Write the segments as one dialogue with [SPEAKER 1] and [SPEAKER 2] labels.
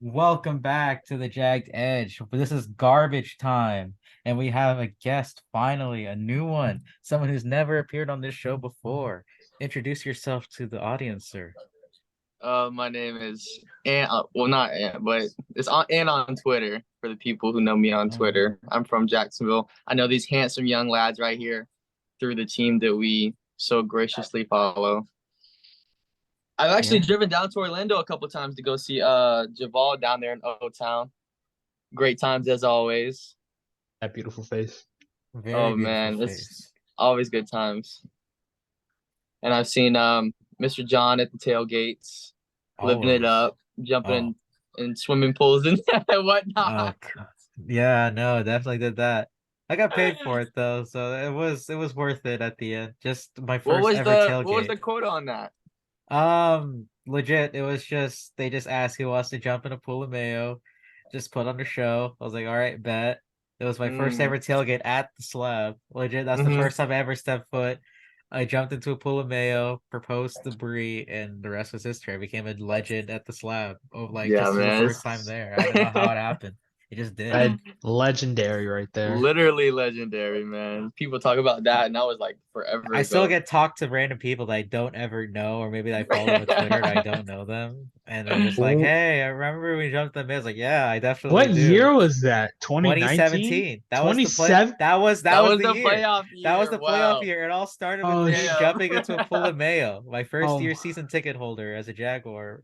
[SPEAKER 1] Welcome back to the Jagged Edge. This is garbage time, and we have a guest finally, a new one, someone who's never appeared on this show before. Introduce yourself to the audience, sir.
[SPEAKER 2] My name is well, not Ant, but it's on Twitter for the people who know me on
[SPEAKER 1] Mhm.
[SPEAKER 2] Twitter. I'm from Jacksonville. I know these handsome young lads right here through the team that we so graciously follow. I've actually
[SPEAKER 1] Yeah,
[SPEAKER 2] driven down to Orlando a couple times to go see Javal down there in O Town. Great times as always.
[SPEAKER 3] That beautiful face.
[SPEAKER 1] very
[SPEAKER 2] Oh
[SPEAKER 1] beautiful
[SPEAKER 2] man, it's
[SPEAKER 1] face.
[SPEAKER 2] always good times. And I've seen Mr. John at the tailgates, living it
[SPEAKER 1] Always.
[SPEAKER 2] up, jumping
[SPEAKER 1] Oh,
[SPEAKER 2] in swimming pools and whatnot.
[SPEAKER 1] God. Yeah, no, definitely did that. I got paid for it though, so it was worth it at the end. Just my first ever
[SPEAKER 2] What was
[SPEAKER 1] tailgate.
[SPEAKER 2] the quote on that?
[SPEAKER 1] Legit, it was just they just asked who wants to jump in a pool of mayo, just put on the show. I was like, all right, bet. It was my first
[SPEAKER 2] Mm,
[SPEAKER 1] ever tailgate at the slab. Legit, that's the
[SPEAKER 2] hmm
[SPEAKER 1] first time I ever stepped foot. I jumped into a pool of mayo, proposed to Bree, and the rest was history. I became a legend at the slab. Oh, like
[SPEAKER 2] Yeah,
[SPEAKER 1] just the
[SPEAKER 2] man.
[SPEAKER 1] first time there. I don't know how it happened. It just did.
[SPEAKER 3] Legendary right there.
[SPEAKER 2] Literally legendary, man. People talk about that, and that was like forever
[SPEAKER 1] I still
[SPEAKER 2] ago.
[SPEAKER 1] get talked to random people that I don't ever know, or maybe that I follow on Twitter and I don't know them. And they're just like,
[SPEAKER 3] Wh-
[SPEAKER 1] hey, I remember we jumped the mid. I was like, yeah, I definitely
[SPEAKER 3] What
[SPEAKER 1] do.
[SPEAKER 3] year was that? 2019?
[SPEAKER 1] 2017. That was the play.
[SPEAKER 3] 27?
[SPEAKER 1] That
[SPEAKER 2] That
[SPEAKER 1] was
[SPEAKER 2] was
[SPEAKER 1] the
[SPEAKER 2] the
[SPEAKER 1] year.
[SPEAKER 2] playoff
[SPEAKER 1] That was
[SPEAKER 2] year.
[SPEAKER 1] the playoff
[SPEAKER 2] Wow.
[SPEAKER 1] year. It all started with
[SPEAKER 3] Oh,
[SPEAKER 1] me
[SPEAKER 2] Damn.
[SPEAKER 1] jumping into a pool of mayo. My first
[SPEAKER 3] oh,
[SPEAKER 1] year season ticket holder as a Jaguar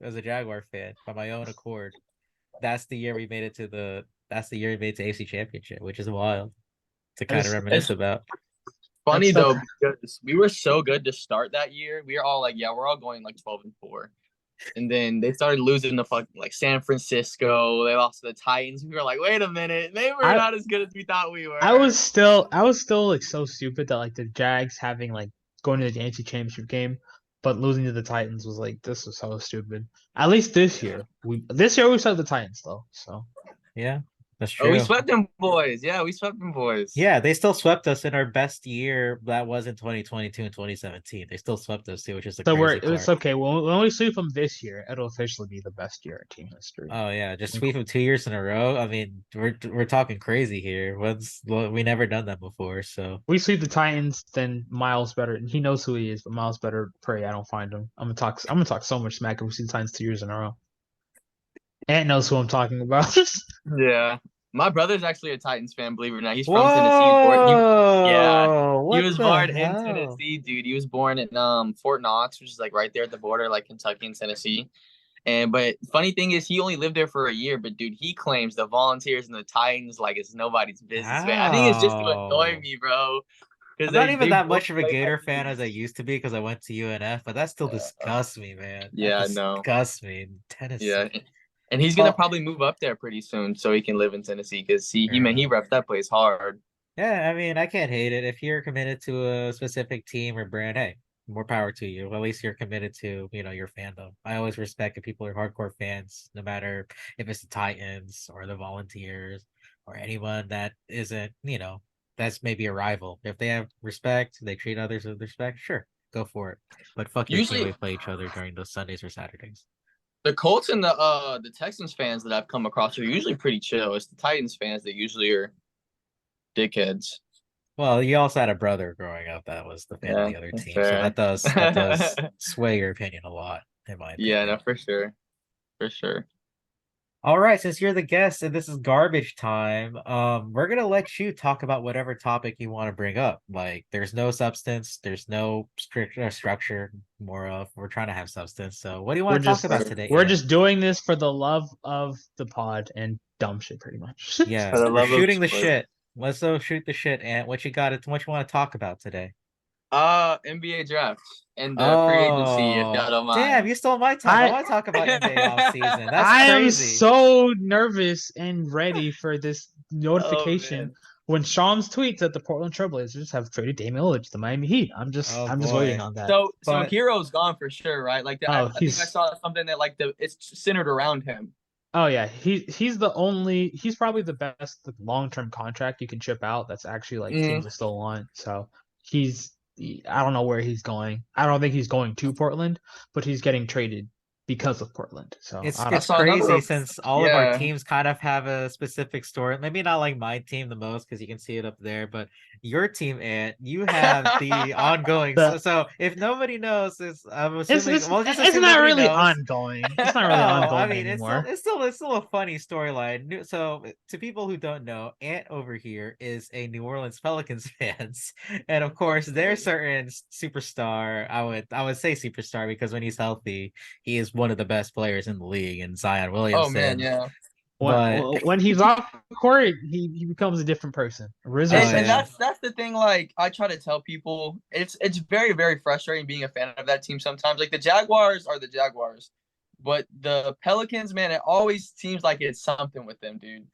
[SPEAKER 1] fan by my own accord. That's the year we made it to the that's the year we made it to AC Championship, which is wild to kind of reminisce
[SPEAKER 2] It's
[SPEAKER 1] about.
[SPEAKER 3] that's
[SPEAKER 2] funny
[SPEAKER 3] so.
[SPEAKER 2] though because we were so good to start that year. We were all like, yeah, we're all going like 12-4. And then they started losing to fucking like San Francisco. They lost to the Titans. We were like, wait a minute, maybe we're
[SPEAKER 3] I
[SPEAKER 2] not as good as we thought we
[SPEAKER 3] I was
[SPEAKER 2] were.
[SPEAKER 3] still I was still like so stupid that like the Jags having like going to the NFC Championship game, but losing to the Titans was like this was so stupid. At least this year we saw the Titans though. So
[SPEAKER 1] Yeah, that's
[SPEAKER 2] Oh, we
[SPEAKER 1] true.
[SPEAKER 2] swept them boys. Yeah, we swept them boys.
[SPEAKER 1] Yeah, they still swept us in our best year. That was in 2022 and 2017. They still swept us too, which is the
[SPEAKER 3] so
[SPEAKER 1] crazy
[SPEAKER 3] it's
[SPEAKER 1] part.
[SPEAKER 3] okay. When we sweep them this year, it'll officially be the best year in team history.
[SPEAKER 1] Oh yeah, just sweep them 2 years in a row. I mean, we're talking crazy here. We never done that before, so
[SPEAKER 3] We sweep the Titans, then Miles better. He knows who he is, but Miles better pray I don't find him. I'm gonna talk so much smack if we see the Titans 2 years in a row. Ant knows who I'm talking about.
[SPEAKER 2] Yeah. My brother's actually a Titans fan, believe it or not. He's from Tennessee. Yeah.
[SPEAKER 1] whoa,
[SPEAKER 2] He
[SPEAKER 1] what
[SPEAKER 2] was
[SPEAKER 1] the
[SPEAKER 2] born in
[SPEAKER 1] hell?
[SPEAKER 2] Tennessee, dude. He was born in Fort Knox, which is like right there at the border, like Kentucky and Tennessee. And but funny thing is he only lived there for a year, but dude, he claims the Volunteers and the Titans like it's nobody's business, man. I think it's just to annoy
[SPEAKER 1] Wow.
[SPEAKER 2] me, bro. Because
[SPEAKER 1] I'm not even
[SPEAKER 2] they
[SPEAKER 1] that
[SPEAKER 2] both
[SPEAKER 1] much of a
[SPEAKER 2] play
[SPEAKER 1] Gator
[SPEAKER 2] like
[SPEAKER 1] fan as I used to be because I went to UNF, but that still disgusts me, man. That
[SPEAKER 2] yeah, I know.
[SPEAKER 1] disgusts me.
[SPEAKER 2] Yeah.
[SPEAKER 1] Tennessee.
[SPEAKER 2] And he's gonna
[SPEAKER 1] Well,
[SPEAKER 2] probably move up there pretty soon so he can live in Tennessee because
[SPEAKER 1] fair
[SPEAKER 2] he
[SPEAKER 1] enough.
[SPEAKER 2] reps that place hard.
[SPEAKER 1] Yeah, I mean, I can't hate it. If you're committed to a specific team or brand, hey, more power to you. Well, at least you're committed to, your fandom. I always respect if people are hardcore fans, no matter if it's the Titans or the Volunteers or anyone that isn't, that's maybe a rival. If they have respect, they treat others with respect, sure, go for it. But fuck your team when
[SPEAKER 2] Usually
[SPEAKER 1] we play each other during those Sundays or Saturdays.
[SPEAKER 2] the Colts and the Texans fans that I've come across are usually pretty chill. It's the Titans fans that usually are dickheads.
[SPEAKER 1] Well, you also had a brother growing up that was the fan of
[SPEAKER 2] Yeah,
[SPEAKER 1] the other
[SPEAKER 2] that's
[SPEAKER 1] team, so
[SPEAKER 2] fair.
[SPEAKER 1] that does sway your opinion a lot, in my
[SPEAKER 2] Yeah,
[SPEAKER 1] opinion.
[SPEAKER 2] no, for sure. For sure.
[SPEAKER 1] All right, since you're the guest and this is garbage time, we're gonna let you talk about whatever topic you want to bring up. Like, there's no substance, there's no structure. More of we're trying to have substance. So, what do you
[SPEAKER 3] we're
[SPEAKER 1] want to talk
[SPEAKER 3] just
[SPEAKER 1] about today,
[SPEAKER 3] we're
[SPEAKER 1] Ant?
[SPEAKER 3] just doing this for the love of the pod and dumb shit, pretty much.
[SPEAKER 2] For
[SPEAKER 1] Yeah,
[SPEAKER 2] the
[SPEAKER 1] we're
[SPEAKER 2] love of
[SPEAKER 1] shooting the
[SPEAKER 2] sports.
[SPEAKER 1] shit. Let's go shoot the shit, Ant. What you got? What you want to talk about today?
[SPEAKER 2] NBA draft and free agency, if y'all
[SPEAKER 1] Oh,
[SPEAKER 2] don't
[SPEAKER 1] damn!
[SPEAKER 2] mind.
[SPEAKER 1] You stole my time. I
[SPEAKER 3] I
[SPEAKER 1] want to talk about NBA offseason. That's
[SPEAKER 3] I am
[SPEAKER 1] crazy.
[SPEAKER 3] so nervous and ready for this
[SPEAKER 2] Oh
[SPEAKER 3] notification
[SPEAKER 2] man.
[SPEAKER 3] when Shams tweets that the Portland Trailblazers have traded Damian Lillard to the Miami Heat.
[SPEAKER 1] Oh
[SPEAKER 3] I'm just waiting
[SPEAKER 1] boy.
[SPEAKER 3] on that.
[SPEAKER 2] So
[SPEAKER 1] But
[SPEAKER 2] Hero's gone for sure, right? Like
[SPEAKER 3] Oh,
[SPEAKER 2] I think I saw something that like the it's centered around him.
[SPEAKER 3] yeah, he's probably the best long term contract you can chip out that's actually like
[SPEAKER 2] Mm,
[SPEAKER 3] teams will still want. So I don't know where he's going. I don't think he's going to Portland, but he's getting traded because of Portland. So
[SPEAKER 1] It's
[SPEAKER 3] I
[SPEAKER 2] I
[SPEAKER 3] don't
[SPEAKER 1] it's
[SPEAKER 2] saw
[SPEAKER 3] know.
[SPEAKER 2] another.
[SPEAKER 1] crazy since all of our
[SPEAKER 2] Yeah.
[SPEAKER 1] teams kind of have a specific story. Maybe not like my team the most because you can see it up there, but your team, Ant, you have the ongoing. So,
[SPEAKER 3] The
[SPEAKER 1] so if nobody knows, I'm
[SPEAKER 3] it's
[SPEAKER 1] assuming.
[SPEAKER 3] it's
[SPEAKER 1] Well, just
[SPEAKER 3] it's
[SPEAKER 1] assume
[SPEAKER 3] not
[SPEAKER 1] nobody
[SPEAKER 3] really
[SPEAKER 1] knows.
[SPEAKER 3] ongoing. It's not
[SPEAKER 1] No,
[SPEAKER 3] really
[SPEAKER 1] I
[SPEAKER 3] ongoing
[SPEAKER 1] mean
[SPEAKER 3] anymore.
[SPEAKER 1] it's still a funny storyline. So to people who don't know, Ant over here is a New Orleans Pelicans fans, and of course their certain superstar. I would say superstar because when he's healthy, he is one of the best players in the league, and Zion
[SPEAKER 2] Oh man,
[SPEAKER 1] Williamson.
[SPEAKER 2] yeah.
[SPEAKER 1] But
[SPEAKER 3] When he's off the court, he becomes a different person.
[SPEAKER 1] oh
[SPEAKER 2] And
[SPEAKER 1] yeah,
[SPEAKER 2] that's the thing. Like I try to tell people, it's very very frustrating being a fan of that team sometimes. Like the Jaguars are the Jaguars, but the Pelicans, man, it always seems like it's something with them, dude.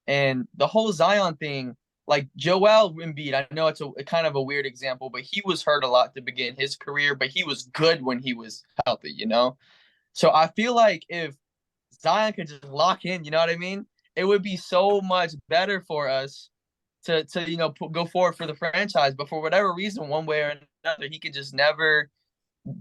[SPEAKER 2] And the whole Zion thing, like Joel Embiid, I know it's a kind of a weird example, but he was hurt a lot to begin his career, but he was good when he was healthy, you know. So I feel like if Zion could just lock in, you know what I mean? It would be so much better for us to go forward for the franchise. But for whatever reason, one way or another, he could just never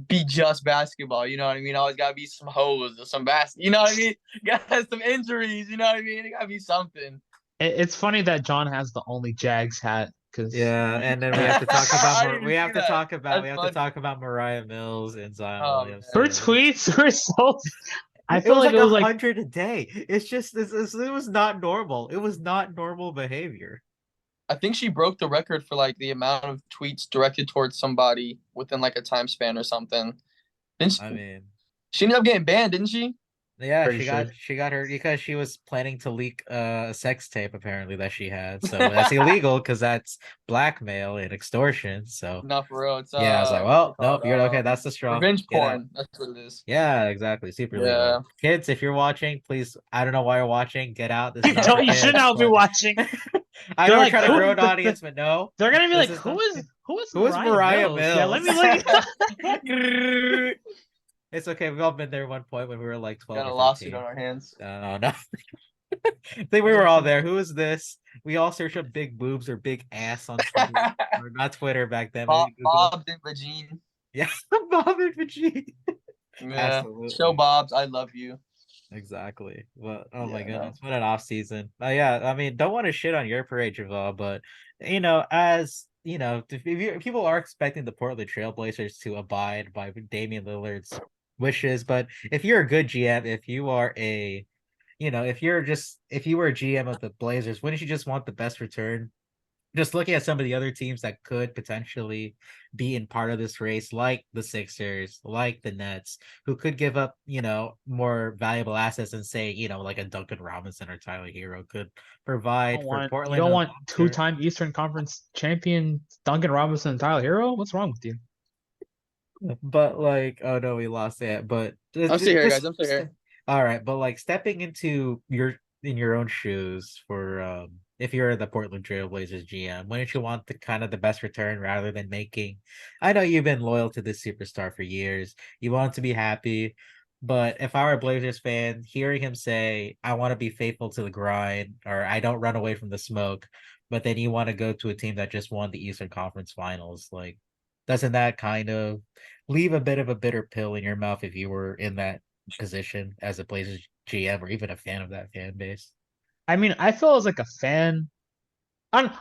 [SPEAKER 2] be just basketball. You know what I mean? Always gotta be some hoes or some you know what I mean? Got some injuries. You know what I mean? It gotta be something.
[SPEAKER 3] It's funny that John has the only Jags hat because
[SPEAKER 1] yeah, and then we have to talk about
[SPEAKER 2] I didn't even see that.
[SPEAKER 1] we
[SPEAKER 2] That's
[SPEAKER 1] have to
[SPEAKER 2] funny.
[SPEAKER 1] talk about Moriah Mills and Zion
[SPEAKER 2] Oh
[SPEAKER 3] her
[SPEAKER 2] man.
[SPEAKER 1] Williamson.
[SPEAKER 3] tweets were so. I
[SPEAKER 1] It
[SPEAKER 3] feel
[SPEAKER 1] was
[SPEAKER 3] like
[SPEAKER 1] like
[SPEAKER 3] it
[SPEAKER 1] a
[SPEAKER 3] was like
[SPEAKER 1] hundred a day. It's just it was not normal. It was not normal behavior.
[SPEAKER 2] I think she broke the record for like the amount of tweets directed towards somebody within like a time span or something. Didn't
[SPEAKER 1] I
[SPEAKER 2] she,
[SPEAKER 1] mean,
[SPEAKER 2] she ended up getting banned, didn't she?
[SPEAKER 1] yeah,
[SPEAKER 3] pretty sure.
[SPEAKER 1] she got her because she was planning to leak a sex tape apparently that she had. So that's illegal because that's blackmail and extortion. So
[SPEAKER 2] Not for real. It's
[SPEAKER 1] yeah, I was like,
[SPEAKER 2] what's it
[SPEAKER 1] well,
[SPEAKER 2] called?
[SPEAKER 1] nope, you're okay. That's the straw.
[SPEAKER 2] Revenge
[SPEAKER 1] Get out.
[SPEAKER 2] porn. That's what it is.
[SPEAKER 1] Yeah, exactly. Super legal.
[SPEAKER 2] Yeah.
[SPEAKER 1] Kids, if you're watching, please. I don't know why you're watching. Get out. This is not for
[SPEAKER 3] You should
[SPEAKER 1] kids.
[SPEAKER 3] not be
[SPEAKER 1] But
[SPEAKER 3] watching.
[SPEAKER 1] I
[SPEAKER 3] They're
[SPEAKER 1] know we're
[SPEAKER 3] like,
[SPEAKER 1] trying to grow an
[SPEAKER 3] who?
[SPEAKER 1] audience, but no,
[SPEAKER 3] They're gonna be
[SPEAKER 1] this
[SPEAKER 3] like,
[SPEAKER 1] is not.
[SPEAKER 3] who is
[SPEAKER 1] Who is
[SPEAKER 3] Moriah
[SPEAKER 1] Moriah
[SPEAKER 3] Mills? Yeah, let
[SPEAKER 1] Mills?
[SPEAKER 3] me look.
[SPEAKER 1] It's okay. We've all been there at one point when we were like 12
[SPEAKER 2] Got
[SPEAKER 1] or
[SPEAKER 2] a lawsuit
[SPEAKER 1] 13.
[SPEAKER 2] on our hands.
[SPEAKER 1] No. I think we were all there. Who is this? We all search up big boobs or big ass on Twitter. Or not Twitter back then,
[SPEAKER 2] Bob,
[SPEAKER 1] maybe Google.
[SPEAKER 2] Bob's and Vagine.
[SPEAKER 1] Yeah, Bob and Vagine.
[SPEAKER 2] Yeah. Show
[SPEAKER 1] Absolutely.
[SPEAKER 2] Bob's. I love you.
[SPEAKER 1] Exactly. But oh my
[SPEAKER 2] Yeah, no.
[SPEAKER 1] goodness, what an off season. Yeah, I mean, don't want to shit on your parade, Javal, but as if people are expecting the Portland Trailblazers to abide by Damian Lillard's wishes, but if you're a good GM, if you are a if you were a GM of the Blazers, wouldn't you just want the best return? Just looking at some of the other teams that could potentially be in part of this race, like the Sixers, like the Nets, who could give up, more valuable assets and say, like a Duncan Robinson or Tyler Hero could provide for
[SPEAKER 3] You
[SPEAKER 1] Portland
[SPEAKER 3] don't
[SPEAKER 1] in the
[SPEAKER 3] want
[SPEAKER 1] long term.
[SPEAKER 3] two-time Eastern Conference champion Duncan Robinson and Tyler Hero? What's wrong with you?
[SPEAKER 1] But like, oh no, we lost that. But
[SPEAKER 2] I'm still here, guys. I'm still here.
[SPEAKER 1] all right. But like stepping into your own shoes for if you're the Portland Trailblazers GM, wouldn't you want the kind of the best return rather than making? I know you've been loyal to this superstar for years. You want to be happy. But if I were a Blazers fan, hearing him say, I want to be faithful to the grind or I don't run away from the smoke, but then you want to go to a team that just won the Eastern Conference Finals, like doesn't that kind of leave a bit of a bitter pill in your mouth if you were in that position as a Blazers GM or even a fan of that fan base?
[SPEAKER 3] I mean, I feel as like a fan.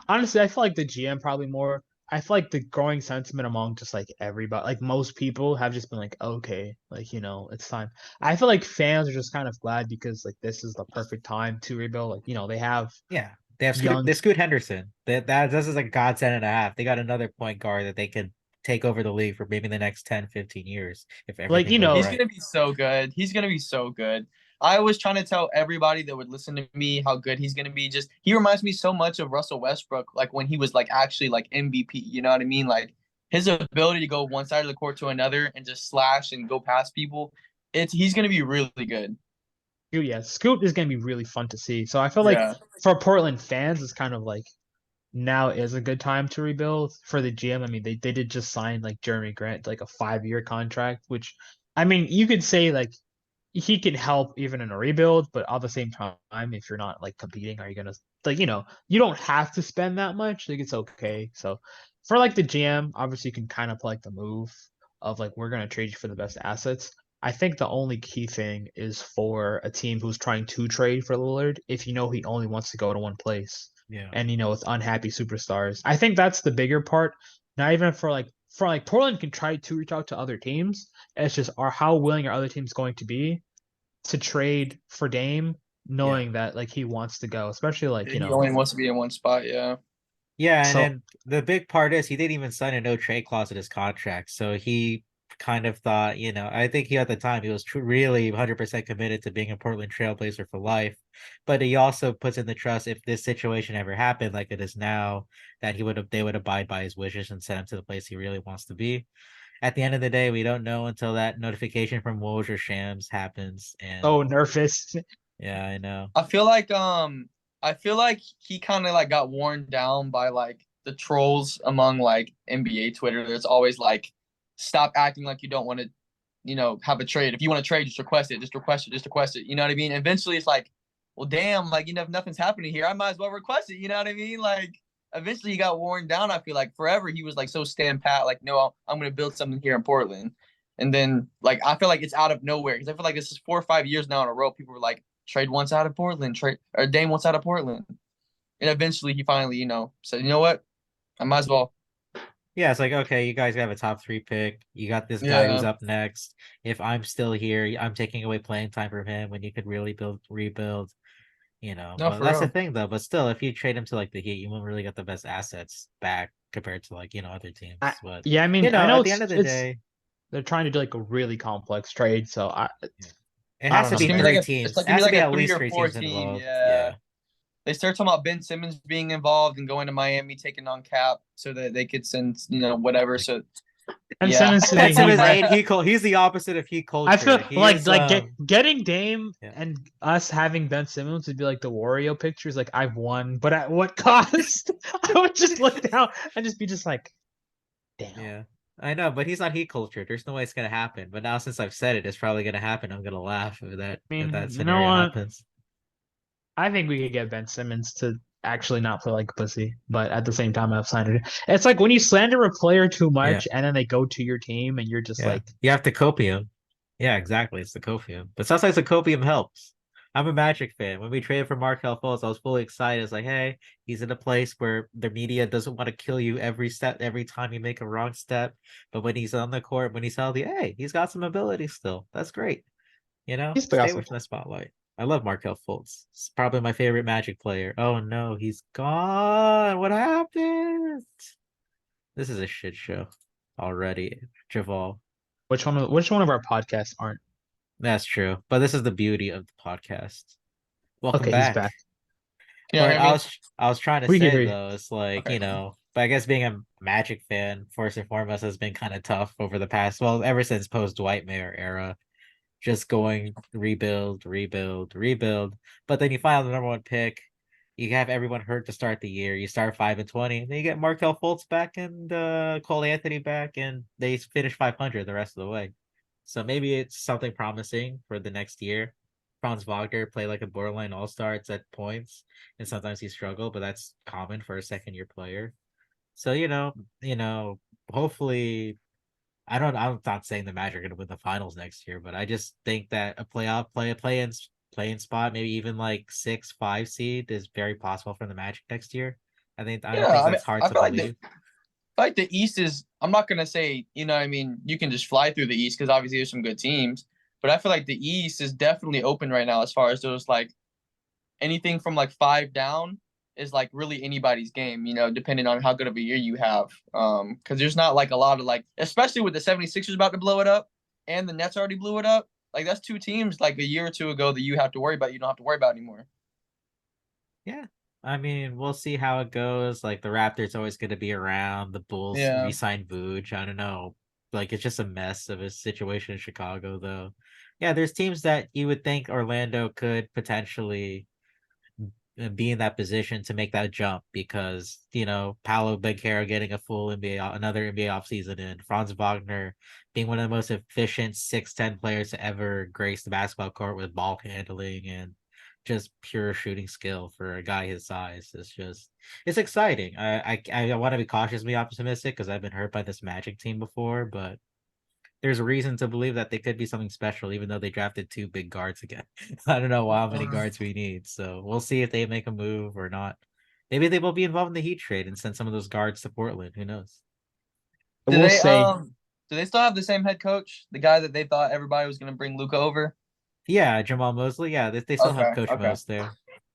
[SPEAKER 3] Honestly, I feel like the GM probably more. I feel like the growing sentiment among just like everybody, like most people, have just been like, okay, like it's time. I feel like fans are just kind of glad because like this is the perfect time to rebuild. Like they have
[SPEAKER 1] Yeah. They have
[SPEAKER 3] young,
[SPEAKER 1] Scoot Henderson. That this is a godsend and a half. They got another point guard that they could take over the league for maybe the next 10, 15 years if
[SPEAKER 3] like
[SPEAKER 1] everything goes
[SPEAKER 2] He's
[SPEAKER 1] right.
[SPEAKER 2] gonna be so good. He's gonna be so good. I was trying to tell everybody that would listen to me how good he's gonna be. Just he reminds me so much of Russell Westbrook, like when he was like actually like MVP. You know what I mean? Like his ability to go one side of the court to another and just slash and go past people. He's gonna be really good.
[SPEAKER 3] Yeah, Scoot is gonna be really fun to see. So I feel like
[SPEAKER 2] Yeah.
[SPEAKER 3] for Portland fans, it's kind of like now is a good time to rebuild. For the GM, I mean, they did just sign like Jeremy Grant like a 5-year contract, which I mean you could say like he can help even in a rebuild, but at the same time, if you're not like competing, are you gonna like you don't have to spend that much. Like it's okay. So for like the GM, obviously you can kind of like the move of like we're gonna trade you for the best assets. I think the only key thing is for a team who's trying to trade for Lillard, if you know he only wants to go to one place,
[SPEAKER 1] Yeah.
[SPEAKER 3] and with unhappy superstars. I think that's the bigger part. Not even for like Portland can try to reach out to other teams. It's just how willing are other teams going to be to trade for Dame, knowing that like he wants to go, especially like
[SPEAKER 2] He only wants to be in one spot. Yeah.
[SPEAKER 1] Yeah, and
[SPEAKER 3] So
[SPEAKER 1] then the big part is he didn't even sign a no trade clause in his contract, so he kind of thought, I think he at the time he was really 100% committed to being a Portland Trailblazer for life, but he also puts in the trust if this situation ever happened like it is now, that they would abide by his wishes and send him to the place he really wants to be. At the end of the day, we don't know until that notification from Woj or Shams happens, and
[SPEAKER 3] nervous.
[SPEAKER 1] yeah, I know.
[SPEAKER 2] I feel like he kind of like got worn down by like the trolls among like NBA Twitter. There's always like, stop acting like you don't want to, have a trade. If you want to trade, just request it. Just request it. Just request it. You know what I mean? Eventually, it's like, well, damn, like if nothing's happening here, I might as well request it. You know what I mean? Like, eventually, he got worn down. I feel like forever he was like so stand pat, like, no, I'm gonna build something here in Portland. And then like I feel like it's out of nowhere because I feel like this is 4 or 5 years now in a row. People were like, trade once out of Portland, trade or Dame once out of Portland. And eventually he finally, said, you know what? I might as well.
[SPEAKER 1] Yeah, it's like, okay, you guys have a top 3 pick. You got this guy who's
[SPEAKER 2] Yeah.
[SPEAKER 1] up next. If I'm still here, I'm taking away playing time from him when you could really rebuild,
[SPEAKER 2] No,
[SPEAKER 1] But
[SPEAKER 2] for
[SPEAKER 1] that's the
[SPEAKER 2] real.
[SPEAKER 1] thing though. But still, if you trade him to like the Heat, you won't really get the best assets back compared to like, other
[SPEAKER 3] I,
[SPEAKER 1] teams. But
[SPEAKER 3] yeah, I mean, I know
[SPEAKER 1] at the end of the
[SPEAKER 3] it's
[SPEAKER 1] day,
[SPEAKER 3] they're trying to do like a really complex trade, so
[SPEAKER 1] yeah. It
[SPEAKER 3] I
[SPEAKER 1] has
[SPEAKER 3] don't
[SPEAKER 1] to
[SPEAKER 3] know,
[SPEAKER 2] It's
[SPEAKER 1] be
[SPEAKER 2] gonna be
[SPEAKER 3] man.
[SPEAKER 2] like
[SPEAKER 1] three
[SPEAKER 2] it's
[SPEAKER 1] teams.
[SPEAKER 2] like
[SPEAKER 1] It
[SPEAKER 2] gonna be
[SPEAKER 1] has to
[SPEAKER 2] like
[SPEAKER 1] be
[SPEAKER 2] a
[SPEAKER 1] at
[SPEAKER 2] three
[SPEAKER 1] least
[SPEAKER 2] or
[SPEAKER 1] three
[SPEAKER 2] four
[SPEAKER 1] teams
[SPEAKER 2] team.
[SPEAKER 1] involved.
[SPEAKER 2] Yeah.
[SPEAKER 1] Yeah.
[SPEAKER 2] They start talking about Ben Simmons being involved and going to Miami, taking on Cap so that they could send, whatever. So
[SPEAKER 3] And
[SPEAKER 2] yeah.
[SPEAKER 3] Simmons to the
[SPEAKER 1] Ben
[SPEAKER 3] Heat
[SPEAKER 1] Simmons
[SPEAKER 3] might.
[SPEAKER 1] ain't He's the opposite of Heat
[SPEAKER 3] I feel
[SPEAKER 1] culture. He
[SPEAKER 3] like
[SPEAKER 1] is
[SPEAKER 3] getting Dame
[SPEAKER 1] yeah.
[SPEAKER 3] and us having Ben Simmons would be like the Wario pictures. Like I've won, but at what cost? I would just look down and just like, damn.
[SPEAKER 1] Yeah. I know, but he's not Heat culture. There's no way it's gonna happen. But now since I've said it, it's probably gonna happen. I'm gonna laugh
[SPEAKER 3] I
[SPEAKER 1] if that
[SPEAKER 3] mean, you know
[SPEAKER 1] scenario
[SPEAKER 3] what?
[SPEAKER 1] happens.
[SPEAKER 3] I think we could get Ben Simmons to actually not play like a pussy, but at the same time, I've signed it. It's like when you slander a player too
[SPEAKER 1] Yeah.
[SPEAKER 3] much and then they go to your team and you're just
[SPEAKER 1] Yeah.
[SPEAKER 3] like,
[SPEAKER 1] You have to copium. Yeah, exactly. It's the copium. But sometimes the copium helps. I'm a Magic fan. When we traded for Markel Fultz, I was fully excited. It's like, hey, he's in a place where the media doesn't want to kill you every time you make a wrong step. But when he's on the court, when he's healthy, hey, he's got some ability still. That's great.
[SPEAKER 3] he's
[SPEAKER 1] Stay
[SPEAKER 3] awesome.
[SPEAKER 1] away from the spotlight. I love Markel Fultz. He's probably my favorite Magic player. Oh no, he's gone. What happened? This is a shit show already, Javal.
[SPEAKER 3] Which one of our podcasts aren't?
[SPEAKER 1] That's true. But this is the beauty of the podcast. Welcome
[SPEAKER 3] Okay, he's
[SPEAKER 1] back.
[SPEAKER 3] back.
[SPEAKER 2] Can y'all
[SPEAKER 1] But
[SPEAKER 2] hear me?
[SPEAKER 1] I was trying to
[SPEAKER 3] We can
[SPEAKER 1] say
[SPEAKER 3] hear you.
[SPEAKER 1] though, it's like,
[SPEAKER 2] Okay, cool.
[SPEAKER 1] but I guess being a Magic fan, first and foremost, has been kind of tough over the past, well, ever since post Dwight Mayer era. Just going rebuild, rebuild, rebuild. But then you find the number 1 pick. You have everyone hurt to start the year. You start 5-20, and then you get Markel Fultz back and Cole Anthony back, and they finish 500 the rest of the way. So maybe it's something promising for the next year. Franz Wagner play like a borderline all-star at points, and sometimes he struggled, but that's common for a second-year player. So hopefully I'm not saying the Magic are going to win the finals next year, but I just think that a play in spot, maybe even like 6-5 seed is very possible for the Magic next year. I don't
[SPEAKER 2] Yeah,
[SPEAKER 1] think
[SPEAKER 2] I mean,
[SPEAKER 1] that's hard
[SPEAKER 2] I
[SPEAKER 1] to
[SPEAKER 2] feel like
[SPEAKER 1] believe.
[SPEAKER 2] the East is. I'm not gonna say, I mean, you can just fly through the East because obviously there's some good teams, but I feel like the East is definitely open right now as far as those like anything from like 5 down is like really anybody's game, depending on how good of a year you have. Because there's not like a lot of like, especially with the 76ers about to blow it up and the Nets already blew it up. Like that's 2 teams like a year or two ago that you have to worry about. You don't have to worry about anymore.
[SPEAKER 1] Yeah. I mean, we'll see how it goes. Like the Raptors always going to be around. The Bulls
[SPEAKER 2] Yeah.
[SPEAKER 1] re-signed Vooch. I don't know. Like it's just a mess of a situation in Chicago, though. Yeah, there's teams that you would think Orlando could potentially be in that position to make that jump because Paolo Banchero getting a full another NBA offseason in, Franz Wagner being one of the most efficient 6'10" players to ever grace the basketball court with ball handling and just pure shooting skill for a guy his size. It's exciting. I want to be cautiously optimistic because I've been hurt by this Magic team before, but there's reason to believe that they could be something special, even though they drafted 2 big guards again. I don't know how many guards we need, so we'll see if they make a move or not. Maybe they will be involved in the Heat trade and send some of those guards to Portland. Who knows?
[SPEAKER 3] I
[SPEAKER 2] Do
[SPEAKER 3] will
[SPEAKER 2] they
[SPEAKER 3] say
[SPEAKER 2] do they still have the same head coach? The guy that they thought everybody was gonna bring Luca over?
[SPEAKER 1] Yeah, Jamal Mosley. Yeah, they still have
[SPEAKER 2] Okay,
[SPEAKER 1] Coach
[SPEAKER 2] okay.
[SPEAKER 1] Mose there.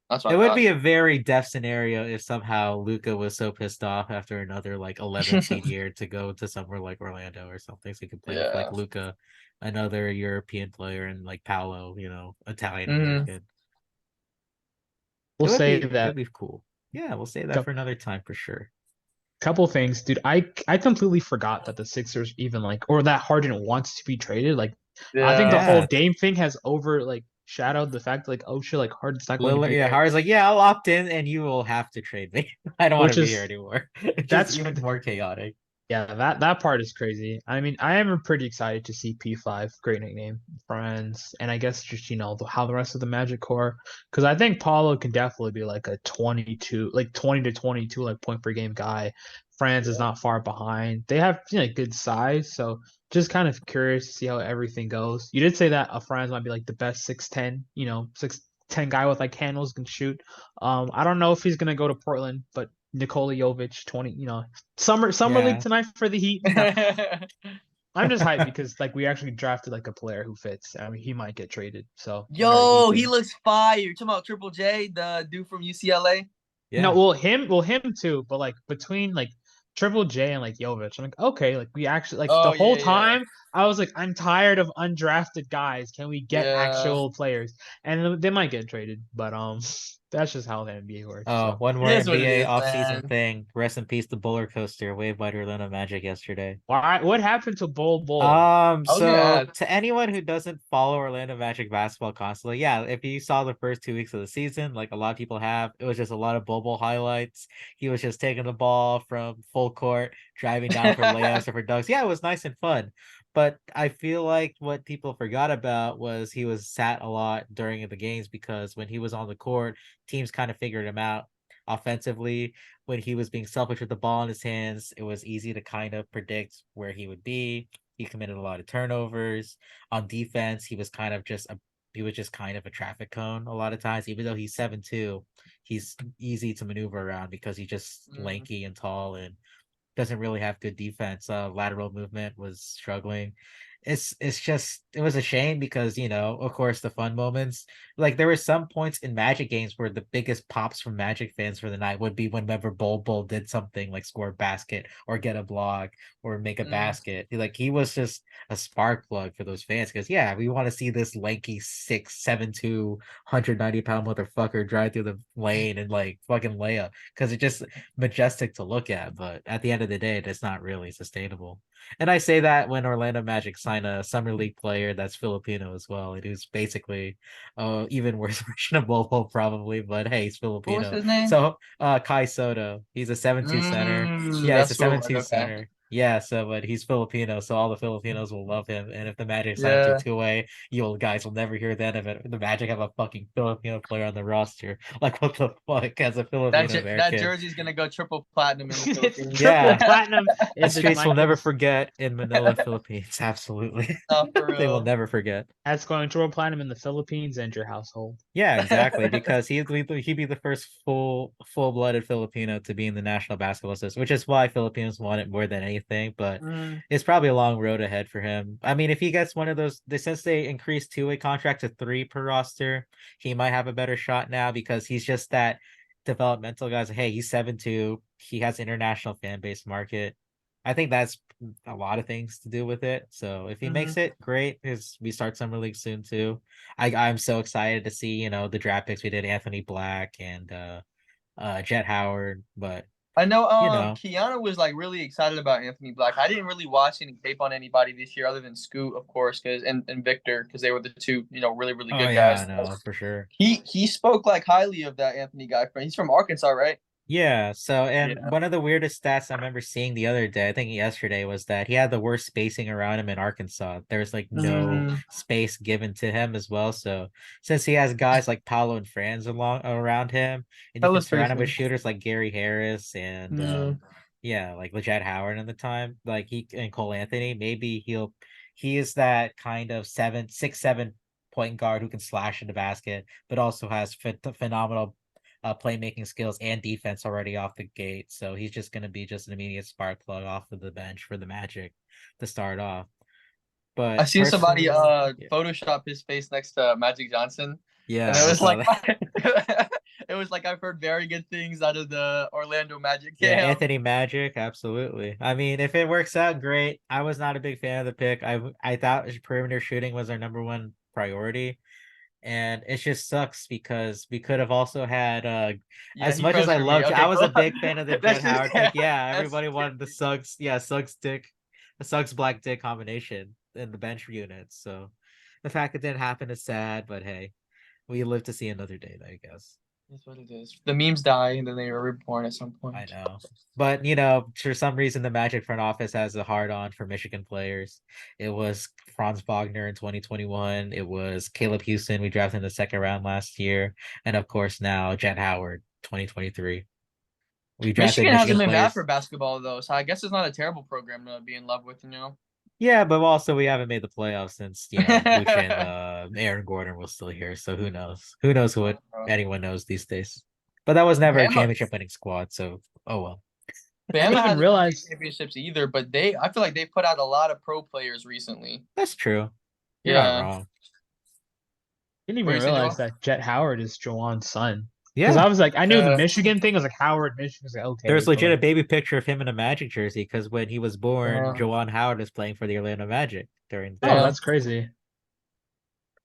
[SPEAKER 2] That's what
[SPEAKER 1] It
[SPEAKER 2] I
[SPEAKER 1] would be
[SPEAKER 2] thought.
[SPEAKER 1] a very deaf scenario if somehow Luca was so pissed off after another like 11 seed year to go to somewhere like Orlando or something, so he could play with like
[SPEAKER 2] Yeah.
[SPEAKER 1] Luca, another European player, and like Paolo, Italian
[SPEAKER 2] Hmm.
[SPEAKER 1] American.
[SPEAKER 3] we'll say
[SPEAKER 1] It would
[SPEAKER 3] that
[SPEAKER 1] be cool. Yeah, we'll save that for another time for sure.
[SPEAKER 3] couple things, dude. I completely forgot that the Sixers even like or that Harden wants to be traded. Like I think the
[SPEAKER 2] Yeah.
[SPEAKER 3] whole
[SPEAKER 1] Yeah,
[SPEAKER 3] Dame thing has over like shadowed the fact like oh shit like Harden's not going to
[SPEAKER 1] Lillard.
[SPEAKER 3] be
[SPEAKER 1] Yeah,
[SPEAKER 3] there,
[SPEAKER 1] Howard's like, yeah, I'll opt in, and you will have to trade me. I don't want to
[SPEAKER 3] which
[SPEAKER 1] be here
[SPEAKER 3] is
[SPEAKER 1] anymore. It's just
[SPEAKER 3] that's
[SPEAKER 1] even more chaotic.
[SPEAKER 3] yeah, that part is crazy. I mean, I am pretty excited to see P5, great nickname, friends, and I guess just how the rest of the Magic core, because I think Paulo can definitely be like a 22, like 20 to 22 like point per game guy. Franz is
[SPEAKER 2] Yeah.
[SPEAKER 3] not far behind. They have good size, so just kind of curious to see how everything goes. You did say that a Franz might be like the best 6'10, 6'10 guy with like handles can shoot. I don't know if he's gonna go to Portland, but Nikola Jovic, 20, summer league
[SPEAKER 1] Yeah,
[SPEAKER 3] tonight for the Heat. No, I'm just hyped because like we actually drafted like a player who fits. I mean, he might get traded, so very
[SPEAKER 2] Yo, he
[SPEAKER 3] easy.
[SPEAKER 2] looks fire. You're talking about Triple J, the dude from UCLA?
[SPEAKER 3] No,
[SPEAKER 1] yeah,
[SPEAKER 3] him too. But like between like Triple J and like Jovic, I'm like okay, like we actually like the
[SPEAKER 2] Oh
[SPEAKER 3] whole
[SPEAKER 2] yeah, yeah.
[SPEAKER 3] time I was like I'm tired of undrafted guys. Can we get
[SPEAKER 2] Yeah.
[SPEAKER 3] actual players? And they might get traded, but that's just how the NBA works.
[SPEAKER 1] Oh,
[SPEAKER 3] So
[SPEAKER 1] one
[SPEAKER 2] It
[SPEAKER 1] more
[SPEAKER 2] is what it
[SPEAKER 1] NBA
[SPEAKER 2] is,
[SPEAKER 1] offseason
[SPEAKER 2] man.
[SPEAKER 1] thing. Rest in peace, the Buller Coaster, waved by the Orlando Magic yesterday.
[SPEAKER 3] why? What happened to Bull?
[SPEAKER 2] I was gonna
[SPEAKER 1] So
[SPEAKER 2] ask.
[SPEAKER 1] to anyone who doesn't follow Orlando Magic basketball constantly, yeah, if you saw the first 2 weeks of the season, like a lot of people have, it was just a lot of Bobo highlights. He was just taking the ball from full court, driving down for layups or for dunks. Yeah, it was nice and fun. But I feel like what people forgot about was he was sat a lot during the games because when he was on the court, teams kind of figured him out offensively. When he was being selfish with the ball in his hands, it was easy to kind of predict where he would be. He committed a lot of turnovers. On defense, he was just kind of a traffic cone a lot of times. Even though he's 7'2", he's easy to maneuver around because he's just
[SPEAKER 2] Mm.
[SPEAKER 1] lanky and tall and doesn't really have good defense. Lateral movement was struggling. It was a shame because of course the fun moments, like there were some points in Magic games where the biggest pops from Magic fans for the night would be whenever Bol did something like score a basket or get a block or make a
[SPEAKER 2] Mm.
[SPEAKER 1] basket. Like he was just a spark plug for those fans because yeah, we want to see this lanky 6'7", 190-pound motherfucker drive through the lane and like fucking layup because it just majestic to look at, but at the end of the day, it's not really sustainable. And I say that when Orlando Magic sign a summer league player that's Filipino as well, and who's basically even worse version of Bobo probably, but hey, he's
[SPEAKER 2] What was
[SPEAKER 1] Filipino.
[SPEAKER 2] his name?
[SPEAKER 1] So Kai Soto, he's a 7'2" center. Yeah, he's a
[SPEAKER 2] That's who it was.
[SPEAKER 1] 7'2"
[SPEAKER 2] Okay.
[SPEAKER 1] center. Yeah, so but he's Filipino, so all the Filipinos will love him. And if the Magic sign him to
[SPEAKER 2] Yeah.
[SPEAKER 1] two-way, you old guys will never hear that of it. The Magic have a fucking Filipino player on the roster. Like what the fuck as a Filipino
[SPEAKER 2] That
[SPEAKER 1] American?
[SPEAKER 2] jersey's gonna go triple platinum in the
[SPEAKER 3] It's
[SPEAKER 2] Philippines.
[SPEAKER 3] triple
[SPEAKER 1] Yeah,
[SPEAKER 3] platinum
[SPEAKER 1] the
[SPEAKER 3] in the
[SPEAKER 1] streets will never
[SPEAKER 3] Michaels.
[SPEAKER 1] forget in Manila, Philippines. Absolutely.
[SPEAKER 2] Not for
[SPEAKER 1] They will
[SPEAKER 2] real.
[SPEAKER 1] never forget.
[SPEAKER 3] That's going triple platinum in the Philippines and your household.
[SPEAKER 1] Yeah, exactly. Because he'd be the first full-blooded Filipino to be in the national basketball system, which is why Filipinos want it more than anything. But
[SPEAKER 2] Mm.
[SPEAKER 1] it's probably a long road ahead for him. I mean, if he gets one of those, since they increased two-way contract to 3 per roster, he might have a better shot now because he's just that developmental guy. Hey, he's 7'2". He has international fan base market. I think that's a lot of things to do with it. So if he
[SPEAKER 2] Hmm.
[SPEAKER 1] makes it, great. Because we start summer league soon too. I'm so excited to see the draft picks we did, Anthony Black and Jet Howard. But
[SPEAKER 2] I know
[SPEAKER 1] you know,
[SPEAKER 2] Kiana was like really excited about Anthony Black. I didn't really watch any tape on anybody this year other than Scoot, of course, and Victor, because they were the two, really, really
[SPEAKER 1] oh
[SPEAKER 2] good
[SPEAKER 1] yeah,
[SPEAKER 2] guys.
[SPEAKER 1] no, for sure.
[SPEAKER 2] He spoke like highly of that Anthony guy. He's from Arkansas, right?
[SPEAKER 1] Yeah, so and
[SPEAKER 2] Yeah.
[SPEAKER 1] one of the weirdest stats I remember seeing the other day, I think yesterday, was that he had the worst spacing around him in Arkansas. There was like no
[SPEAKER 2] Mm.
[SPEAKER 1] space given to him as well. So since he has guys like Paulo and Franz along around him, and you
[SPEAKER 2] Hella
[SPEAKER 1] can surround him with
[SPEAKER 2] spacing.
[SPEAKER 1] shooters like Gary Harris and
[SPEAKER 2] Mm.
[SPEAKER 1] yeah, like Lejat Howard in the time, like he and Cole Anthony, maybe he is that kind of 6'7" point guard who can slash in the basket, but also has phenomenal playmaking skills and defense already off the gate. So he's just going to be just an immediate spark plug off of the bench for the Magic to start off.
[SPEAKER 2] I
[SPEAKER 1] But
[SPEAKER 2] seen somebody
[SPEAKER 1] yeah.
[SPEAKER 2] Photoshop his face next to Magic Johnson.
[SPEAKER 1] Yeah,
[SPEAKER 2] And it
[SPEAKER 1] I
[SPEAKER 2] was
[SPEAKER 1] saw
[SPEAKER 2] like
[SPEAKER 1] that.
[SPEAKER 2] it was like I've heard very good things out of the Orlando Magic
[SPEAKER 1] Yeah,
[SPEAKER 2] camp.
[SPEAKER 1] Anthony Magic, absolutely. I mean, if it works out, great. I was not a big fan of the pick. I thought perimeter shooting was our number one priority, and it just sucks because we could have also had
[SPEAKER 2] Yeah,
[SPEAKER 1] as
[SPEAKER 2] he
[SPEAKER 1] much as
[SPEAKER 2] froze
[SPEAKER 1] I
[SPEAKER 2] for me.
[SPEAKER 1] loved, I
[SPEAKER 2] Okay,
[SPEAKER 1] was
[SPEAKER 2] go
[SPEAKER 1] a
[SPEAKER 2] on.
[SPEAKER 1] big fan of the
[SPEAKER 2] That's
[SPEAKER 1] Jet
[SPEAKER 2] just
[SPEAKER 1] Howard pick. Yeah,
[SPEAKER 2] that's
[SPEAKER 1] everybody wanted the Suggs, Suggs dick, the Suggs black dick combination in the bench units. So the fact it didn't happen is sad, but hey, we live to see another day, I guess.
[SPEAKER 2] That's what it is. The memes die and then they are reborn at some
[SPEAKER 1] I
[SPEAKER 2] point.
[SPEAKER 1] know. But for some reason the Magic front office has a hard on for Michigan players. It was Franz Wagner in 2021. It was Caleb Houston, we drafted in the second round last year. And of course now Jet Howard, 2023. We drafted
[SPEAKER 2] Michigan hasn't
[SPEAKER 1] Michigan
[SPEAKER 2] been bad for
[SPEAKER 1] players.
[SPEAKER 2] basketball though, so I guess it's not a terrible program to be in love with, you know.
[SPEAKER 1] Yeah, but also we haven't made the playoffs since, Lucha and Aaron Gordon was still here. So who knows? Who knows what anyone knows these days. But that was never a
[SPEAKER 2] Bama,
[SPEAKER 1] championship winning squad, so oh well.
[SPEAKER 3] I
[SPEAKER 2] Bama
[SPEAKER 3] didn't even
[SPEAKER 2] hasn't won any
[SPEAKER 3] realize.
[SPEAKER 2] championships either, but I feel like they've put out a lot of pro players recently.
[SPEAKER 1] That's true. You're not
[SPEAKER 2] Yeah.
[SPEAKER 1] wrong.
[SPEAKER 3] Didn't
[SPEAKER 2] What
[SPEAKER 3] even
[SPEAKER 2] do you say,
[SPEAKER 3] realize
[SPEAKER 2] Joel?
[SPEAKER 3] that Jet Howard is Jawan's son. Because
[SPEAKER 1] Yeah.
[SPEAKER 3] I was like, I knew the
[SPEAKER 2] Yeah.
[SPEAKER 3] Michigan thing was like Howard, Michigan. I was like, okay,
[SPEAKER 1] There's
[SPEAKER 3] but
[SPEAKER 1] legit a
[SPEAKER 3] like,
[SPEAKER 1] baby picture of him in a Magic jersey because when he was born,
[SPEAKER 2] Yeah.
[SPEAKER 1] Jawan Howard was playing for the Orlando Magic during the
[SPEAKER 3] oh,
[SPEAKER 1] time.
[SPEAKER 2] Yeah.
[SPEAKER 3] that's crazy.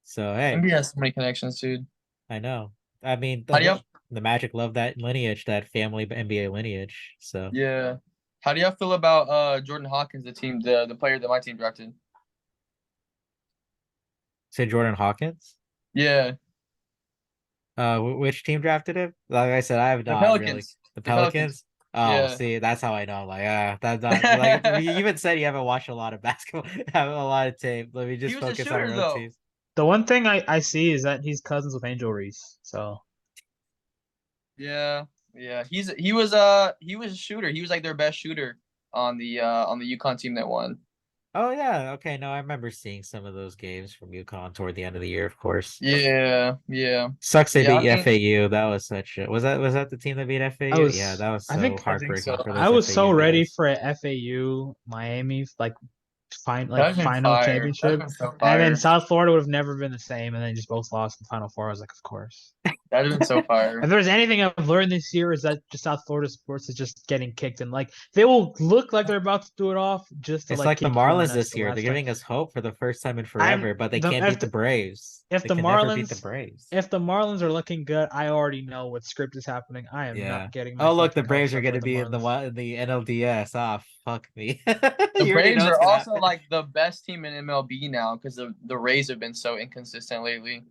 [SPEAKER 1] So hey,
[SPEAKER 2] NBA has so many connections, dude.
[SPEAKER 1] I know. I mean,
[SPEAKER 2] How do you
[SPEAKER 1] the Magic love that lineage, that family NBA lineage. So
[SPEAKER 2] Yeah. How do y'all feel about Jordan Hawkins, the player that my team drafted?
[SPEAKER 1] say Jordan Hawkins.
[SPEAKER 2] Yeah.
[SPEAKER 1] Which team drafted him? Like I said, I have
[SPEAKER 2] The
[SPEAKER 1] not really.
[SPEAKER 2] Pelicans.
[SPEAKER 1] The
[SPEAKER 2] The Pelicans.
[SPEAKER 1] Pelicans. Oh,
[SPEAKER 2] Yeah.
[SPEAKER 1] see, that's how I know. Like, that's not like you even said you haven't watched a lot of basketball, have a lot of tape. Let me
[SPEAKER 2] He
[SPEAKER 1] just
[SPEAKER 2] was a
[SPEAKER 1] focus on
[SPEAKER 2] shooter
[SPEAKER 1] our own
[SPEAKER 2] though.
[SPEAKER 1] teams.
[SPEAKER 3] The one thing I see is that he's cousins with Angel Reese. So
[SPEAKER 2] Yeah. Yeah. He was a shooter. He was like their best shooter on the UConn team that won.
[SPEAKER 1] Oh yeah, okay. No, I remember seeing some of those games from UConn toward the end of the year, of course.
[SPEAKER 2] Yeah. Yeah.
[SPEAKER 1] Sucks they
[SPEAKER 2] Yeah,
[SPEAKER 1] beat
[SPEAKER 2] I mean,
[SPEAKER 1] FAU. That was such a was that the team that beat
[SPEAKER 3] I
[SPEAKER 1] FAU? Yeah,
[SPEAKER 3] was,
[SPEAKER 1] that was
[SPEAKER 3] I
[SPEAKER 1] so
[SPEAKER 3] think
[SPEAKER 2] I think
[SPEAKER 1] heartbreaking
[SPEAKER 2] so.
[SPEAKER 1] for
[SPEAKER 3] I
[SPEAKER 1] those
[SPEAKER 3] was so
[SPEAKER 1] FAU
[SPEAKER 3] ready
[SPEAKER 1] guys.
[SPEAKER 3] for a FAU Miami
[SPEAKER 2] That'd have been
[SPEAKER 3] final
[SPEAKER 2] fire. That'd
[SPEAKER 3] championship,
[SPEAKER 2] have been so
[SPEAKER 3] and then
[SPEAKER 2] fire.
[SPEAKER 3] South Florida would have never been the same, and then just both lost in the Final Four. I was like, of course.
[SPEAKER 2] That'd have been so
[SPEAKER 3] If
[SPEAKER 2] fire.
[SPEAKER 3] there's anything I've learned this year is that just South Florida sports is just getting kicked, and like they will look like they're about to do it off just to
[SPEAKER 1] It's
[SPEAKER 3] like
[SPEAKER 1] like the
[SPEAKER 3] kick you in the
[SPEAKER 1] Marlins
[SPEAKER 3] nuts
[SPEAKER 1] this
[SPEAKER 3] the
[SPEAKER 1] year. They're
[SPEAKER 3] last time.
[SPEAKER 1] giving us hope for the first time in
[SPEAKER 3] I'm
[SPEAKER 1] forever, but they
[SPEAKER 3] the
[SPEAKER 1] can't beat the Braves.
[SPEAKER 3] if
[SPEAKER 1] They
[SPEAKER 3] the
[SPEAKER 1] can never beat the
[SPEAKER 3] Marlins
[SPEAKER 1] Braves.
[SPEAKER 3] if the Marlins are looking good, I already know what script is happening. I am
[SPEAKER 1] Yeah.
[SPEAKER 3] not getting my
[SPEAKER 1] Oh look, the
[SPEAKER 3] fucking
[SPEAKER 1] Braves
[SPEAKER 3] hopes
[SPEAKER 1] are
[SPEAKER 3] up
[SPEAKER 1] going
[SPEAKER 3] for
[SPEAKER 1] to
[SPEAKER 3] the
[SPEAKER 1] be in
[SPEAKER 3] Marlins.
[SPEAKER 1] the NLDS. Ah, fuck me.
[SPEAKER 2] The
[SPEAKER 1] You already know
[SPEAKER 2] Braves
[SPEAKER 1] what's
[SPEAKER 2] are
[SPEAKER 1] gonna
[SPEAKER 2] also
[SPEAKER 1] happen.
[SPEAKER 2] like the best team in MLB now because the Rays have been so inconsistent lately.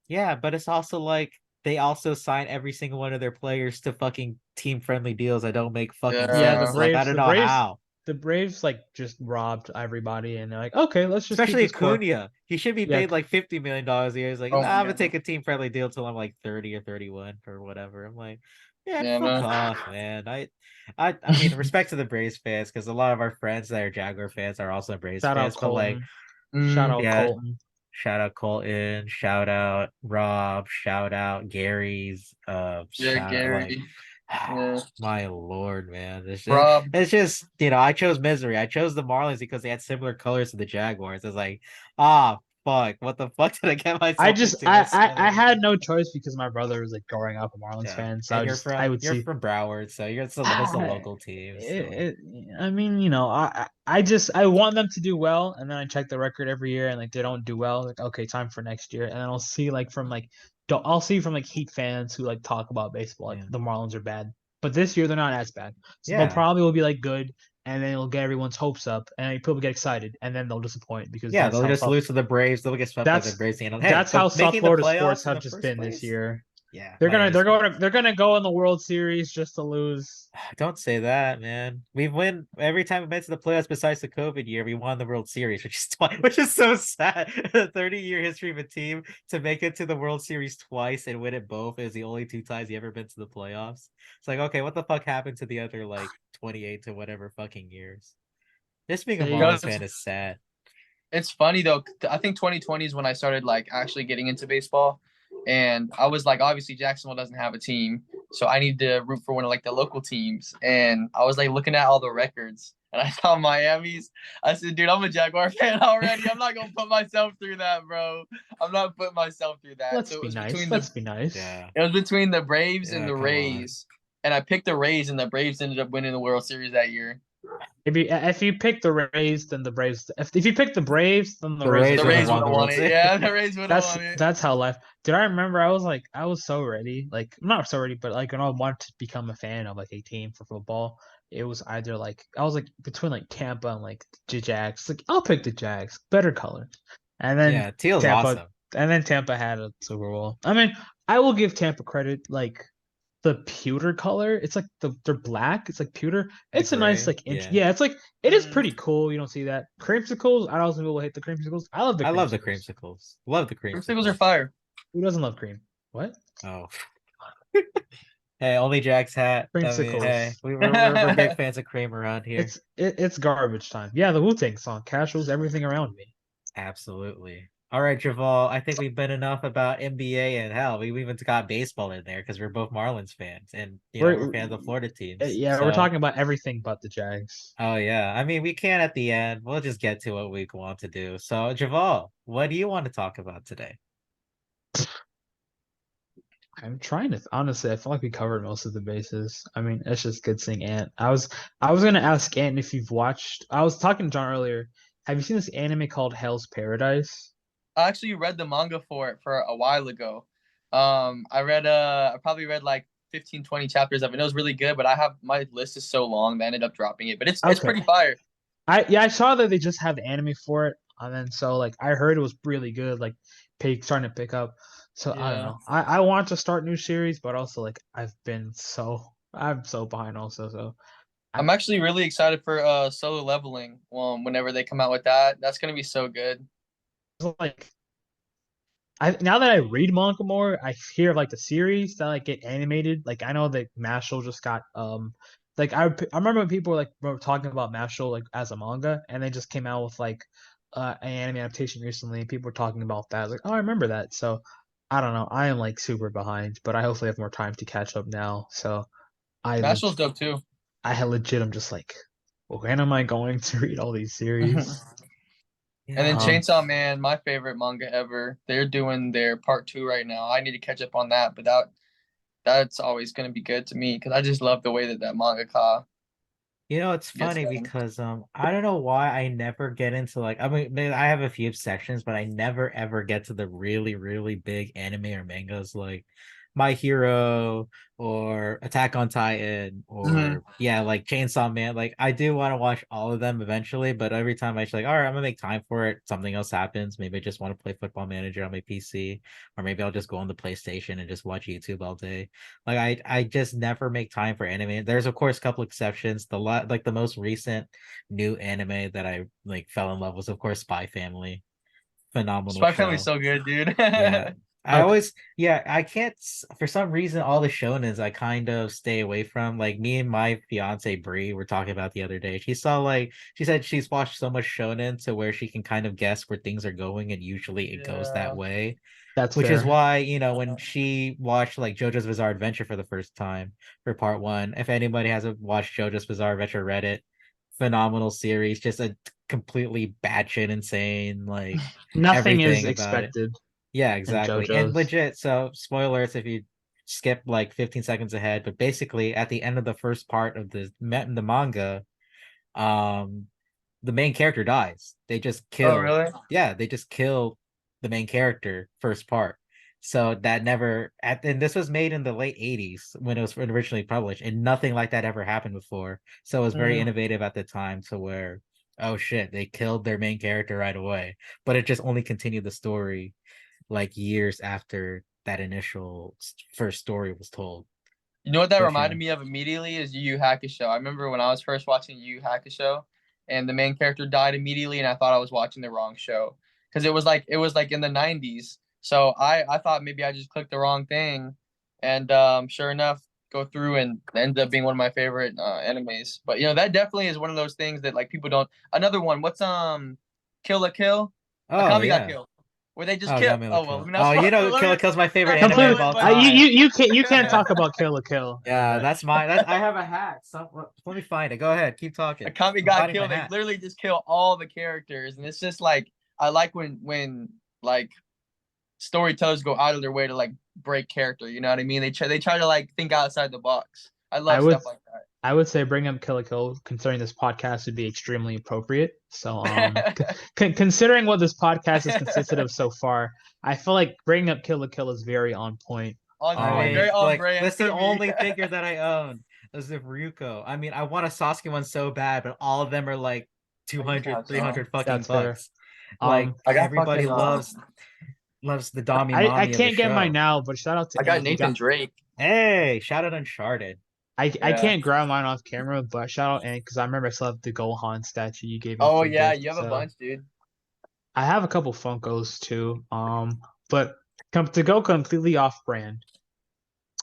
[SPEAKER 1] Yeah, but it's also like they also sign every single one of their players to fucking team friendly deals that don't make fucking
[SPEAKER 3] Yeah,
[SPEAKER 1] sense. Like I don't
[SPEAKER 3] The
[SPEAKER 1] know
[SPEAKER 3] Braves,
[SPEAKER 1] how.
[SPEAKER 3] the Braves like just robbed everybody, and they're like, okay, let's just keep
[SPEAKER 1] Especially
[SPEAKER 3] this core.
[SPEAKER 1] Acuna. He should be
[SPEAKER 3] Yeah,
[SPEAKER 1] paid like $50 million a year. He's like,
[SPEAKER 2] Oh
[SPEAKER 1] nah,
[SPEAKER 2] my
[SPEAKER 1] I'm gonna
[SPEAKER 2] god.
[SPEAKER 1] take a team friendly deal till I'm like 30 or 31 or whatever. I'm like, yeah,
[SPEAKER 2] Yeah,
[SPEAKER 1] fuck
[SPEAKER 2] no.
[SPEAKER 1] off, man. I mean, respect to the Braves fans because a lot of our friends that are Jaguar fans are also Braves
[SPEAKER 3] shout out
[SPEAKER 1] fans. But like,
[SPEAKER 3] Colton. Shout
[SPEAKER 2] Mm,
[SPEAKER 3] out
[SPEAKER 1] yeah,
[SPEAKER 3] Colton.
[SPEAKER 1] shout out Colton, shout out Rob, shout out Gary's,
[SPEAKER 2] yeah,
[SPEAKER 1] shout out like,
[SPEAKER 2] Gary. Yeah.
[SPEAKER 1] my lord, man,
[SPEAKER 2] Rob.
[SPEAKER 1] it's just I chose misery. I chose the Marlins because they had similar colors to the Jaguars. It's like, ah, fuck, what the fuck did I get
[SPEAKER 3] I
[SPEAKER 1] myself
[SPEAKER 3] just
[SPEAKER 1] into? This
[SPEAKER 3] I
[SPEAKER 1] one.
[SPEAKER 3] had no choice because my brother was like growing up a Marlins
[SPEAKER 1] Yeah,
[SPEAKER 3] fan, so
[SPEAKER 1] and
[SPEAKER 3] I would
[SPEAKER 1] you're
[SPEAKER 3] see.
[SPEAKER 1] from Broward, so it's a
[SPEAKER 3] Ah,
[SPEAKER 1] local team. So
[SPEAKER 3] I mean, you know, I just I want them to do well, and then I check the record every year, and like they don't do well, like okay, time for next year, and then I'll see like from like I'll see from like Heat fans who like talk about baseball, like
[SPEAKER 1] yeah,
[SPEAKER 3] the Marlins are bad, but this year they're not as bad, so they'll
[SPEAKER 1] yeah,
[SPEAKER 3] probably will be like good, and then it'll get everyone's hopes up, and people get excited, and then they'll disappoint because
[SPEAKER 1] yeah. They'll just lose to the Braves. They'll get swept by the
[SPEAKER 3] that's
[SPEAKER 1] Braves. Hey,
[SPEAKER 3] that's how
[SPEAKER 1] but
[SPEAKER 3] South
[SPEAKER 1] making the
[SPEAKER 3] Florida sports
[SPEAKER 1] playoffs in
[SPEAKER 3] have
[SPEAKER 1] the
[SPEAKER 3] just
[SPEAKER 1] first
[SPEAKER 3] been this
[SPEAKER 1] place.
[SPEAKER 3] year.
[SPEAKER 1] Yeah,
[SPEAKER 3] They're going to go in the World Series just to lose.
[SPEAKER 1] don't say that, man. We win every time we went to the playoffs besides the COVID year. We won the World Series, which is twice, which is so sad. The 30-year history of a team to make it to the World Series twice and win it both is the only two times you ever been to the playoffs. It's like, okay, what the fuck happened to the other like 28 to whatever fucking years? Just being a
[SPEAKER 3] They
[SPEAKER 1] Marlins
[SPEAKER 2] Because
[SPEAKER 1] fan is sad.
[SPEAKER 2] It's funny though. I think 2020 is when I started like actually getting into baseball, and I was like, obviously Jacksonville doesn't have a team, so I need to root for one of like the local teams. And I was like looking at all the records, and I saw Miami's. I said, dude, I'm a Jaguar fan already. I'm not gonna put myself through that, bro. I'm not putting myself through that.
[SPEAKER 3] Let's
[SPEAKER 2] So it
[SPEAKER 3] be
[SPEAKER 2] was
[SPEAKER 3] nice.
[SPEAKER 2] between
[SPEAKER 3] Let's be nice.
[SPEAKER 1] Yeah.
[SPEAKER 2] it was between the Braves and
[SPEAKER 1] Yeah,
[SPEAKER 2] the
[SPEAKER 1] come on.
[SPEAKER 2] Rays, and I picked the Rays, and the Braves ended up winning the World Series that year.
[SPEAKER 3] If you pick the Rays, then the Braves. If you pick the Braves, then the
[SPEAKER 1] The
[SPEAKER 3] Rays
[SPEAKER 1] Rays
[SPEAKER 3] are
[SPEAKER 2] The
[SPEAKER 1] would have
[SPEAKER 2] Rays
[SPEAKER 3] gonna
[SPEAKER 2] would
[SPEAKER 1] won
[SPEAKER 3] win.
[SPEAKER 1] the
[SPEAKER 2] have won
[SPEAKER 1] World
[SPEAKER 2] it.
[SPEAKER 1] Series.
[SPEAKER 2] Yeah, the Rays would have won it.
[SPEAKER 3] That's how life. Did I remember? I was so ready. Like not so ready, but like when I wanted to become a fan of like a team for football, it was either like I was like between like Tampa and like the Jags. Like I'll pick the Jags, better color, and then
[SPEAKER 1] Yeah, teal's
[SPEAKER 3] Tampa,
[SPEAKER 1] awesome.
[SPEAKER 3] and then Tampa had a Super Bowl. I mean, I will give Tampa credit. Like the pewter color, it's like they're black. It's like pewter.
[SPEAKER 1] The
[SPEAKER 3] It's a nice
[SPEAKER 1] gray.
[SPEAKER 3] like
[SPEAKER 1] Yeah.
[SPEAKER 3] yeah. It's like it is pretty cool. You don't see that creamsicles. I know some people hate the creamsicles. I love the
[SPEAKER 1] I love the
[SPEAKER 3] creamsicles.
[SPEAKER 1] creamsicles. Love the
[SPEAKER 2] Creamsicles are
[SPEAKER 1] creamsicles.
[SPEAKER 2] fire.
[SPEAKER 3] Who doesn't love cream? What?
[SPEAKER 1] Oh. Hey, only Jack's hat. I mean, hey,
[SPEAKER 3] Creamsicles.
[SPEAKER 1] we're big fans of cream around here.
[SPEAKER 3] It's garbage time. Yeah, the Wu-Tang song. Casuals, everything around me.
[SPEAKER 1] Absolutely. All right, Javal. I think we've been enough about NBA and hell, we even got baseball in there because we're both Marlins fans and we're
[SPEAKER 3] We're
[SPEAKER 1] fans of Florida teams.
[SPEAKER 3] yeah, we're
[SPEAKER 1] So,
[SPEAKER 3] talking about everything but the Jags.
[SPEAKER 1] oh yeah, I mean, we can at the end. We'll just get to what we want to do. So, Javal, what do you want to talk about today?
[SPEAKER 3] I'm trying to honestly, I feel like we covered most of the bases. I mean, it's just good seeing Ant. I was gonna ask Ant if you've watched. I was talking to John earlier. Have you seen this anime called Hell's Paradise?
[SPEAKER 2] I actually read the manga for it for a while ago. I probably read like 15, 20 chapters of it. It was really good, but I have my list is so long that I ended up dropping it. But it's
[SPEAKER 3] Okay.
[SPEAKER 2] pretty fire.
[SPEAKER 3] I saw that they just have the anime for it, and then so like I heard it was really good, like starting to pick up. So I don't
[SPEAKER 2] Yeah.
[SPEAKER 3] know. I want to start new series, but also like I'm so behind also. So
[SPEAKER 2] I'm actually really excited for solo leveling. Whenever they come out with that, that's gonna be so good.
[SPEAKER 3] like I now that I read manga more, I hear like the series that like get animated. Like I know that Mashal just got like I remember when people were talking about Mashal like as a manga, and they just came out with like an anime adaptation recently. And people were talking about that. Like, oh, I remember that. So I don't know. I am like super behind, but I hopefully have more time to catch up now. So
[SPEAKER 2] Mashl's dope too.
[SPEAKER 3] I legit am just like, well, when am I going to read all these series?
[SPEAKER 2] And then
[SPEAKER 1] Yeah.
[SPEAKER 2] Chainsaw Man, my favorite manga ever. They're doing their part 2 right now. I need to catch up on that, but that's always gonna be good to me because I just love the way that mangaka
[SPEAKER 1] It's
[SPEAKER 2] gets
[SPEAKER 1] funny
[SPEAKER 2] done.
[SPEAKER 1] because I don't know why I never get into like I mean I have a few sections, but I never ever get to the really, really big anime or mangas like My Hero or Attack on Titan
[SPEAKER 2] Mhm.
[SPEAKER 1] or yeah, like Chainsaw Man. Like I do want to watch all of them eventually, but every time I feel like, all right, I'm gonna make time for it, something else happens. Maybe I just want to play Football Manager on my PC, or maybe I'll just go on the PlayStation and just watch YouTube all day. Like I just never make time for anime. There's of course a couple exceptions. Like the most recent new anime that I like fell in love was of course Spy Family. Phenomenal
[SPEAKER 2] Spy Family's
[SPEAKER 1] show.
[SPEAKER 2] so good, dude.
[SPEAKER 1] Yeah. I
[SPEAKER 3] Okay.
[SPEAKER 1] always I can't for some reason all the shonens I kind of stay away from. Like me and my fiance Bree were talking about the other day. She said she's watched so much shonen to where she can kind of guess where things are going and usually it goes that
[SPEAKER 2] Yeah.
[SPEAKER 1] way.
[SPEAKER 3] That's
[SPEAKER 1] Which is
[SPEAKER 3] fair.
[SPEAKER 1] why, when she watched like JoJo's Bizarre Adventure for the first time for part one, if anybody hasn't watched JoJo's Bizarre Adventure Reddit, phenomenal series, just a completely batshit insane, like
[SPEAKER 3] Nothing is
[SPEAKER 1] everything about it.
[SPEAKER 3] expected
[SPEAKER 1] Yeah,
[SPEAKER 3] in
[SPEAKER 1] exactly. And
[SPEAKER 3] JoJo's.
[SPEAKER 1] legit, so spoilers if you skip like 15 seconds ahead, but basically at the end of the first part of the manga, um the main character dies.
[SPEAKER 2] Oh, really?
[SPEAKER 1] They just kill the main character first part. So that never and this was made in the late 80s when it was originally published, and nothing like that ever happened before. So it was very
[SPEAKER 2] Mm.
[SPEAKER 1] innovative at the time to where, oh shit, they killed their main character right away. But it just only continued the story like years after that initial first story was told.
[SPEAKER 2] You know what that
[SPEAKER 1] Which
[SPEAKER 2] reminded me of immediately is Yu Yu Hakusho. I remember when I was first watching Yu Yu Hakusho, and the main character died immediately, and I thought I was watching the wrong show because it was like in the '90s. So I thought maybe I just clicked the wrong thing, and sure enough, go through and it ended up being one of my favorite animes. But that definitely is one of those things that like people don't. Another one. What's Kill la Kill.
[SPEAKER 1] Oh
[SPEAKER 2] Akame
[SPEAKER 1] yeah.
[SPEAKER 2] got killed. Where they just
[SPEAKER 1] Oh,
[SPEAKER 2] kill.
[SPEAKER 1] got me
[SPEAKER 2] Oh
[SPEAKER 1] the
[SPEAKER 2] well,
[SPEAKER 1] kill.
[SPEAKER 2] let me not
[SPEAKER 1] Oh, you know,
[SPEAKER 2] let
[SPEAKER 1] Kill la
[SPEAKER 2] me
[SPEAKER 1] Kill's my favorite
[SPEAKER 2] not
[SPEAKER 1] anime
[SPEAKER 2] spoil
[SPEAKER 1] of
[SPEAKER 2] it,
[SPEAKER 1] all
[SPEAKER 2] but
[SPEAKER 3] You
[SPEAKER 1] time.
[SPEAKER 3] you can't
[SPEAKER 1] Yeah.
[SPEAKER 3] talk about Kill la Kill.
[SPEAKER 1] Yeah, that's mine. That's I have a hat. So let me find it. Go ahead, keep talking.
[SPEAKER 2] Akame
[SPEAKER 1] I'm
[SPEAKER 2] got
[SPEAKER 1] finding my
[SPEAKER 2] killed. They
[SPEAKER 1] hat.
[SPEAKER 2] literally just kill all the characters, and it's just like I like when like storytellers go out of their way to like break character. You know what I mean? They try to like think outside the box. I
[SPEAKER 3] I
[SPEAKER 2] love
[SPEAKER 3] would
[SPEAKER 2] stuff like that.
[SPEAKER 3] I would say bring up Kill la Kill, considering this podcast would be extremely appropriate. So considering what this podcast has consisted of so far, I feel like bringing up Kill la Kill is very on point.
[SPEAKER 2] On
[SPEAKER 1] I
[SPEAKER 2] point,
[SPEAKER 1] mean,
[SPEAKER 2] very on
[SPEAKER 1] like
[SPEAKER 2] brand
[SPEAKER 1] that's the
[SPEAKER 2] for me.
[SPEAKER 1] only figure that I own is the Ryuko. I mean, I want a Sasuke one so bad, but all of them are like 200, 300 fucking
[SPEAKER 3] That's fair.
[SPEAKER 1] bucks. Like
[SPEAKER 2] I got
[SPEAKER 1] everybody
[SPEAKER 2] fucking,
[SPEAKER 1] loves the Dami
[SPEAKER 3] I
[SPEAKER 1] Mami of the
[SPEAKER 3] can't get mine
[SPEAKER 1] show.
[SPEAKER 3] now, but shout out to
[SPEAKER 2] I got
[SPEAKER 3] Andy.
[SPEAKER 2] Nathan Drake.
[SPEAKER 1] Hey, shout out Uncharted.
[SPEAKER 3] I
[SPEAKER 2] Yeah.
[SPEAKER 3] can't grab mine off camera, but shout out Andy because I remember I still have the Gohan statue you gave me.
[SPEAKER 2] Oh
[SPEAKER 3] for
[SPEAKER 2] yeah,
[SPEAKER 3] gift,
[SPEAKER 2] you have a
[SPEAKER 3] so.
[SPEAKER 2] bunch, dude.
[SPEAKER 3] I have a couple Funkos too. But to go completely off brand,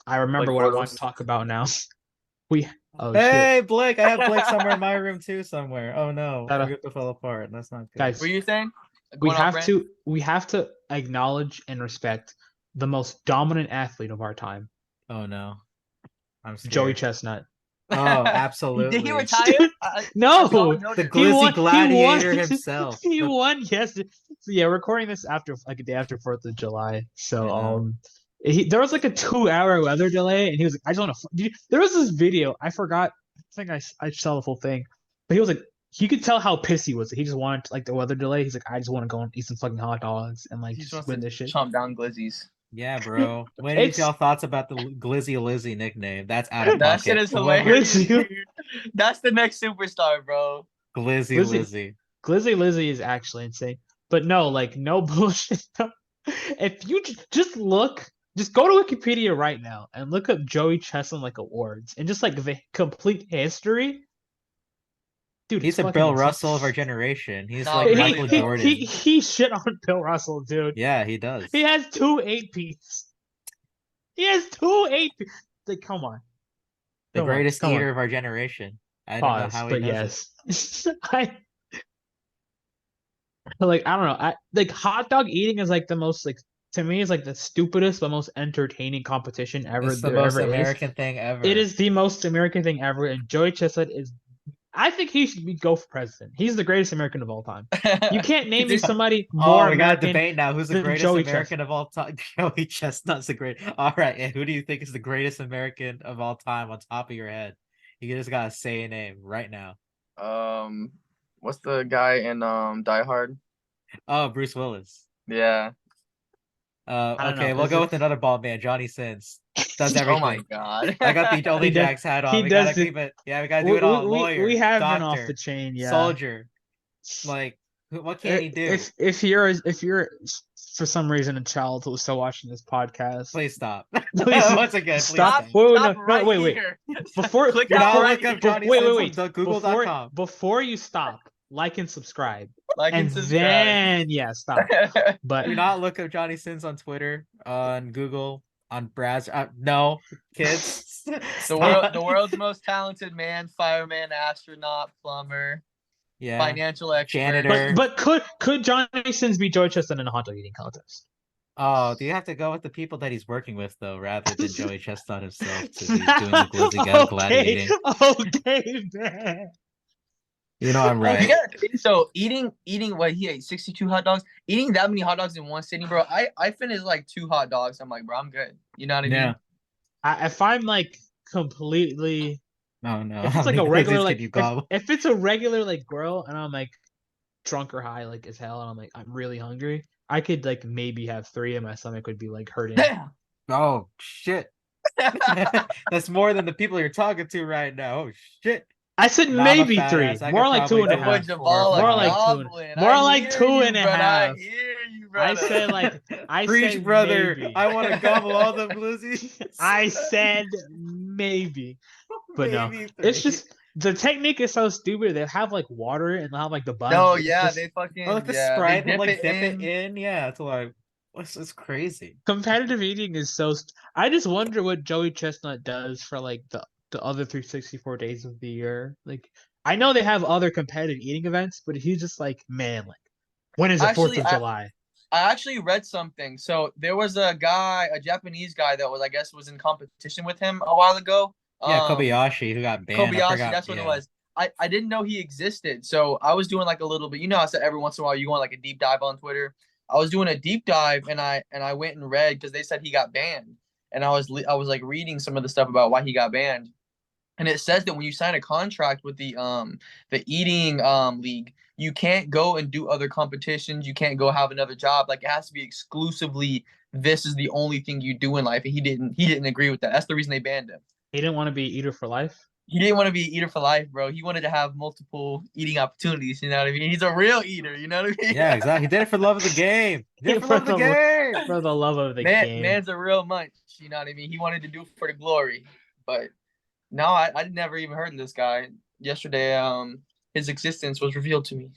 [SPEAKER 3] I remember
[SPEAKER 2] Like
[SPEAKER 3] what I want
[SPEAKER 2] Bortles.
[SPEAKER 3] to talk about now. Oh shit,
[SPEAKER 1] Hey, Blake, I have Blake somewhere in my room too somewhere. Oh no,
[SPEAKER 3] Shout out-
[SPEAKER 1] Ryuko fell apart. That's not good.
[SPEAKER 3] guys.
[SPEAKER 2] What were you saying?
[SPEAKER 3] We
[SPEAKER 2] Going off
[SPEAKER 3] have
[SPEAKER 2] brand?
[SPEAKER 3] we have to acknowledge and respect the most dominant athlete of our time,
[SPEAKER 1] Oh no. I'm scared.
[SPEAKER 3] Joey Chestnut.
[SPEAKER 1] Oh, absolutely.
[SPEAKER 2] Did he retire?
[SPEAKER 3] No,
[SPEAKER 1] The
[SPEAKER 3] he
[SPEAKER 1] Glizzy
[SPEAKER 3] won.
[SPEAKER 1] Gladiator himself.
[SPEAKER 3] He
[SPEAKER 1] The-
[SPEAKER 3] won. Yes. So yeah, recording this after like a day after 4th of July. So
[SPEAKER 1] I know.
[SPEAKER 3] there was like a 2-hour weather delay, and he was like, "I just want to." There was this video. I forgot. I think I saw the full thing, but he was like, he could tell how pissed he was. He just wanted like the weather delay. He's like, "I just want to go and eat some fucking hot dogs and like
[SPEAKER 2] He's
[SPEAKER 3] just
[SPEAKER 2] supposed
[SPEAKER 3] win
[SPEAKER 2] to
[SPEAKER 3] this shit."
[SPEAKER 2] chomp down glizzies.
[SPEAKER 1] Yeah, bro. What are
[SPEAKER 3] It's-
[SPEAKER 1] y'all thoughts about the Glizzy Lizzy nickname? That's out of
[SPEAKER 2] That
[SPEAKER 1] pocket.
[SPEAKER 2] shit is
[SPEAKER 1] Whoever-
[SPEAKER 2] hilarious.
[SPEAKER 3] Glizzy.
[SPEAKER 2] dude. That's the next superstar, bro.
[SPEAKER 1] Glizzy
[SPEAKER 3] Glizzy.
[SPEAKER 1] Lizzy.
[SPEAKER 3] Glizzy Lizzy is actually insane. But no, like no bullshit. If you just look, just go to Wikipedia right now and look up Joey Chestnut like awards and just like the complete history. Dude,
[SPEAKER 1] He's
[SPEAKER 3] it's
[SPEAKER 1] a
[SPEAKER 3] fucking
[SPEAKER 1] Bill
[SPEAKER 3] insane.
[SPEAKER 1] Russell of our generation. He's
[SPEAKER 2] Not
[SPEAKER 1] like
[SPEAKER 2] really,
[SPEAKER 1] Michael
[SPEAKER 2] though.
[SPEAKER 1] Jordan.
[SPEAKER 3] He shit on Bill Russell, dude.
[SPEAKER 1] Yeah, he does.
[SPEAKER 3] He has 2 8-piece. He has 2 8-piece. Like, come on.
[SPEAKER 1] The
[SPEAKER 3] Come on,
[SPEAKER 1] greatest
[SPEAKER 3] come on.
[SPEAKER 1] eater of our generation. I don't know
[SPEAKER 3] Pause,
[SPEAKER 1] how he
[SPEAKER 3] but
[SPEAKER 1] does
[SPEAKER 3] yes. I like I don't know. I like hot dog eating is like the most like to me is like the stupidest but most entertaining competition
[SPEAKER 1] it.
[SPEAKER 3] ever
[SPEAKER 1] It's the
[SPEAKER 3] there
[SPEAKER 1] most
[SPEAKER 3] ever is.
[SPEAKER 1] American thing ever.
[SPEAKER 3] It is the most American thing ever, and Joey Chestnut is. I think he should go for president. He's the greatest American of all time. You can't name me somebody more
[SPEAKER 1] Oh, we got a
[SPEAKER 3] American
[SPEAKER 1] debate now. Who's the
[SPEAKER 3] than
[SPEAKER 1] greatest
[SPEAKER 3] Joey
[SPEAKER 1] American of all time? Joey Chestnut's the great. All right, and who do you think is the greatest American of all time on top of your head? You just gotta say a name right now.
[SPEAKER 2] What's the guy in Die Hard?
[SPEAKER 1] Oh, Bruce Willis.
[SPEAKER 2] Yeah.
[SPEAKER 3] I don't
[SPEAKER 1] Okay,
[SPEAKER 3] know,
[SPEAKER 1] we'll
[SPEAKER 3] 'cause
[SPEAKER 1] go
[SPEAKER 3] it-
[SPEAKER 1] with another bald man, Johnny Sins. Does
[SPEAKER 2] Oh
[SPEAKER 1] everything.
[SPEAKER 2] my god.
[SPEAKER 1] I got the
[SPEAKER 3] He does-
[SPEAKER 1] OnlyJags hat on.
[SPEAKER 3] he
[SPEAKER 1] We gotta
[SPEAKER 3] does the-
[SPEAKER 1] keep it. Yeah, we gotta do it all. Lawyer,
[SPEAKER 3] we have
[SPEAKER 1] doctor,
[SPEAKER 3] been off the chain, yeah.
[SPEAKER 1] soldier. Like, what can he do?
[SPEAKER 3] If you're for some reason a child who's still watching this podcast,
[SPEAKER 1] Please stop.
[SPEAKER 3] Please
[SPEAKER 1] Once again, please
[SPEAKER 3] stop.
[SPEAKER 1] stop.
[SPEAKER 3] Wait,
[SPEAKER 2] Stop
[SPEAKER 3] no,
[SPEAKER 2] right
[SPEAKER 3] wait.
[SPEAKER 2] here.
[SPEAKER 3] Before
[SPEAKER 2] Click
[SPEAKER 1] Do
[SPEAKER 2] that
[SPEAKER 1] not
[SPEAKER 2] right
[SPEAKER 1] look up
[SPEAKER 2] here.
[SPEAKER 1] Johnny
[SPEAKER 3] wait,
[SPEAKER 1] Sins
[SPEAKER 3] wait.
[SPEAKER 1] on Google.com.
[SPEAKER 3] Before you stop, like and subscribe,
[SPEAKER 2] Like and
[SPEAKER 3] and
[SPEAKER 2] subscribe.
[SPEAKER 3] then stop. But
[SPEAKER 1] Do not look up Johnny Sins on Twitter, on Google, on Braz. No, kids.
[SPEAKER 2] the world's most talented man, fireman, astronaut, plumber,
[SPEAKER 1] Yeah.
[SPEAKER 2] financial expert.
[SPEAKER 1] Janitor.
[SPEAKER 3] but could Johnny Sins beat Joey Chestnut in a hot dog eating contest?
[SPEAKER 1] Oh, do you have to go with the people that he's working with though, rather than Joey Chestnut himself to be doing the Glizzy gladiating?
[SPEAKER 3] Okay, man.
[SPEAKER 1] You know I'm
[SPEAKER 2] Well,
[SPEAKER 1] right.
[SPEAKER 2] you gotta think, so eating what he ate 62 hot dogs, eating that many hot dogs in one sitting, bro. I finished like 2 hot dogs. I'm like, bro, I'm good. You know what I mean?
[SPEAKER 1] Yeah.
[SPEAKER 3] If I'm like completely,
[SPEAKER 1] Oh no.
[SPEAKER 3] if
[SPEAKER 1] How
[SPEAKER 3] it's like
[SPEAKER 1] many
[SPEAKER 3] a regular
[SPEAKER 1] Glizzies
[SPEAKER 3] like
[SPEAKER 1] can you gobble?
[SPEAKER 3] if it's a regular like grill and I'm like drunk or high like as hell and I'm like I'm really hungry, I could like maybe have 3 and my stomach would be like hurting.
[SPEAKER 2] Damn.
[SPEAKER 1] Oh shit. That's more than the people you're talking to right now. Oh shit.
[SPEAKER 3] I said
[SPEAKER 1] Nah, I'm a
[SPEAKER 3] maybe
[SPEAKER 1] fat
[SPEAKER 3] 3,
[SPEAKER 1] ass. I
[SPEAKER 3] more
[SPEAKER 1] could
[SPEAKER 3] like 2
[SPEAKER 1] probably
[SPEAKER 3] and a
[SPEAKER 1] do
[SPEAKER 2] That boy
[SPEAKER 3] half.
[SPEAKER 1] it.
[SPEAKER 2] Javal
[SPEAKER 3] More
[SPEAKER 2] a
[SPEAKER 3] like
[SPEAKER 2] goblin.
[SPEAKER 3] more
[SPEAKER 2] I
[SPEAKER 3] like
[SPEAKER 2] hear
[SPEAKER 3] 2
[SPEAKER 2] you,
[SPEAKER 3] and a
[SPEAKER 2] brother.
[SPEAKER 3] half.
[SPEAKER 2] I hear you,
[SPEAKER 3] I
[SPEAKER 2] brother.
[SPEAKER 3] said like I
[SPEAKER 1] Preach,
[SPEAKER 3] said
[SPEAKER 1] brother.
[SPEAKER 3] maybe.
[SPEAKER 1] I want to gobble all the Glizzies.
[SPEAKER 3] I said maybe. But no,
[SPEAKER 1] Maybe
[SPEAKER 3] it's
[SPEAKER 1] 3.
[SPEAKER 3] just the technique is so stupid. They have like water and they have like the buns.
[SPEAKER 2] No,
[SPEAKER 3] It's
[SPEAKER 2] yeah,
[SPEAKER 3] just-
[SPEAKER 2] they fucking
[SPEAKER 1] Or like the
[SPEAKER 2] yeah,
[SPEAKER 1] Sprite,
[SPEAKER 2] they
[SPEAKER 1] and
[SPEAKER 2] dip,
[SPEAKER 1] like dip
[SPEAKER 2] it
[SPEAKER 1] it in. Yeah, it's like it's crazy.
[SPEAKER 3] competitive eating is so. I just wonder what Joey Chestnut does for like the other 364 days of the year. Like I know they have other competitive eating events, but he's just like man, like When is the 4th
[SPEAKER 2] Actually,
[SPEAKER 3] of July?
[SPEAKER 2] I actually read something. So there was a guy, a Japanese guy that was, I guess, was in competition with him a while ago.
[SPEAKER 1] Yeah, Kobayashi, who got banned. I
[SPEAKER 2] Kobayashi,
[SPEAKER 1] forgot.
[SPEAKER 2] that's what it
[SPEAKER 1] Yeah.
[SPEAKER 2] was. I didn't know he existed. So I was doing like a little bit, I said every once in a while you go on like a deep dive on Twitter. I was doing a deep dive and I went and read because they said he got banned. And I was like reading some of the stuff about why he got banned. And it says that when you sign a contract with the eating league, you can't go and do other competitions. You can't go have another job. Like it has to be exclusively this is the only thing you do in life. And he didn't agree with that. That's the reason they banned him.
[SPEAKER 3] He didn't want to be eater for life.
[SPEAKER 2] He didn't want to be an eater for life, bro. He wanted to have multiple eating opportunities. You know what I mean? He's a real eater. You know what I mean?
[SPEAKER 1] Yeah, exactly. He did it for the love of the game. He did it for the love of the game.
[SPEAKER 3] For the love of the game.
[SPEAKER 2] Man's a real munch. You know what I mean? He wanted to do it for the glory. But no, I never even heard of this guy. Yesterday, his existence was revealed to me.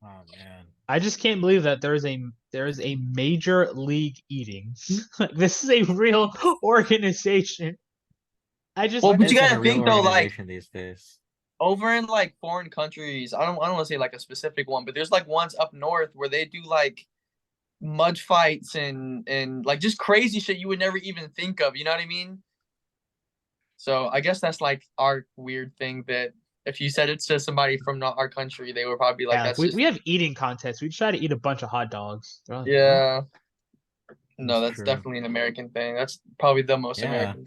[SPEAKER 1] Oh man.
[SPEAKER 3] I just can't believe that there is a major league eating. This is a real organization.
[SPEAKER 2] Well, but
[SPEAKER 1] It's
[SPEAKER 2] you
[SPEAKER 1] in
[SPEAKER 2] gotta
[SPEAKER 1] a real
[SPEAKER 2] think though, like
[SPEAKER 1] organization these days.
[SPEAKER 2] over in like foreign countries, I don't want to say like a specific one, but there's like ones up north where they do like mud fights and like just crazy shit you would never even think of. You know what I mean? So I guess that's like our weird thing that if you said it to somebody from not our country, they would probably be like,
[SPEAKER 3] Yeah,
[SPEAKER 2] "That's
[SPEAKER 3] we have eating contests. We try to eat a bunch of hot dogs. They're like, "What?"
[SPEAKER 2] yeah." No,
[SPEAKER 1] That's
[SPEAKER 2] that's
[SPEAKER 1] true.
[SPEAKER 2] definitely an American thing. That's probably the most
[SPEAKER 1] Yeah.
[SPEAKER 2] American.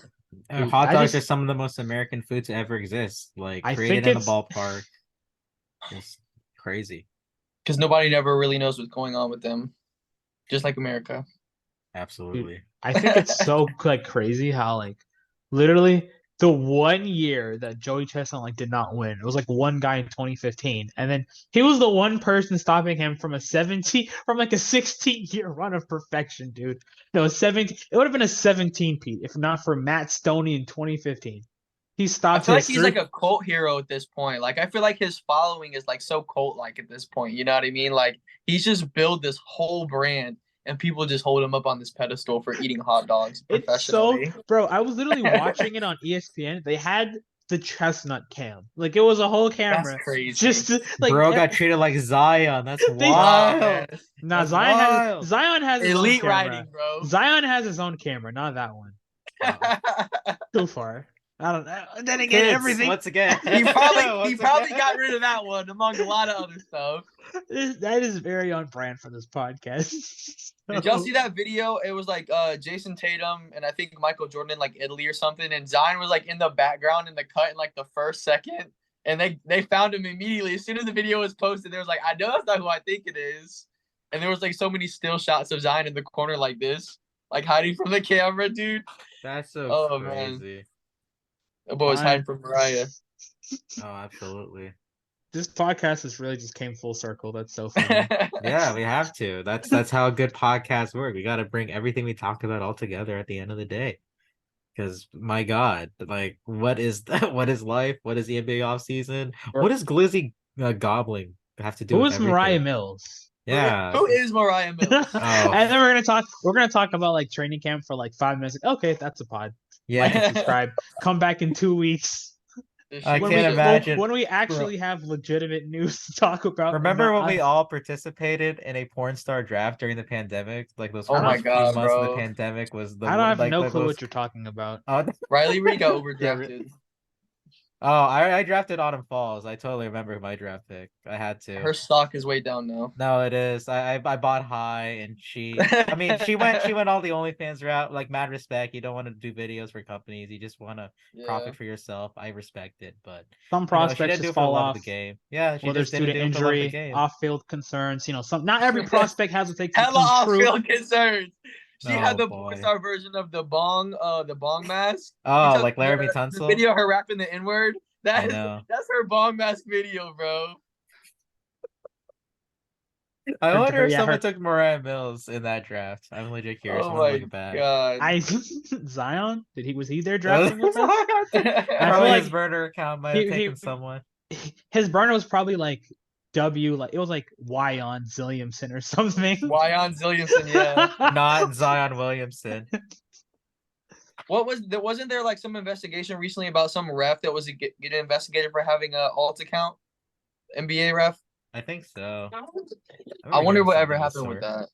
[SPEAKER 3] Dude,
[SPEAKER 1] Hot
[SPEAKER 3] I
[SPEAKER 1] dogs are
[SPEAKER 3] just-
[SPEAKER 1] some of the most American foods to ever exist. Like
[SPEAKER 3] I
[SPEAKER 1] created
[SPEAKER 3] think
[SPEAKER 1] in the
[SPEAKER 3] it's
[SPEAKER 1] ballpark. Just crazy.
[SPEAKER 2] Because nobody never really knows what's going on with them, just like America.
[SPEAKER 3] dude,
[SPEAKER 1] Absolutely.
[SPEAKER 3] I think it's so like crazy how like literally the 1 year that Joey Chestnut like did not win. It was like one guy in 2015, and then he was the one person stopping him from a 16-year run of perfection, dude. No, 17. It would have been a 17-peat if not for Matt Stoney in 2015. He
[SPEAKER 2] I
[SPEAKER 3] stopped
[SPEAKER 2] feel like
[SPEAKER 3] his
[SPEAKER 2] he's like a cult hero at this point. Like I feel like his following is like so cult like at this point. You know what I mean? Like he's just built this whole brand and people just hold him up on this pedestal for eating hot dogs
[SPEAKER 3] It's so,
[SPEAKER 2] professionally.
[SPEAKER 3] bro. I was literally watching it on ESPN. They had the chestnut cam, like it was a whole
[SPEAKER 2] That's
[SPEAKER 3] camera,
[SPEAKER 2] crazy.
[SPEAKER 3] just like
[SPEAKER 1] Bro got treated like Zion. That's
[SPEAKER 3] They-
[SPEAKER 1] wild.
[SPEAKER 2] man.
[SPEAKER 3] Nah,
[SPEAKER 1] That's
[SPEAKER 3] Zion
[SPEAKER 1] wild.
[SPEAKER 3] has his own
[SPEAKER 2] Elite
[SPEAKER 3] camera.
[SPEAKER 2] writing, bro.
[SPEAKER 3] Zion has his own camera, not that one. Too far. I don't know. Then again,
[SPEAKER 1] Kids,
[SPEAKER 3] everything
[SPEAKER 1] once again.
[SPEAKER 2] he probably
[SPEAKER 1] Once
[SPEAKER 2] got
[SPEAKER 1] again.
[SPEAKER 2] rid of that one among a lot of other stuff.
[SPEAKER 3] that is very on brand for this podcast.
[SPEAKER 2] Did y'all see that video? It was like Jason Tatum and I think Michael Jordan in like Italy or something, and Zion was like in the background in the cut in like the first second, and they found him immediately as soon as the video was posted. They was like, I know that's not who I think it is, and there was like so many still shots of Zion in the corner like this, like hiding from the camera, dude.
[SPEAKER 1] That's so
[SPEAKER 2] Oh man,
[SPEAKER 1] crazy.
[SPEAKER 2] the boy was hiding from Mariah.
[SPEAKER 1] Oh, absolutely.
[SPEAKER 3] This podcast has really just came full circle. That's so funny.
[SPEAKER 1] Yeah, we have to. That's how good podcasts work. We got to bring everything we talk about all together at the end of the day. Because my God, like, what is what is life? What is the NBA offseason? What does Glizzy gobbling have to do
[SPEAKER 3] Who
[SPEAKER 1] with
[SPEAKER 3] is Moriah
[SPEAKER 1] everything?
[SPEAKER 3] Mills?
[SPEAKER 1] Yeah.
[SPEAKER 2] Who is Mariah Mills?
[SPEAKER 1] Oh.
[SPEAKER 3] And then we're gonna talk about like training camp for like 5 minutes. Okay, that's a pod.
[SPEAKER 1] Yeah.
[SPEAKER 3] Like and subscribe. Come back in 2 weeks.
[SPEAKER 1] I
[SPEAKER 3] when
[SPEAKER 1] can't imagine.
[SPEAKER 3] when we actually have legitimate news to talk about.
[SPEAKER 1] Remember when we
[SPEAKER 3] us.
[SPEAKER 1] all participated in a porn star draft during the pandemic? Like those
[SPEAKER 2] Oh my
[SPEAKER 1] first few
[SPEAKER 2] God,
[SPEAKER 1] months of the
[SPEAKER 2] bro.
[SPEAKER 1] pandemic was the
[SPEAKER 3] I don't have
[SPEAKER 1] like
[SPEAKER 3] no
[SPEAKER 1] the
[SPEAKER 3] clue
[SPEAKER 1] most.
[SPEAKER 3] what you're talking about.
[SPEAKER 2] Riley Reid got
[SPEAKER 3] Yeah,
[SPEAKER 2] overdrafted.
[SPEAKER 1] Oh, I drafted Autumn Falls. I totally remember my draft pick. I had to.
[SPEAKER 2] Her stock is way down now.
[SPEAKER 1] No, it is. I bought high and I mean she went all the OnlyFans route, like mad respect. You don't want to do videos for companies, you just want to profit for yourself. I respect it, but
[SPEAKER 3] some
[SPEAKER 1] she
[SPEAKER 3] prospects
[SPEAKER 1] didn't do
[SPEAKER 3] just
[SPEAKER 1] it for the
[SPEAKER 3] fall
[SPEAKER 1] love
[SPEAKER 3] off.
[SPEAKER 1] of the game. Yeah, she
[SPEAKER 3] Whether
[SPEAKER 1] just
[SPEAKER 3] it's due
[SPEAKER 1] didn't
[SPEAKER 3] to
[SPEAKER 1] do it for the love of the
[SPEAKER 3] injury,
[SPEAKER 1] game.
[SPEAKER 3] off-field concerns. Not every prospect has what it takes to
[SPEAKER 2] Hella
[SPEAKER 3] come true.
[SPEAKER 2] off-field concerns. She had the
[SPEAKER 1] boy.
[SPEAKER 2] porn star version of the bong mask.
[SPEAKER 1] Oh,
[SPEAKER 2] You took
[SPEAKER 1] like Laramie
[SPEAKER 2] the
[SPEAKER 1] Tunsil?
[SPEAKER 2] video of her rapping the N-word.
[SPEAKER 1] I know.
[SPEAKER 2] That's her bong mask video, bro.
[SPEAKER 1] I wonder if
[SPEAKER 3] yeah,
[SPEAKER 1] someone took Moriah Mills in that draft. I'm legit curious.
[SPEAKER 2] Oh
[SPEAKER 1] I'm gonna
[SPEAKER 2] my
[SPEAKER 1] look back.
[SPEAKER 2] God.
[SPEAKER 3] Zion, was he there drafting with us? I feel
[SPEAKER 1] Probably
[SPEAKER 3] like
[SPEAKER 1] his burner account might have taken someone.
[SPEAKER 3] his burner was probably like W, like it was like Zion Williamson or something.
[SPEAKER 2] Zion Williamson, yeah.
[SPEAKER 1] Not Zion Williamson.
[SPEAKER 2] Wasn't there like some investigation recently about some ref that was getting investigated for having a alt account? NBA ref?
[SPEAKER 1] I think so.
[SPEAKER 2] I
[SPEAKER 1] remember
[SPEAKER 2] wonder
[SPEAKER 1] hearing
[SPEAKER 2] whatever
[SPEAKER 1] something of the
[SPEAKER 2] happened with
[SPEAKER 1] sort.
[SPEAKER 2] that.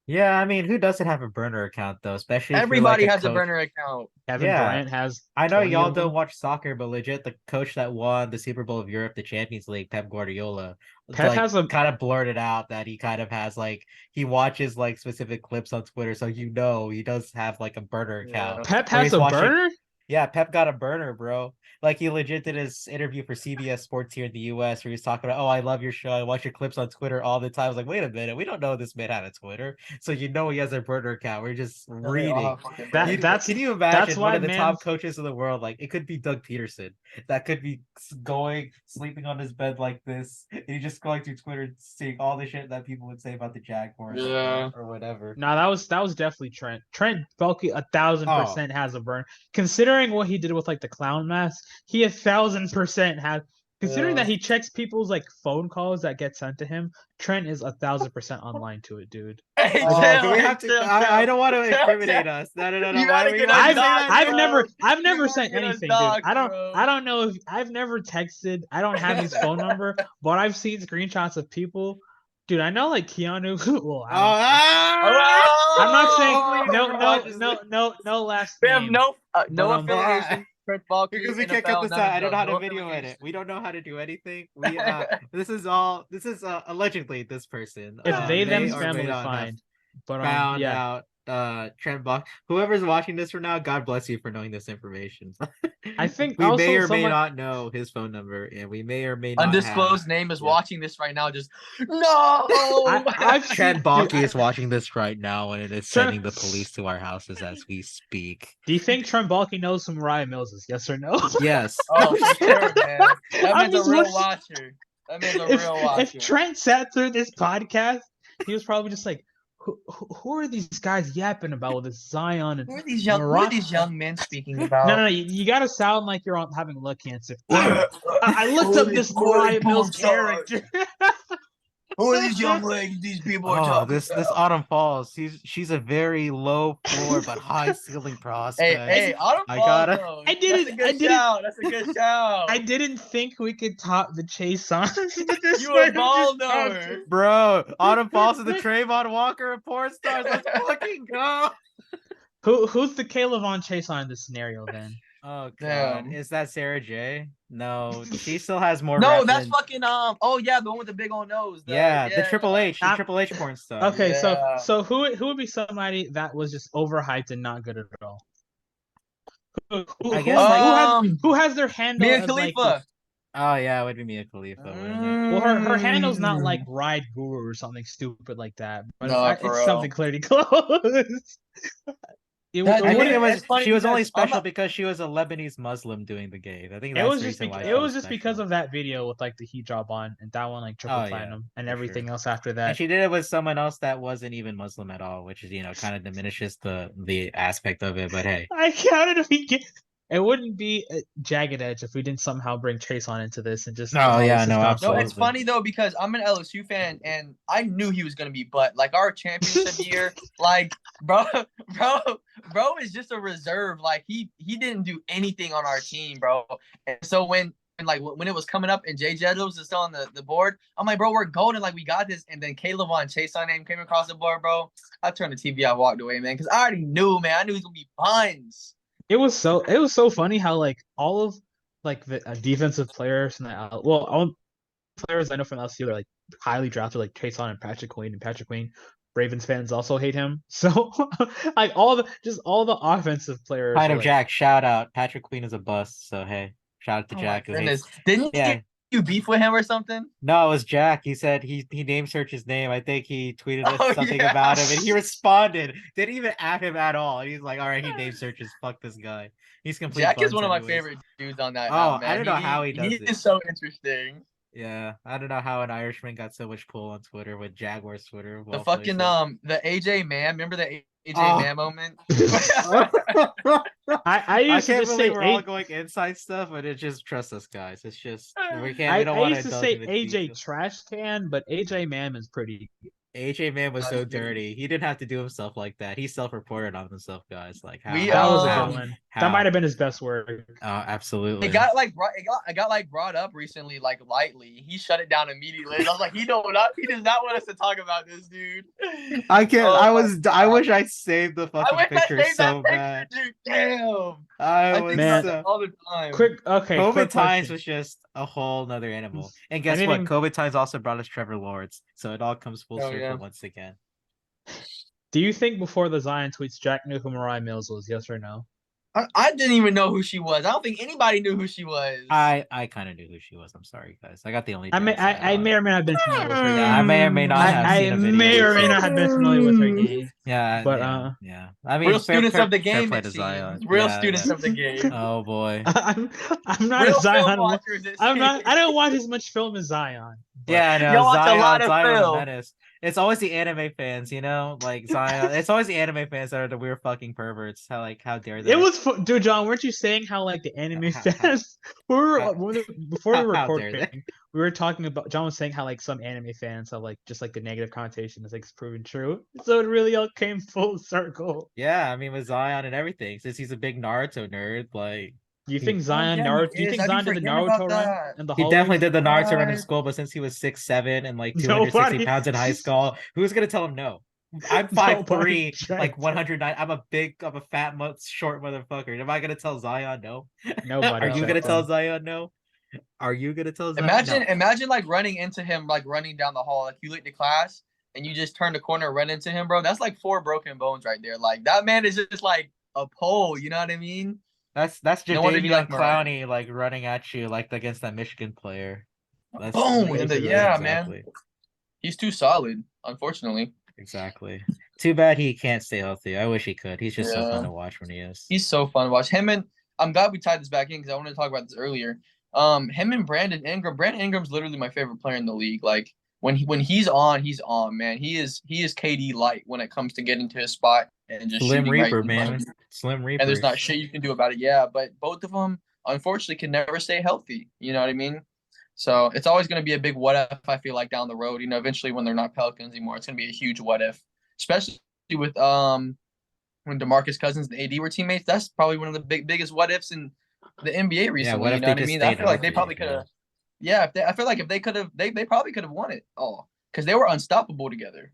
[SPEAKER 1] Yeah, I mean, who doesn't have a burner account though? Especially if you're like
[SPEAKER 2] Everybody
[SPEAKER 1] a
[SPEAKER 2] has a
[SPEAKER 1] coach.
[SPEAKER 2] burner account.
[SPEAKER 3] Kevin
[SPEAKER 1] Yeah.
[SPEAKER 3] Durant has
[SPEAKER 1] I know
[SPEAKER 3] 20
[SPEAKER 1] y'all
[SPEAKER 3] of
[SPEAKER 1] don't
[SPEAKER 3] them.
[SPEAKER 1] watch soccer, but legit, the coach that won the Super Bowl of Europe, the Champions League, Pep Guardiola,
[SPEAKER 3] Pep
[SPEAKER 1] like
[SPEAKER 3] has a
[SPEAKER 1] kind of blurted out that he kind of has like he watches like specific clips on Twitter, so you know he does have like a burner account
[SPEAKER 2] Yeah.
[SPEAKER 3] Pep
[SPEAKER 1] where
[SPEAKER 3] has
[SPEAKER 1] he's
[SPEAKER 3] a
[SPEAKER 1] watching.
[SPEAKER 3] burner.
[SPEAKER 1] Yeah, Pep got a burner, bro. Like he legit did his interview for CBS Sports here in the US where he's talking about, oh, I love your show. I watch your clips on Twitter all the time. I was like, wait a minute, we don't know this man had a Twitter. So you know he has a burner account. We're just
[SPEAKER 2] No, they all
[SPEAKER 1] reading.
[SPEAKER 2] have fucking
[SPEAKER 3] That
[SPEAKER 2] burners.
[SPEAKER 3] that's
[SPEAKER 1] Can you
[SPEAKER 3] that's
[SPEAKER 1] imagine one
[SPEAKER 3] why
[SPEAKER 1] of the top
[SPEAKER 3] man's
[SPEAKER 1] coaches in the world? Like it could be Doug Peterson. That could be going, sleeping on his bed like this, and he's just going through Twitter, seeing all the shit that people would say about the Jaguars
[SPEAKER 2] Yeah.
[SPEAKER 1] or whatever.
[SPEAKER 3] No, that was definitely Trent. Trent Baalke
[SPEAKER 1] Oh,
[SPEAKER 3] 1,000% has a burn. Considering what he did with like the clown mask, he 1,000% has. Considering that he checks people's like phone calls that get sent to him, Trent is 1,000% online to it, dude.
[SPEAKER 2] Hey,
[SPEAKER 1] oh, do we
[SPEAKER 2] chill,
[SPEAKER 1] have to?
[SPEAKER 2] chill,
[SPEAKER 1] I don't want to
[SPEAKER 2] chill,
[SPEAKER 1] incriminate
[SPEAKER 2] chill.
[SPEAKER 1] us. No.
[SPEAKER 2] You
[SPEAKER 1] Why
[SPEAKER 2] gotta
[SPEAKER 1] do we
[SPEAKER 2] get
[SPEAKER 1] want
[SPEAKER 2] us
[SPEAKER 1] to say
[SPEAKER 2] doxxed,
[SPEAKER 1] that?
[SPEAKER 2] bro.
[SPEAKER 3] I've
[SPEAKER 2] You
[SPEAKER 3] never
[SPEAKER 2] gotta
[SPEAKER 3] sent
[SPEAKER 2] get us
[SPEAKER 3] anything, dude.
[SPEAKER 2] doxxed,
[SPEAKER 3] I
[SPEAKER 2] bro.
[SPEAKER 3] don't know if I've never texted. I don't have his phone number, but I've seen screenshots of people. Dude, I know like Keanu. Well, I don't. I'm not saying
[SPEAKER 2] Oh!
[SPEAKER 1] Hopefully he never watches this.
[SPEAKER 3] no last
[SPEAKER 2] We have
[SPEAKER 3] name.
[SPEAKER 2] no
[SPEAKER 3] But,
[SPEAKER 2] affiliation. Trent Baalke,
[SPEAKER 1] Because we can't cut
[SPEAKER 2] NFL,
[SPEAKER 1] this
[SPEAKER 2] none
[SPEAKER 1] out.
[SPEAKER 2] of
[SPEAKER 1] I don't know how
[SPEAKER 2] those.
[SPEAKER 1] to
[SPEAKER 2] No
[SPEAKER 1] video edit.
[SPEAKER 2] affiliation.
[SPEAKER 1] We don't know how to do anything. We this is allegedly this person
[SPEAKER 3] if they
[SPEAKER 1] may
[SPEAKER 3] them's
[SPEAKER 1] or may
[SPEAKER 3] family
[SPEAKER 1] not have
[SPEAKER 3] fine. But
[SPEAKER 1] found
[SPEAKER 3] yeah.
[SPEAKER 1] out Trent Baalke. Whoever's watching this for now, God bless you for knowing this information.
[SPEAKER 3] I think
[SPEAKER 1] we may
[SPEAKER 3] also
[SPEAKER 1] or may
[SPEAKER 3] someone
[SPEAKER 1] not know his phone number, and we may or may not have.
[SPEAKER 2] Undisclosed name is
[SPEAKER 1] Yeah.
[SPEAKER 2] watching this right now. Just no.
[SPEAKER 3] I've seen
[SPEAKER 1] Trent Baalke
[SPEAKER 3] dude,
[SPEAKER 1] is watching this right now, and it is sending the police to our houses as we speak.
[SPEAKER 3] Do you think Trent Baalke knows who Moriah Mills is? Yes or no?
[SPEAKER 1] Yes.
[SPEAKER 2] Oh, for sure, man. That
[SPEAKER 3] I'm
[SPEAKER 2] man's a
[SPEAKER 3] just
[SPEAKER 2] real
[SPEAKER 3] wondering-
[SPEAKER 2] watcher. That man's a
[SPEAKER 3] if,
[SPEAKER 2] real watcher.
[SPEAKER 3] if Trent sat through this podcast, he was probably just like, who are these guys yapping about with this Zion and
[SPEAKER 2] Who are these young men speaking about?
[SPEAKER 3] No, you gotta sound like you're having lung cancer. I looked up this Moriah Mills character.
[SPEAKER 2] Who are these young ladies these people are
[SPEAKER 1] Oh,
[SPEAKER 2] talking
[SPEAKER 1] this
[SPEAKER 2] about?
[SPEAKER 1] Autumn Falls. She's a very low floor but high ceiling prospect.
[SPEAKER 2] Hey, Autumn
[SPEAKER 1] I
[SPEAKER 2] Falls,
[SPEAKER 1] gotta-
[SPEAKER 2] though.
[SPEAKER 3] I didn't-
[SPEAKER 2] That's a good shout. That's a good shout.
[SPEAKER 3] I didn't think we could top the Chaisson.
[SPEAKER 2] You a ball knower.
[SPEAKER 1] Bro, Autumn Falls is the Trayvon Walker of porn stars. Let's fucking go.
[SPEAKER 3] Who's the K'Lavon Chaisson in this scenario then?
[SPEAKER 1] Oh god,
[SPEAKER 2] Damn.
[SPEAKER 1] is that Sarah J? No, she still has more.
[SPEAKER 2] No,
[SPEAKER 1] rep
[SPEAKER 2] that's
[SPEAKER 1] than-
[SPEAKER 2] fucking oh yeah, the one with the big old nose.
[SPEAKER 1] the Triple H, the
[SPEAKER 3] Ah.
[SPEAKER 1] Triple H porn star.
[SPEAKER 3] Okay,
[SPEAKER 2] Yeah.
[SPEAKER 3] so who would be somebody that was just overhyped and not good at all?
[SPEAKER 1] I guess,
[SPEAKER 3] Who has their handle
[SPEAKER 2] Mia
[SPEAKER 3] as
[SPEAKER 2] Khalifa.
[SPEAKER 3] like
[SPEAKER 1] Oh yeah, it would be Mia Khalifa. Wouldn't it?
[SPEAKER 3] well her handle's not like Ride Guru or something stupid like that, but
[SPEAKER 2] No,
[SPEAKER 3] it's
[SPEAKER 2] for real.
[SPEAKER 3] something clearly close.
[SPEAKER 2] That-
[SPEAKER 1] I think
[SPEAKER 2] What-
[SPEAKER 1] it was.
[SPEAKER 2] it's funny
[SPEAKER 1] She was only
[SPEAKER 2] because I'm
[SPEAKER 1] special
[SPEAKER 2] a-
[SPEAKER 1] because she was a Lebanese Muslim doing the game. I think
[SPEAKER 3] It
[SPEAKER 1] that's
[SPEAKER 3] was
[SPEAKER 1] the
[SPEAKER 3] just
[SPEAKER 1] reason why.
[SPEAKER 3] it
[SPEAKER 1] she
[SPEAKER 3] was just
[SPEAKER 1] special.
[SPEAKER 3] because of that video with like the hijab on and that one like triple
[SPEAKER 1] Oh, yeah,
[SPEAKER 3] platinum and
[SPEAKER 1] for
[SPEAKER 3] everything
[SPEAKER 1] sure.
[SPEAKER 3] else after
[SPEAKER 1] And
[SPEAKER 3] that.
[SPEAKER 1] she did it with someone else that wasn't even Muslim at all, which is kind of diminishes the aspect of it. But hey,
[SPEAKER 3] I counted if we get. It wouldn't be a Jagged Edge if we didn't somehow bring Chaisson into this and just.
[SPEAKER 1] Oh,
[SPEAKER 3] somehow
[SPEAKER 1] yeah,
[SPEAKER 3] this has
[SPEAKER 1] no,
[SPEAKER 3] gone
[SPEAKER 1] absolutely.
[SPEAKER 2] No, it's funny though because I'm an LSU fan and I knew he was gonna be butt. Like our championship year, like bro is just a reserve. Like he didn't do anything on our team, bro. And so when it was coming up and Jay Jettos was still on the board, I'm like, bro, we're golden. Like we got this. And then K'Lavon Chaisson name came across the board, bro. I turned the TV. I walked away, man, because I already knew, man. I knew he was gonna be buns.
[SPEAKER 3] It was so funny how like all of like the defensive players and all players I know from LSU are like highly drafted like Chaisson and Patrick Queen. Ravens fans also hate him. So like all the offensive players.
[SPEAKER 1] kind
[SPEAKER 3] were,
[SPEAKER 1] of
[SPEAKER 3] like,
[SPEAKER 1] Jack. Shout out, Patrick Queen is a bust. So hey, shout out to
[SPEAKER 2] Oh
[SPEAKER 1] Jack.
[SPEAKER 2] my
[SPEAKER 1] who hates-
[SPEAKER 2] goodness. Didn't he
[SPEAKER 1] Yeah.
[SPEAKER 2] get you beef with him or something?
[SPEAKER 1] No, it was Jack. He said he name searched his name. I think he tweeted
[SPEAKER 2] Oh,
[SPEAKER 1] something
[SPEAKER 2] yeah.
[SPEAKER 1] about him, and he responded. Didn't even at him at all. And he's like, "All right, he name searches. Fuck this guy. He's complete."
[SPEAKER 2] Jack is
[SPEAKER 1] buns
[SPEAKER 2] one of my
[SPEAKER 1] anyways."
[SPEAKER 2] favorite dudes on that.
[SPEAKER 1] Oh,
[SPEAKER 2] man.
[SPEAKER 1] I don't know how he does
[SPEAKER 2] He
[SPEAKER 1] it.
[SPEAKER 2] is so interesting.
[SPEAKER 1] Yeah, I don't know how an Irishman got so much pull on Twitter with Jaguars Twitter. of
[SPEAKER 2] The
[SPEAKER 1] all
[SPEAKER 2] fucking
[SPEAKER 1] places.
[SPEAKER 2] the AJ man. Remember the AJ
[SPEAKER 1] Oh.
[SPEAKER 2] man moment?
[SPEAKER 3] I
[SPEAKER 1] I
[SPEAKER 3] used to
[SPEAKER 1] can't
[SPEAKER 3] just say
[SPEAKER 1] believe we're all going inside stuff, but it just trust us, guys. It's just we can't. We don't
[SPEAKER 3] I
[SPEAKER 1] want
[SPEAKER 3] used to
[SPEAKER 1] indulge
[SPEAKER 3] say
[SPEAKER 1] in the
[SPEAKER 3] AJ
[SPEAKER 1] details.
[SPEAKER 3] trash can, but AJ Mam is pretty.
[SPEAKER 1] AJ man was so
[SPEAKER 2] Dude.
[SPEAKER 1] dirty. He didn't have to do himself like that. He self-reported on himself, guys. Like
[SPEAKER 2] We
[SPEAKER 3] That was a
[SPEAKER 1] how
[SPEAKER 3] good one. That
[SPEAKER 1] how
[SPEAKER 3] might have been his best work.
[SPEAKER 1] absolutely.
[SPEAKER 2] it got like brought up recently, like lightly. He shut it down immediately. I was like, he does not want us to talk about this, dude.
[SPEAKER 1] I can't.
[SPEAKER 2] Oh my
[SPEAKER 1] I
[SPEAKER 2] God.
[SPEAKER 1] wish I saved the
[SPEAKER 2] I
[SPEAKER 1] fucking
[SPEAKER 2] wish I
[SPEAKER 1] picture
[SPEAKER 2] saved
[SPEAKER 1] so
[SPEAKER 2] that
[SPEAKER 1] bad.
[SPEAKER 2] picture, dude. Damn.
[SPEAKER 1] I
[SPEAKER 2] I
[SPEAKER 1] was
[SPEAKER 2] think about
[SPEAKER 3] Man.
[SPEAKER 2] that all the time.
[SPEAKER 3] Quick
[SPEAKER 1] COVID times
[SPEAKER 3] question.
[SPEAKER 1] was just a whole nother animal. And guess what?
[SPEAKER 3] Anything
[SPEAKER 1] COVID times also brought us Trevor Lawrence. So it all comes full
[SPEAKER 2] Oh,
[SPEAKER 1] circle
[SPEAKER 2] yeah.
[SPEAKER 1] once again.
[SPEAKER 3] Do you think before the Zion tweets Jack knew who Moriah Mills was, yes or no?
[SPEAKER 2] I didn't even know who she was. I don't think anybody knew who she was.
[SPEAKER 1] I kind of knew who she was. I'm sorry, guys. I got the only.
[SPEAKER 3] I may or may not have been familiar with her
[SPEAKER 1] Yeah,
[SPEAKER 3] game.
[SPEAKER 1] I may or may not have
[SPEAKER 3] I
[SPEAKER 1] seen a video.
[SPEAKER 3] may or may not have been familiar with her
[SPEAKER 2] Mm.
[SPEAKER 3] game.
[SPEAKER 1] Yeah,
[SPEAKER 3] But
[SPEAKER 1] yeah. I mean,
[SPEAKER 2] Real students of the
[SPEAKER 1] fair
[SPEAKER 2] game,
[SPEAKER 1] play
[SPEAKER 2] it
[SPEAKER 1] to Zion.
[SPEAKER 2] seems. Real
[SPEAKER 1] Yeah,
[SPEAKER 2] students
[SPEAKER 1] yeah.
[SPEAKER 2] of the game.
[SPEAKER 1] Oh boy.
[SPEAKER 3] I'm not a
[SPEAKER 2] Real film
[SPEAKER 3] Zion.
[SPEAKER 2] watchers, it
[SPEAKER 3] I'm not.
[SPEAKER 2] seems.
[SPEAKER 3] I don't watch as much film as Zion. But
[SPEAKER 1] Yeah, I know.
[SPEAKER 2] Y'all watch a lot of
[SPEAKER 1] Zion the
[SPEAKER 2] film.
[SPEAKER 1] Menace. It's always the anime fans, like Zion. It's always the anime fans that are the weird fucking perverts. How dare they?
[SPEAKER 3] it was dude, John. Weren't you saying how like the anime fans? Before we were
[SPEAKER 1] how dare they?
[SPEAKER 3] recording, we were talking about. John was saying how like some anime fans have like just like the negative connotation is like proven true. So it really all came full circle.
[SPEAKER 1] Yeah, I mean with Zion and everything, since he's a big Naruto nerd, like
[SPEAKER 3] Do you think
[SPEAKER 2] Oh,
[SPEAKER 3] Zion
[SPEAKER 2] yeah,
[SPEAKER 3] Naruto?
[SPEAKER 2] he
[SPEAKER 3] Do you
[SPEAKER 2] is.
[SPEAKER 3] think
[SPEAKER 2] I be
[SPEAKER 3] Zion did the
[SPEAKER 2] forgetting about
[SPEAKER 3] Naruto run
[SPEAKER 2] that.
[SPEAKER 3] in the
[SPEAKER 1] he
[SPEAKER 3] hallways?
[SPEAKER 1] definitely did the Naruto run in
[SPEAKER 2] Right.
[SPEAKER 1] school, but since he was 6'7" and like 260
[SPEAKER 3] Nobody.
[SPEAKER 1] pounds in high school, who's gonna tell him no? I'm 5'3",
[SPEAKER 3] tried
[SPEAKER 1] like
[SPEAKER 3] to.
[SPEAKER 1] 109. I'm a fat, short motherfucker. Am I gonna tell Zion no?
[SPEAKER 3] Nobody
[SPEAKER 1] Are you
[SPEAKER 3] tried
[SPEAKER 1] gonna
[SPEAKER 3] to.
[SPEAKER 1] tell Zion no? Are you gonna tell Zion?
[SPEAKER 2] Imagine like running into him, like running down the hall, like you late to class and you just turn the corner and run into him, bro. That's like 4 broken bones right there. Like that man is just like a pole. You know what I mean?
[SPEAKER 1] That's
[SPEAKER 2] No wonder you
[SPEAKER 1] Jadeveon
[SPEAKER 2] like Moriah.
[SPEAKER 1] Clowney like running at you like against that Michigan player. That's
[SPEAKER 2] Boom! And
[SPEAKER 3] Basically.
[SPEAKER 2] man,
[SPEAKER 1] exactly.
[SPEAKER 2] he's too solid, unfortunately.
[SPEAKER 1] Exactly. Too bad he can't stay healthy. I wish he could. He's just so fun
[SPEAKER 2] Yeah.
[SPEAKER 1] to watch when he is.
[SPEAKER 2] He's so fun to watch. Him and I'm glad we tied this back in because I wanted to talk about this earlier. Him and Brandon Ingram. Brandon Ingram's literally my favorite player in the league. Like when he's on, man. He is KD light when it comes to getting to his spot and just
[SPEAKER 1] Slim
[SPEAKER 2] shooting
[SPEAKER 1] Reaper,
[SPEAKER 2] right in front
[SPEAKER 1] man.
[SPEAKER 2] of you.
[SPEAKER 1] Slim Reaper.
[SPEAKER 2] And there's not shit you can do about it. Yeah, but both of them unfortunately can never stay healthy. You know what I mean? So it's always going to be a big what if. I feel like down the road, eventually when they're not Pelicans anymore, it's going to be a huge what if, especially with when DeMarcus Cousins and AD were teammates. That's probably one of the biggest what ifs in the NBA recently.
[SPEAKER 1] what if
[SPEAKER 2] You know
[SPEAKER 1] they
[SPEAKER 2] what I
[SPEAKER 1] just
[SPEAKER 2] mean? I
[SPEAKER 1] stayed
[SPEAKER 2] feel like they
[SPEAKER 1] healthy,
[SPEAKER 2] probably could have. Yeah, I feel like if they could have, they probably could have won it all because they were unstoppable together.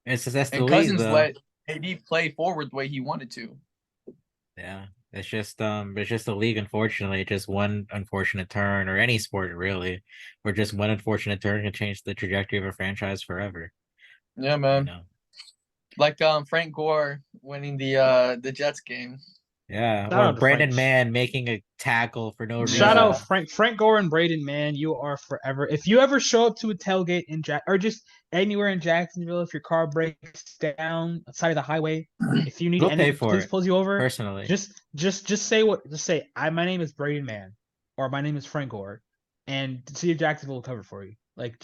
[SPEAKER 1] It's just that's the
[SPEAKER 2] And
[SPEAKER 1] league,
[SPEAKER 2] Cousins
[SPEAKER 1] though.
[SPEAKER 2] let AD play forward the way he wanted to.
[SPEAKER 1] Yeah, it's just the league. Unfortunately, just one unfortunate turn, or any sport really, or just one unfortunate turn can change the trajectory of a franchise forever.
[SPEAKER 2] Yeah,
[SPEAKER 1] You
[SPEAKER 2] man.
[SPEAKER 1] know?
[SPEAKER 2] Like Frank Gore winning the Jets game.
[SPEAKER 1] Yeah,
[SPEAKER 3] Shout
[SPEAKER 1] or
[SPEAKER 3] out to
[SPEAKER 1] Brandon
[SPEAKER 3] Frank.
[SPEAKER 1] Mann making a tackle for no reason.
[SPEAKER 3] Shout out
[SPEAKER 2] Yeah.
[SPEAKER 3] Frank Gore and Braden, man. You are forever. If you ever show up to a tailgate in or just anywhere in Jacksonville, if your car breaks down side of the highway, if you need
[SPEAKER 1] We'll pay
[SPEAKER 3] any,
[SPEAKER 1] for
[SPEAKER 3] police
[SPEAKER 1] it
[SPEAKER 3] pulls you over.
[SPEAKER 1] personally.
[SPEAKER 3] Just say my name is Braden Man, or my name is Frank Gore, and the city of Jacksonville will cover for you. Like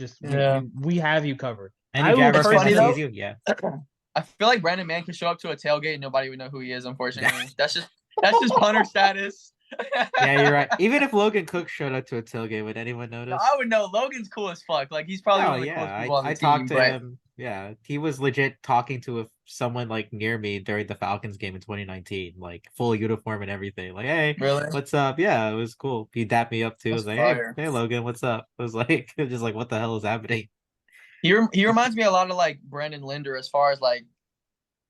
[SPEAKER 3] we have you covered.
[SPEAKER 1] Any
[SPEAKER 3] I will
[SPEAKER 1] Jaguars fan that
[SPEAKER 2] personally-
[SPEAKER 1] sees you, yeah.
[SPEAKER 2] I feel like Brandon Mann could show up to a tailgate and nobody would know who he is. Unfortunately, that's just punter status.
[SPEAKER 1] Yeah, you're right. Even if Logan Cook showed up to a tailgate, would anyone notice?
[SPEAKER 2] No, I would know. Logan's cool as fuck. Like he's probably one of the coolest people on the
[SPEAKER 1] I
[SPEAKER 2] team.
[SPEAKER 1] talked to
[SPEAKER 2] but
[SPEAKER 1] him. Yeah, he was legit talking to someone like near me during the Falcons game in 2019, like full uniform and everything. Like, hey,
[SPEAKER 2] really,
[SPEAKER 1] what's up? Yeah, it was cool. He dapped me up too. I was
[SPEAKER 2] That's
[SPEAKER 1] like,
[SPEAKER 2] fire.
[SPEAKER 1] hey, Logan, what's up? I was like, just like, what the hell is happening?
[SPEAKER 2] he reminds me a lot of like Brandon Linder as far as like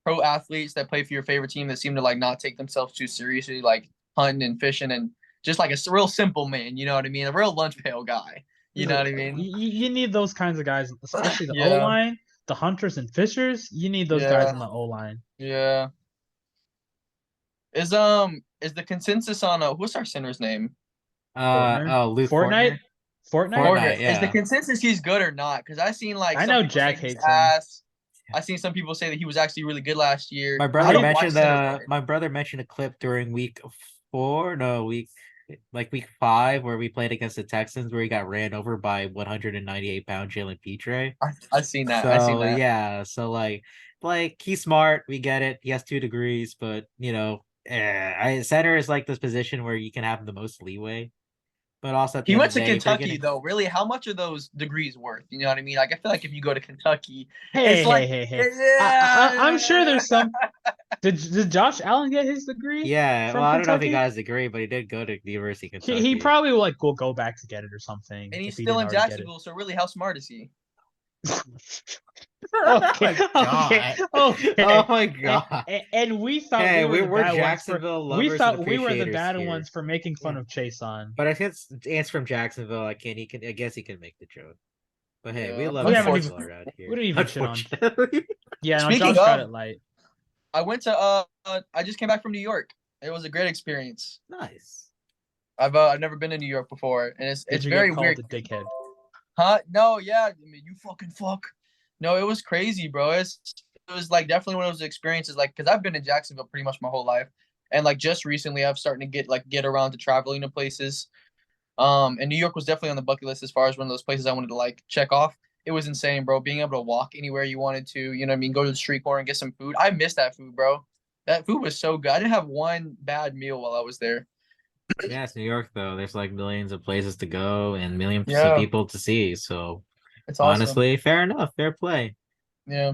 [SPEAKER 2] pro athletes that play for your favorite team that seem to like not take themselves too seriously, like hunting and fishing and just like a real simple man. You know what I mean? A real lunch pail guy. You know what I mean?
[SPEAKER 3] You need those kinds of guys, especially the
[SPEAKER 2] Yeah.
[SPEAKER 3] O line, the hunters and fishers. You need those guys on the O line.
[SPEAKER 2] Yeah. Is the consensus on what's our center's name?
[SPEAKER 1] Luke
[SPEAKER 3] Fortnite.
[SPEAKER 1] Fortnite,
[SPEAKER 2] Is the
[SPEAKER 1] yeah.
[SPEAKER 2] consensus he's good or not? Because I seen like
[SPEAKER 3] I
[SPEAKER 2] some
[SPEAKER 3] know
[SPEAKER 2] people
[SPEAKER 3] Jack
[SPEAKER 2] say he's
[SPEAKER 3] hates him.
[SPEAKER 2] ass. I seen some people say that he was actually really good last year.
[SPEAKER 1] My
[SPEAKER 2] I
[SPEAKER 1] brother
[SPEAKER 2] don't watch
[SPEAKER 1] mentioned
[SPEAKER 2] center
[SPEAKER 1] my brother mentioned a clip during week 5 where we played against the Texans where he got ran over by 198-pound Jalen Petre.
[SPEAKER 2] I seen that.
[SPEAKER 1] So
[SPEAKER 2] I seen that.
[SPEAKER 1] yeah, so like he's smart, we get it. He has 2 degrees, but center is like this position where you can have the most leeway. But also at the
[SPEAKER 2] He
[SPEAKER 1] end
[SPEAKER 2] went
[SPEAKER 1] of the
[SPEAKER 2] to
[SPEAKER 1] day, if you're
[SPEAKER 2] Kentucky
[SPEAKER 1] getting
[SPEAKER 2] though. Really, how much are those degrees worth? You know what I mean? Like I feel like if you go to Kentucky,
[SPEAKER 3] Hey,
[SPEAKER 2] it's
[SPEAKER 3] hey,
[SPEAKER 2] like
[SPEAKER 3] hey, hey. I'm sure
[SPEAKER 2] yeah.
[SPEAKER 3] there's some. Did Josh Allen get his degree
[SPEAKER 1] yeah, well,
[SPEAKER 3] from
[SPEAKER 1] I don't know if he
[SPEAKER 3] Kentucky?
[SPEAKER 1] got his degree, but he did go to the University of
[SPEAKER 3] He
[SPEAKER 1] Kentucky.
[SPEAKER 3] probably will like will go back to get it or something
[SPEAKER 2] And he's
[SPEAKER 3] if he
[SPEAKER 2] still
[SPEAKER 3] didn't
[SPEAKER 2] in
[SPEAKER 3] already get it.
[SPEAKER 2] Jacksonville, so really, how smart is he?
[SPEAKER 1] Oh
[SPEAKER 3] Okay,
[SPEAKER 1] my
[SPEAKER 3] okay,
[SPEAKER 1] god. Oh
[SPEAKER 3] okay.
[SPEAKER 1] my
[SPEAKER 3] And,
[SPEAKER 1] god.
[SPEAKER 3] and we thought we
[SPEAKER 1] Hey,
[SPEAKER 3] were the
[SPEAKER 1] we're
[SPEAKER 3] bad ones for
[SPEAKER 1] Jacksonville
[SPEAKER 3] we
[SPEAKER 1] lovers and
[SPEAKER 3] thought we were the
[SPEAKER 1] appreciators
[SPEAKER 3] bad
[SPEAKER 1] here.
[SPEAKER 3] ones for making fun
[SPEAKER 1] Yeah.
[SPEAKER 3] of Chaisson.
[SPEAKER 1] But I guess it's from Jacksonville. I guess he can make the joke. But hey, we
[SPEAKER 2] Yeah,
[SPEAKER 1] love
[SPEAKER 3] We haven't even
[SPEAKER 1] Jacksonville around
[SPEAKER 3] we
[SPEAKER 1] here.
[SPEAKER 3] didn't even shit on.
[SPEAKER 1] Unfortunately.
[SPEAKER 3] Yeah, no,
[SPEAKER 2] Speaking
[SPEAKER 3] Josh got
[SPEAKER 2] of,
[SPEAKER 3] it light.
[SPEAKER 2] I went to I just came back from New York. It was a great experience.
[SPEAKER 1] Nice.
[SPEAKER 2] I've never been to New York before, and
[SPEAKER 3] Did
[SPEAKER 2] it's
[SPEAKER 3] you
[SPEAKER 2] very
[SPEAKER 3] get
[SPEAKER 2] weird.
[SPEAKER 3] called a dickhead?
[SPEAKER 2] Huh? No, yeah. I mean, you fucking fuck. No, it was crazy, bro. It was like definitely one of those experiences, like, because I've been in Jacksonville pretty much my whole life, and like just recently, I've starting to get around to traveling to places. And New York was definitely on the bucket list as far as one of those places I wanted to like check off. It was insane, bro. Being able to walk anywhere you wanted to, you know what I mean? Go to the street corner and get some food. I miss that food, bro. That food was so good. I didn't have one bad meal while I was there.
[SPEAKER 1] Yeah, it's New York though. There's like millions of places to go and millions of
[SPEAKER 2] Yeah,
[SPEAKER 1] people to see. So
[SPEAKER 2] it's awesome.
[SPEAKER 1] honestly, fair enough, fair play.
[SPEAKER 2] Yeah.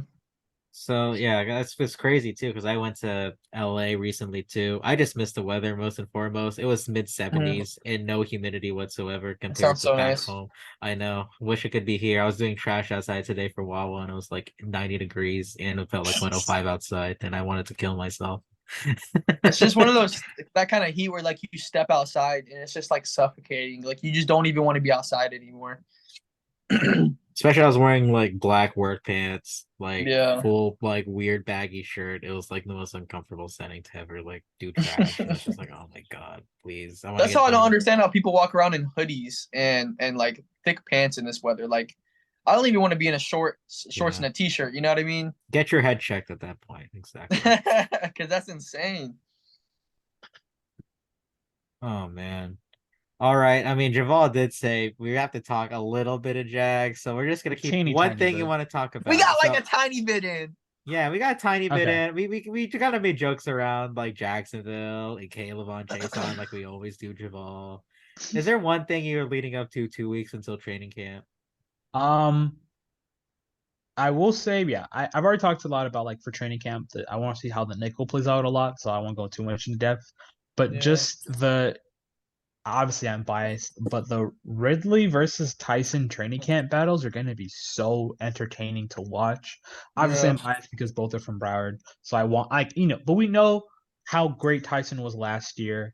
[SPEAKER 1] So yeah, that's it's crazy too because I went to LA recently too. I just missed the weather most and foremost. It was mid
[SPEAKER 2] Mhm.
[SPEAKER 1] 70s and no humidity whatsoever
[SPEAKER 2] It
[SPEAKER 1] compared
[SPEAKER 2] sounds
[SPEAKER 1] to
[SPEAKER 2] so
[SPEAKER 1] back
[SPEAKER 2] nice.
[SPEAKER 1] home. I know. Wish it could be here. I was doing trash outside today for Wawa and it was like 90 degrees and it felt like 105 outside and I wanted to kill myself.
[SPEAKER 2] It's just one of those that kind of heat where like you step outside and it's just like suffocating. Like you just don't even want to be outside anymore.
[SPEAKER 1] Especially I was wearing like black work pants, like
[SPEAKER 2] Yeah.
[SPEAKER 1] full like weird baggy shirt. It was like the most uncomfortable setting to ever like do trash. It was just like, oh my God, please. I want to
[SPEAKER 2] That's how
[SPEAKER 1] get
[SPEAKER 2] I don't
[SPEAKER 1] done.
[SPEAKER 2] understand how people walk around in hoodies and like thick pants in this weather. Like I don't even want to be in a shorts
[SPEAKER 1] Yeah.
[SPEAKER 2] and a t-shirt. You know what I mean?
[SPEAKER 1] Get your head checked at that point. Exactly.
[SPEAKER 2] Because that's insane.
[SPEAKER 1] Oh man. All right. I mean, Javal did say we have to talk a little bit of Jag, so we're just gonna keep
[SPEAKER 3] Teeny
[SPEAKER 1] one
[SPEAKER 3] tiny
[SPEAKER 1] thing you
[SPEAKER 3] bit.
[SPEAKER 1] want to talk
[SPEAKER 2] We got
[SPEAKER 1] about.
[SPEAKER 2] like a
[SPEAKER 1] So
[SPEAKER 2] tiny bit in.
[SPEAKER 1] yeah, we got a tiny bit
[SPEAKER 3] Okay.
[SPEAKER 1] in. We kind of made jokes around like Jacksonville and K'Lavon Chaisson like we always do, Javal. Is there one thing you're leading up to 2 weeks until training camp?
[SPEAKER 3] Um, I will say, yeah, I've already talked a lot about like for training camp that I want to see how the nickel plays out a lot, so I won't go too much in depth. But
[SPEAKER 2] Yeah.
[SPEAKER 3] just the obviously I'm biased, but the Ridley versus Tyson training camp battles are going to be so entertaining to watch. Obviously,
[SPEAKER 2] Yeah.
[SPEAKER 3] I'm biased because both are from Broward, so I want but we know how great Tyson was last year.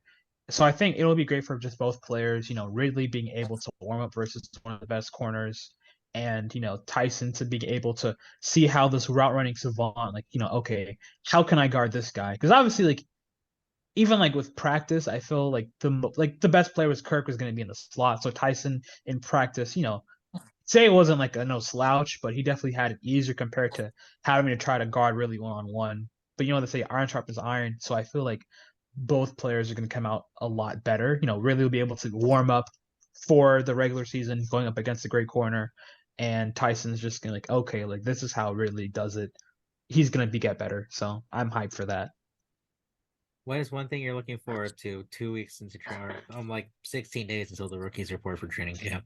[SPEAKER 3] So I think it'll be great for just both players, Ridley being able to warm up versus one of the best corners and, Tyson to be able to see how this route running savant, like, okay, how can I guard this guy? Because obviously, like, even like with practice, I feel like the best player was Kirk was going to be in the slot. So Tyson in practice, say it wasn't like a no slouch, but he definitely had it easier compared to having to try to guard really 1-on-1. But they say iron sharpens iron, so I feel like both players are going to come out a lot better. Really will be able to warm up for the regular season, going up against the great corner, and Tyson's just gonna like, okay, like this is how Ridley does it. He's gonna be get better, so I'm hyped for that.
[SPEAKER 1] What is one thing you're looking forward to 2 weeks into training? I'm like 16 days until the rookies report for training camp.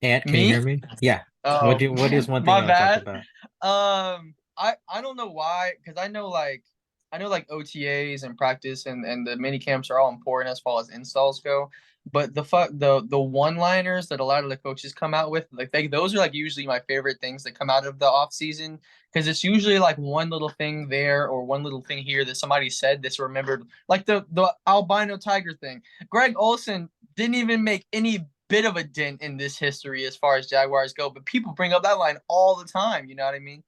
[SPEAKER 1] And can you
[SPEAKER 2] Me?
[SPEAKER 1] hear me? Yeah.
[SPEAKER 2] Oh,
[SPEAKER 1] What is one thing
[SPEAKER 2] my
[SPEAKER 1] you want to talk
[SPEAKER 2] bad.
[SPEAKER 1] about?
[SPEAKER 2] I don't know why, because I know like OTAs and practice and the mini camps are all important as far as installs go. But the one liners that a lot of the coaches come out with, like those are like usually my favorite things that come out of the off season because it's usually like one little thing there or one little thing here that somebody said that's remembered, like the albino tiger thing. Greg Olson didn't even make any bit of a dent in this history as far as Jaguars go, but people bring up that line all the time. You know what I mean?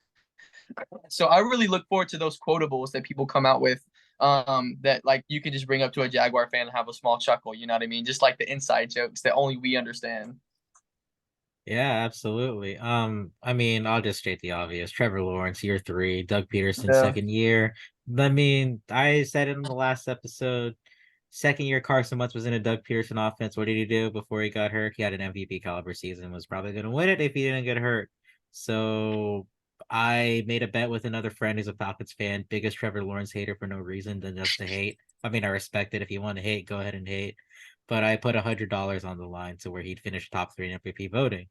[SPEAKER 2] So I really look forward to those quotables that people come out with. That like you can just bring up to a Jaguar fan and have a small chuckle. You know what I mean? Just like the inside jokes that only we understand.
[SPEAKER 1] Yeah, absolutely. I mean, I'll just state the obvious. Trevor Lawrence, year three, Doug Peterson,
[SPEAKER 2] Yeah.
[SPEAKER 1] second year. I mean, I said it in the last episode. Second year Carson Wentz was in a Doug Peterson offense. What did he do before he got hurt? He had an MVP caliber season, was probably going to win it if he didn't get hurt. So I made a bet with another friend who's a Falcons fan, biggest Trevor Lawrence hater for no reason than just to hate. I mean, I respect it. If you want to hate, go ahead and hate. But I put $100 on the line to where he'd finish top 3 in MVP voting.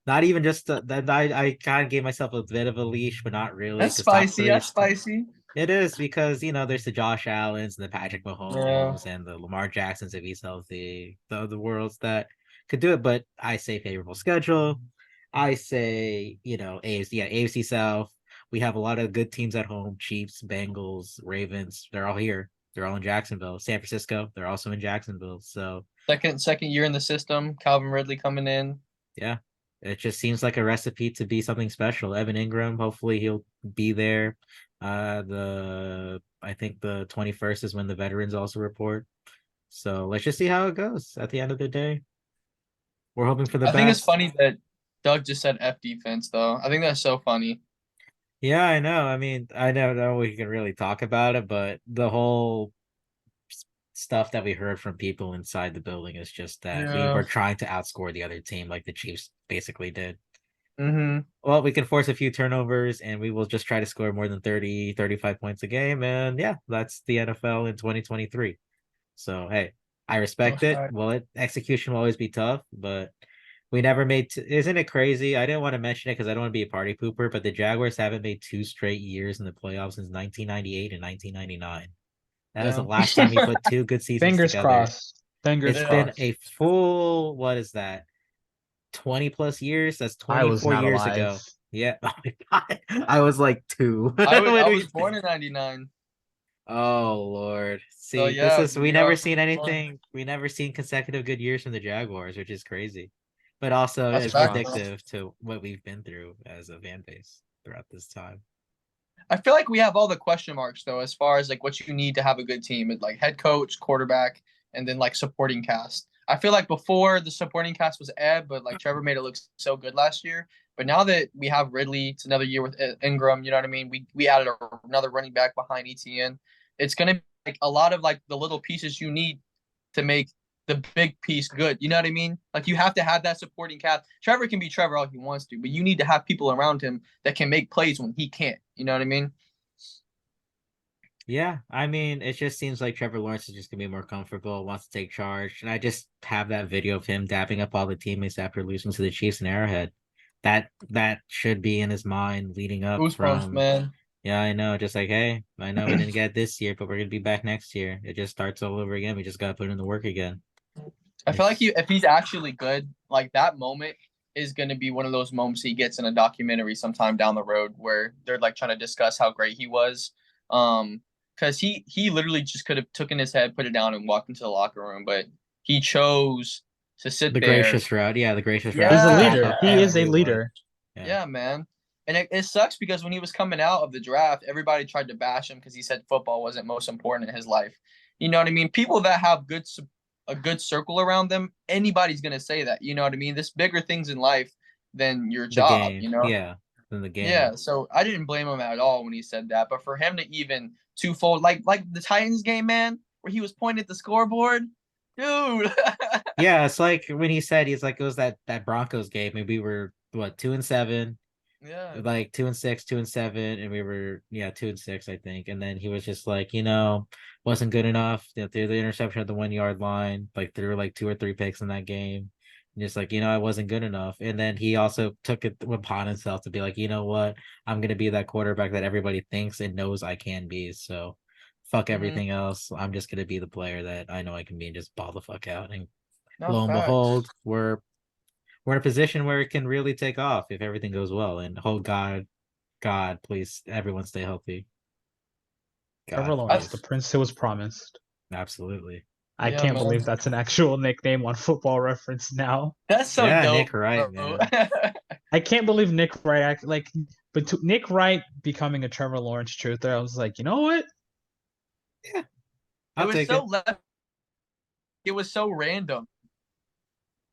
[SPEAKER 1] Not even just that. I kind of gave myself a bit of a leash, but not really,
[SPEAKER 2] That's
[SPEAKER 1] because top
[SPEAKER 2] spicy.
[SPEAKER 1] three
[SPEAKER 2] That's
[SPEAKER 1] is
[SPEAKER 2] spicy.
[SPEAKER 1] it is because there's the Josh Allens and the Patrick
[SPEAKER 2] Yeah.
[SPEAKER 1] Mahomes and the Lamar Jacksons if he's healthy, the worlds that could do it. But I say favorable schedule. I say AFC South. We have a lot of good teams at home: Chiefs, Bengals, Ravens. They're all here. They're all in Jacksonville. San Francisco. They're also in Jacksonville. So
[SPEAKER 2] Second year in the system. Calvin Ridley coming in.
[SPEAKER 1] yeah, it just seems like a recipe to be something special. Evan Ingram, hopefully he'll be there. I think the 21st is when the veterans also report. So let's just see how it goes at the end of the day. We're hoping for the
[SPEAKER 2] I think it's
[SPEAKER 1] best.
[SPEAKER 2] funny that Doug just said F defense though. I think that's so funny.
[SPEAKER 1] Yeah, I know. I mean, I don't know we can really talk about it, but the whole stuff that we heard from people inside the building is just that we
[SPEAKER 2] Yeah.
[SPEAKER 1] were trying to outscore the other team like the Chiefs basically did.
[SPEAKER 2] Mm-hmm.
[SPEAKER 1] Well, we can force a few turnovers and we will just try to score more than 30, 35 points a game. And yeah, that's the NFL in 2023. So, hey, I respect it. Well, execution will always be tough, but we never made. Isn't it crazy? I didn't want to mention it because I don't want to be a party pooper, but the Jaguars haven't made 2 straight years in the playoffs since 1998 and 1999. That was the
[SPEAKER 2] Yeah.
[SPEAKER 1] last time we put 2 good seasons
[SPEAKER 3] Fingers
[SPEAKER 1] together.
[SPEAKER 3] crossed. Fingers
[SPEAKER 1] It's
[SPEAKER 3] crossed.
[SPEAKER 1] been a full, what is that? 20 plus years. That's
[SPEAKER 3] I was
[SPEAKER 1] 24
[SPEAKER 3] not
[SPEAKER 1] years
[SPEAKER 3] alive.
[SPEAKER 1] ago. Yeah. Oh my God. I was like 2.
[SPEAKER 2] I
[SPEAKER 1] When we-
[SPEAKER 2] was born in '99.
[SPEAKER 1] Oh Lord.
[SPEAKER 2] So
[SPEAKER 1] See,
[SPEAKER 2] yeah,
[SPEAKER 1] we
[SPEAKER 2] we
[SPEAKER 1] never
[SPEAKER 2] are
[SPEAKER 1] seen
[SPEAKER 2] from
[SPEAKER 1] anything. We never seen consecutive good years from the Jaguars, which is crazy. But also
[SPEAKER 2] That's
[SPEAKER 1] is
[SPEAKER 2] fact, though.
[SPEAKER 1] predictive to what we've been through as a fan base throughout this time.
[SPEAKER 2] I feel like we have all the question marks though, as far as like what you need to have a good team, like head coach, quarterback, and then like supporting cast. I feel like before the supporting cast was Ed, but like Trevor made it look so good last year. But now that we have Ridley, it's another year with Ingram. You know what I mean? We added another running back behind ETN. It's gonna be like a lot of like the little pieces you need to make the big piece good. You know what I mean? Like you have to have that supporting cast. Trevor can be Trevor all he wants to, but you need to have people around him that can make plays when he can't. You know what I mean?
[SPEAKER 1] Yeah, I mean, it just seems like Trevor Lawrence is just gonna be more comfortable, wants to take charge, and I just have that video of him dapping up all the teammates after losing to the Chiefs in Arrowhead. That should be in his mind leading up
[SPEAKER 2] Goosebumps,
[SPEAKER 1] from.
[SPEAKER 2] man.
[SPEAKER 1] Yeah, I know. Just like, hey, I know we didn't get it this year, but we're gonna be back next year. It just starts all over again. We just gotta put in the work again.
[SPEAKER 2] I feel like if he's actually good, like that moment is gonna be one of those moments he gets in a documentary sometime down the road where they're like trying to discuss how great he was. Because he literally just could have taken his head, put it down, and walked into the locker room, but he chose to sit
[SPEAKER 1] The
[SPEAKER 2] there.
[SPEAKER 1] gracious route, yeah, the gracious route.
[SPEAKER 3] He's a
[SPEAKER 2] Yeah.
[SPEAKER 3] leader. He is a
[SPEAKER 1] Everyone.
[SPEAKER 3] leader.
[SPEAKER 2] Yeah, man. And it sucks because when he was coming out of the draft, everybody tried to bash him because he said football wasn't most important in his life. You know what I mean? People that have a good circle around them, anybody's gonna say that. You know what I mean? There's bigger things in life than your
[SPEAKER 1] The
[SPEAKER 2] job.
[SPEAKER 1] game,
[SPEAKER 2] You know?
[SPEAKER 1] yeah, than the game.
[SPEAKER 2] Yeah. So I didn't blame him at all when he said that. But for him to even twofold, like the Titans game, man, where he was pointing at the scoreboard, dude.
[SPEAKER 1] Yeah, it's like when he said he's like it was that Broncos game, and we were what 2-7.
[SPEAKER 2] Yeah.
[SPEAKER 1] Like 2-6, 2-7, and we were 2-6, I think. And then he was just like, wasn't good enough. Threw the interception at the 1 yard line, like threw like 2 or 3 picks in that game. And just like, I wasn't good enough. And then he also took it upon himself to be like, you know what? I'm gonna be that quarterback that everybody thinks and knows I can be. So fuck everything else. I'm just gonna be the player that I know I can be and just ball the fuck out. And
[SPEAKER 2] No,
[SPEAKER 1] lo and
[SPEAKER 2] facts.
[SPEAKER 1] behold, we're in a position where it can really take off if everything goes well. And God, please, everyone stay healthy.
[SPEAKER 3] Trevor
[SPEAKER 1] God,
[SPEAKER 3] Lawrence,
[SPEAKER 1] please.
[SPEAKER 3] the prince who was promised.
[SPEAKER 1] Absolutely.
[SPEAKER 3] I
[SPEAKER 2] Yeah,
[SPEAKER 3] can't
[SPEAKER 2] man.
[SPEAKER 3] believe that's an actual nickname on Football Reference now.
[SPEAKER 2] That's so
[SPEAKER 1] Yeah,
[SPEAKER 2] dope.
[SPEAKER 1] Nick Wright,
[SPEAKER 2] bro.
[SPEAKER 1] man.
[SPEAKER 3] I can't believe Nick Wright but Nick Wright becoming a Trevor Lawrence truther, I was like, you know what?
[SPEAKER 1] Yeah,
[SPEAKER 2] It
[SPEAKER 1] I'll
[SPEAKER 2] was
[SPEAKER 1] take
[SPEAKER 2] so
[SPEAKER 1] it.
[SPEAKER 2] left. It was so random.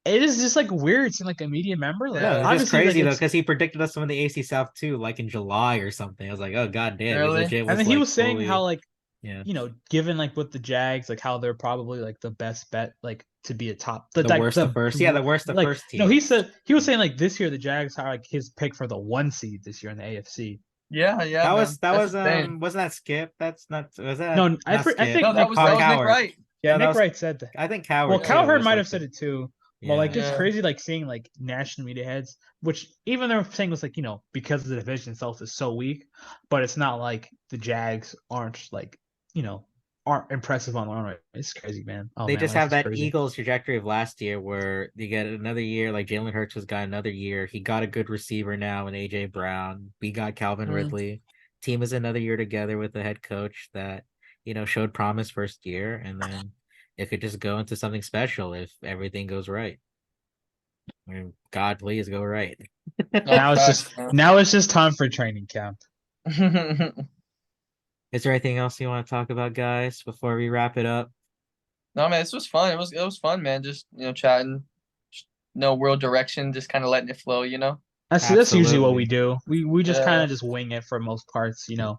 [SPEAKER 3] It is just like weird seeing like a media member. Like
[SPEAKER 1] No, it's just
[SPEAKER 3] obviously
[SPEAKER 1] crazy though,
[SPEAKER 3] it's
[SPEAKER 1] because he predicted us to win the AC South too, like in July or something. I was like, oh god damn, he
[SPEAKER 2] Really?
[SPEAKER 1] legit
[SPEAKER 3] and
[SPEAKER 1] was
[SPEAKER 3] then he
[SPEAKER 1] like
[SPEAKER 3] was saying how
[SPEAKER 1] fully,
[SPEAKER 3] like
[SPEAKER 1] yeah,
[SPEAKER 3] given like with the Jags, like how they're probably like the best bet, like to be a top
[SPEAKER 1] the worst of first. Yeah, the worst of
[SPEAKER 3] like
[SPEAKER 1] first
[SPEAKER 3] no,
[SPEAKER 1] team.
[SPEAKER 3] he was saying like this year the Jags are like his pick for the 1 seed this year in the AFC.
[SPEAKER 2] Yeah,
[SPEAKER 1] That
[SPEAKER 2] man.
[SPEAKER 1] was
[SPEAKER 2] That's insane.
[SPEAKER 1] wasn't that Skip? That's not was that
[SPEAKER 3] No,
[SPEAKER 1] not
[SPEAKER 3] I
[SPEAKER 1] Skip?
[SPEAKER 3] think
[SPEAKER 2] No,
[SPEAKER 3] Nick
[SPEAKER 2] that was Nick
[SPEAKER 1] Coward.
[SPEAKER 2] Wright.
[SPEAKER 3] Yeah,
[SPEAKER 1] No, that
[SPEAKER 3] Nick
[SPEAKER 1] was
[SPEAKER 3] Wright said that.
[SPEAKER 1] I think
[SPEAKER 3] Well,
[SPEAKER 1] Coward too.
[SPEAKER 3] Cowherd
[SPEAKER 1] Was
[SPEAKER 3] might
[SPEAKER 1] like
[SPEAKER 3] have said it too. But
[SPEAKER 1] yeah.
[SPEAKER 3] like it's
[SPEAKER 2] Yeah.
[SPEAKER 3] crazy like seeing like national media heads, which even they're saying was like, because the division itself is so weak, but it's not like the Jags aren't like, aren't impressive on their own right. It's crazy, man. Oh
[SPEAKER 1] They
[SPEAKER 3] man,
[SPEAKER 1] just
[SPEAKER 3] life
[SPEAKER 1] have
[SPEAKER 3] is
[SPEAKER 1] that
[SPEAKER 3] crazy.
[SPEAKER 1] Eagles trajectory of last year where they get another year, like Jalen Hurts has got another year. He got a good receiver now in AJ Brown. We got Calvin
[SPEAKER 2] Mm.
[SPEAKER 1] Ridley. Team is another year together with a head coach that, showed promise first year, and then it could just go into something special if everything goes right. I mean, God, please go right.
[SPEAKER 3] Now it's
[SPEAKER 2] facts,
[SPEAKER 3] just time for training camp.
[SPEAKER 2] man.
[SPEAKER 1] Is there anything else you want to talk about, guys, before we wrap it up?
[SPEAKER 2] No, man, this was fun. It was fun, man. Just chatting, just, no world direction, just kind of letting it flow.
[SPEAKER 3] That's usually what we
[SPEAKER 1] Absolutely.
[SPEAKER 3] do. We just kind
[SPEAKER 2] Yeah.
[SPEAKER 3] of just wing it for most parts.
[SPEAKER 1] And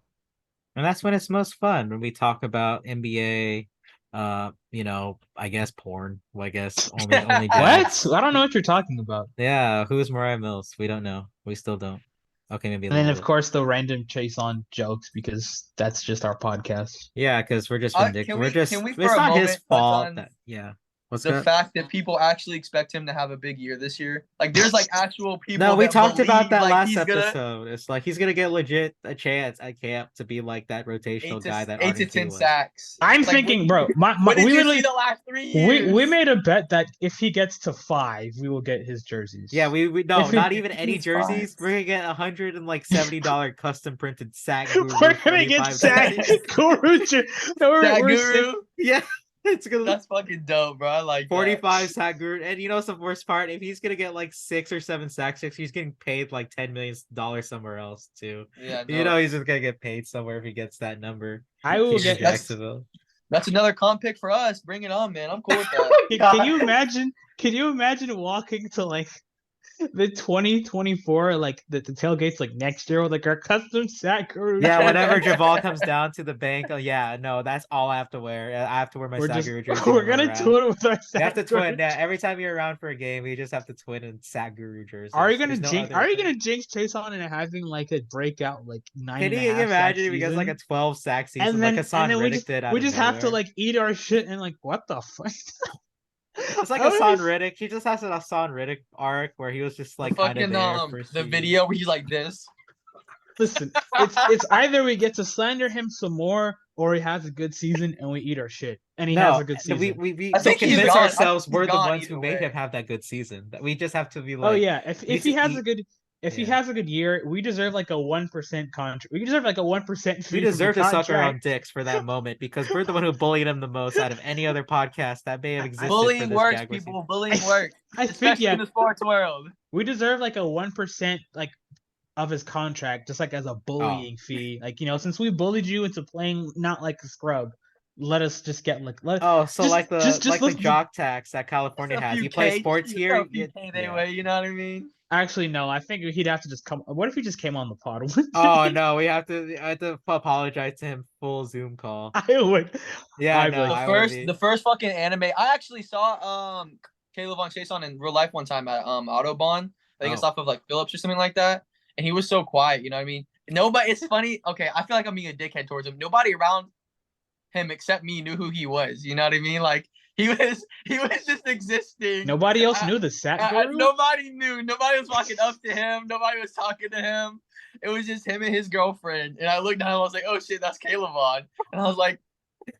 [SPEAKER 1] that's when it's most fun when we talk about NBA, I guess porn. Well, I guess only
[SPEAKER 3] What?
[SPEAKER 1] Jags.
[SPEAKER 3] I don't know what you're talking about.
[SPEAKER 1] Yeah, who's Moriah Mills? We don't know. We still don't. Okay, maybe a
[SPEAKER 3] And then
[SPEAKER 1] little
[SPEAKER 3] of
[SPEAKER 1] bit.
[SPEAKER 3] course the random Chaisson jokes because that's just our podcast.
[SPEAKER 1] Yeah, because we're just
[SPEAKER 2] Can
[SPEAKER 1] vindictive. We're
[SPEAKER 2] we
[SPEAKER 1] just
[SPEAKER 2] for
[SPEAKER 1] it's
[SPEAKER 2] a
[SPEAKER 1] not his
[SPEAKER 2] moment touch
[SPEAKER 1] fault
[SPEAKER 2] on
[SPEAKER 1] that yeah. What's
[SPEAKER 2] the
[SPEAKER 1] good?
[SPEAKER 2] fact that people actually expect him to have a big year this year? Like, there's like actual people.
[SPEAKER 1] No, we
[SPEAKER 2] that
[SPEAKER 1] talked about
[SPEAKER 2] believe,
[SPEAKER 1] that
[SPEAKER 2] like,
[SPEAKER 1] last
[SPEAKER 2] he's gonna
[SPEAKER 1] episode. It's like he's gonna get legit a chance at camp to be like that rotational guy that
[SPEAKER 2] 8 to 10
[SPEAKER 1] Arden was.
[SPEAKER 2] sacks.
[SPEAKER 3] I'm
[SPEAKER 2] Like,
[SPEAKER 3] thinking, bro.
[SPEAKER 2] what did
[SPEAKER 3] We
[SPEAKER 2] you see
[SPEAKER 3] literally
[SPEAKER 2] the last 3
[SPEAKER 3] we
[SPEAKER 2] years?
[SPEAKER 3] made a bet that if he gets to 5, we will get his jerseys.
[SPEAKER 1] Yeah, we no,
[SPEAKER 3] If he,
[SPEAKER 1] not even any
[SPEAKER 2] He's fine.
[SPEAKER 1] jerseys. We're gonna get $170 custom printed sack
[SPEAKER 3] we're
[SPEAKER 1] guru
[SPEAKER 3] gonna get
[SPEAKER 1] 45
[SPEAKER 3] Zach
[SPEAKER 1] jerseys.
[SPEAKER 3] Guru.
[SPEAKER 2] That
[SPEAKER 3] We're sick.
[SPEAKER 2] guru.
[SPEAKER 1] Yeah, it's gonna
[SPEAKER 2] That's fucking dope, bro. I like that.
[SPEAKER 1] 45 sack guru. And you know what's the worst part? If he's gonna get like 6 or 7 sacks, he's getting paid like $10 million somewhere else too.
[SPEAKER 2] Yeah,
[SPEAKER 1] You
[SPEAKER 2] no.
[SPEAKER 1] know he's just gonna get paid somewhere if he gets that number.
[SPEAKER 3] I will
[SPEAKER 1] Here in
[SPEAKER 3] get.
[SPEAKER 1] Jacksonville.
[SPEAKER 2] That's another comp pick for us. Bring it on, man. I'm cool with that.
[SPEAKER 3] Can you imagine? Can you imagine walking to like the 2024 like the tailgates like next year with like our custom sack Guru?
[SPEAKER 1] Yeah, whenever Javal comes down to the bank, oh yeah, no, that's all I have to wear. I have to wear my
[SPEAKER 3] We're just
[SPEAKER 1] Saguru jersey.
[SPEAKER 3] we're
[SPEAKER 1] when
[SPEAKER 3] gonna
[SPEAKER 1] around.
[SPEAKER 3] do it with our
[SPEAKER 1] We have to
[SPEAKER 3] sack
[SPEAKER 1] twin.
[SPEAKER 3] Guru.
[SPEAKER 1] Yeah, every time you're around for a game, we just have to twin in Saguru jerseys.
[SPEAKER 3] Are you gonna
[SPEAKER 1] There's no
[SPEAKER 3] jinx?
[SPEAKER 1] other
[SPEAKER 3] Are you
[SPEAKER 1] thing.
[SPEAKER 3] gonna jinx Chaisson and having like a breakout like 9
[SPEAKER 1] Can
[SPEAKER 3] and a
[SPEAKER 1] you
[SPEAKER 3] half
[SPEAKER 1] imagine
[SPEAKER 3] sack
[SPEAKER 1] if he gets
[SPEAKER 3] season?
[SPEAKER 1] like a 12 sack season,
[SPEAKER 3] and
[SPEAKER 1] like
[SPEAKER 3] then
[SPEAKER 1] Hassan
[SPEAKER 3] we
[SPEAKER 1] Riddick did out
[SPEAKER 3] we
[SPEAKER 1] of
[SPEAKER 3] just have to
[SPEAKER 1] nowhere?
[SPEAKER 3] like eat our shit and like what the fuck?
[SPEAKER 1] It's like
[SPEAKER 3] How
[SPEAKER 1] Hassan
[SPEAKER 3] is-
[SPEAKER 1] Riddick. He just has an Hassan Riddick arc where he was just
[SPEAKER 2] The
[SPEAKER 1] like kind of
[SPEAKER 2] fucking
[SPEAKER 1] there first
[SPEAKER 2] the
[SPEAKER 1] season.
[SPEAKER 2] video where he's like this.
[SPEAKER 3] Listen, it's either we get to slander him some more or he has a good season and we eat our shit and he has
[SPEAKER 1] No,
[SPEAKER 3] a good
[SPEAKER 1] we
[SPEAKER 3] season.
[SPEAKER 1] we
[SPEAKER 2] I think he's
[SPEAKER 1] convince
[SPEAKER 2] gone. I
[SPEAKER 1] ourselves
[SPEAKER 2] think he's
[SPEAKER 1] we're the
[SPEAKER 2] gone
[SPEAKER 1] ones
[SPEAKER 2] either
[SPEAKER 1] who made
[SPEAKER 2] way.
[SPEAKER 1] him have that good season. That we just have to be
[SPEAKER 3] Oh
[SPEAKER 1] like,
[SPEAKER 3] yeah, if he has a good
[SPEAKER 1] Yeah.
[SPEAKER 3] has a good year, we deserve like a 1% contract. We deserve like a 1%
[SPEAKER 1] we
[SPEAKER 3] fee
[SPEAKER 1] deserve
[SPEAKER 3] from
[SPEAKER 1] to
[SPEAKER 3] the
[SPEAKER 1] suck our own
[SPEAKER 3] contract.
[SPEAKER 1] dicks for that moment because we're the one who bullied him the most out of any other podcast that may have existed for
[SPEAKER 2] Bullying
[SPEAKER 1] this
[SPEAKER 2] works,
[SPEAKER 1] Jaguars season.
[SPEAKER 2] people. Bullying works.
[SPEAKER 3] I think
[SPEAKER 2] Especially in
[SPEAKER 3] yeah,
[SPEAKER 2] the sports world.
[SPEAKER 3] we deserve like a 1% like of his contract, just like as a bullying fee. Like since we bullied you into playing not like a scrub, let us just get like
[SPEAKER 1] Oh, so
[SPEAKER 3] just,
[SPEAKER 1] like the
[SPEAKER 3] just
[SPEAKER 1] the
[SPEAKER 3] let-
[SPEAKER 1] jock tax that
[SPEAKER 2] Just
[SPEAKER 1] California
[SPEAKER 2] a
[SPEAKER 1] has.
[SPEAKER 2] few
[SPEAKER 1] You play
[SPEAKER 2] K.
[SPEAKER 1] sports
[SPEAKER 2] Just
[SPEAKER 1] here,
[SPEAKER 2] a few K their way. You know what I mean?
[SPEAKER 3] Actually, no. I think he'd have to just come. What if he just came on the pod?
[SPEAKER 1] Oh no, I have to apologize to him full Zoom call.
[SPEAKER 3] I would.
[SPEAKER 1] Yeah,
[SPEAKER 3] I'd be
[SPEAKER 1] no,
[SPEAKER 3] like,
[SPEAKER 1] I would
[SPEAKER 2] The
[SPEAKER 1] be.
[SPEAKER 2] first fucking anime. I actually saw K'Lavon Chaisson in real life one time at Autobahn. I think it's
[SPEAKER 1] Oh.
[SPEAKER 2] off of like Phillips or something like that. And he was so quiet, you know what I mean? Nobody. It's funny. Okay, I feel like I'm being a dickhead towards him. Nobody around him except me knew who he was. You know what I mean? Like he was just existing.
[SPEAKER 3] Nobody else knew the sack Guru.
[SPEAKER 2] Nobody knew. Nobody was walking up to him. Nobody was talking to him. It was just him and his girlfriend. And I looked down and I was like, oh shit, that's K'Lavon. And I was like,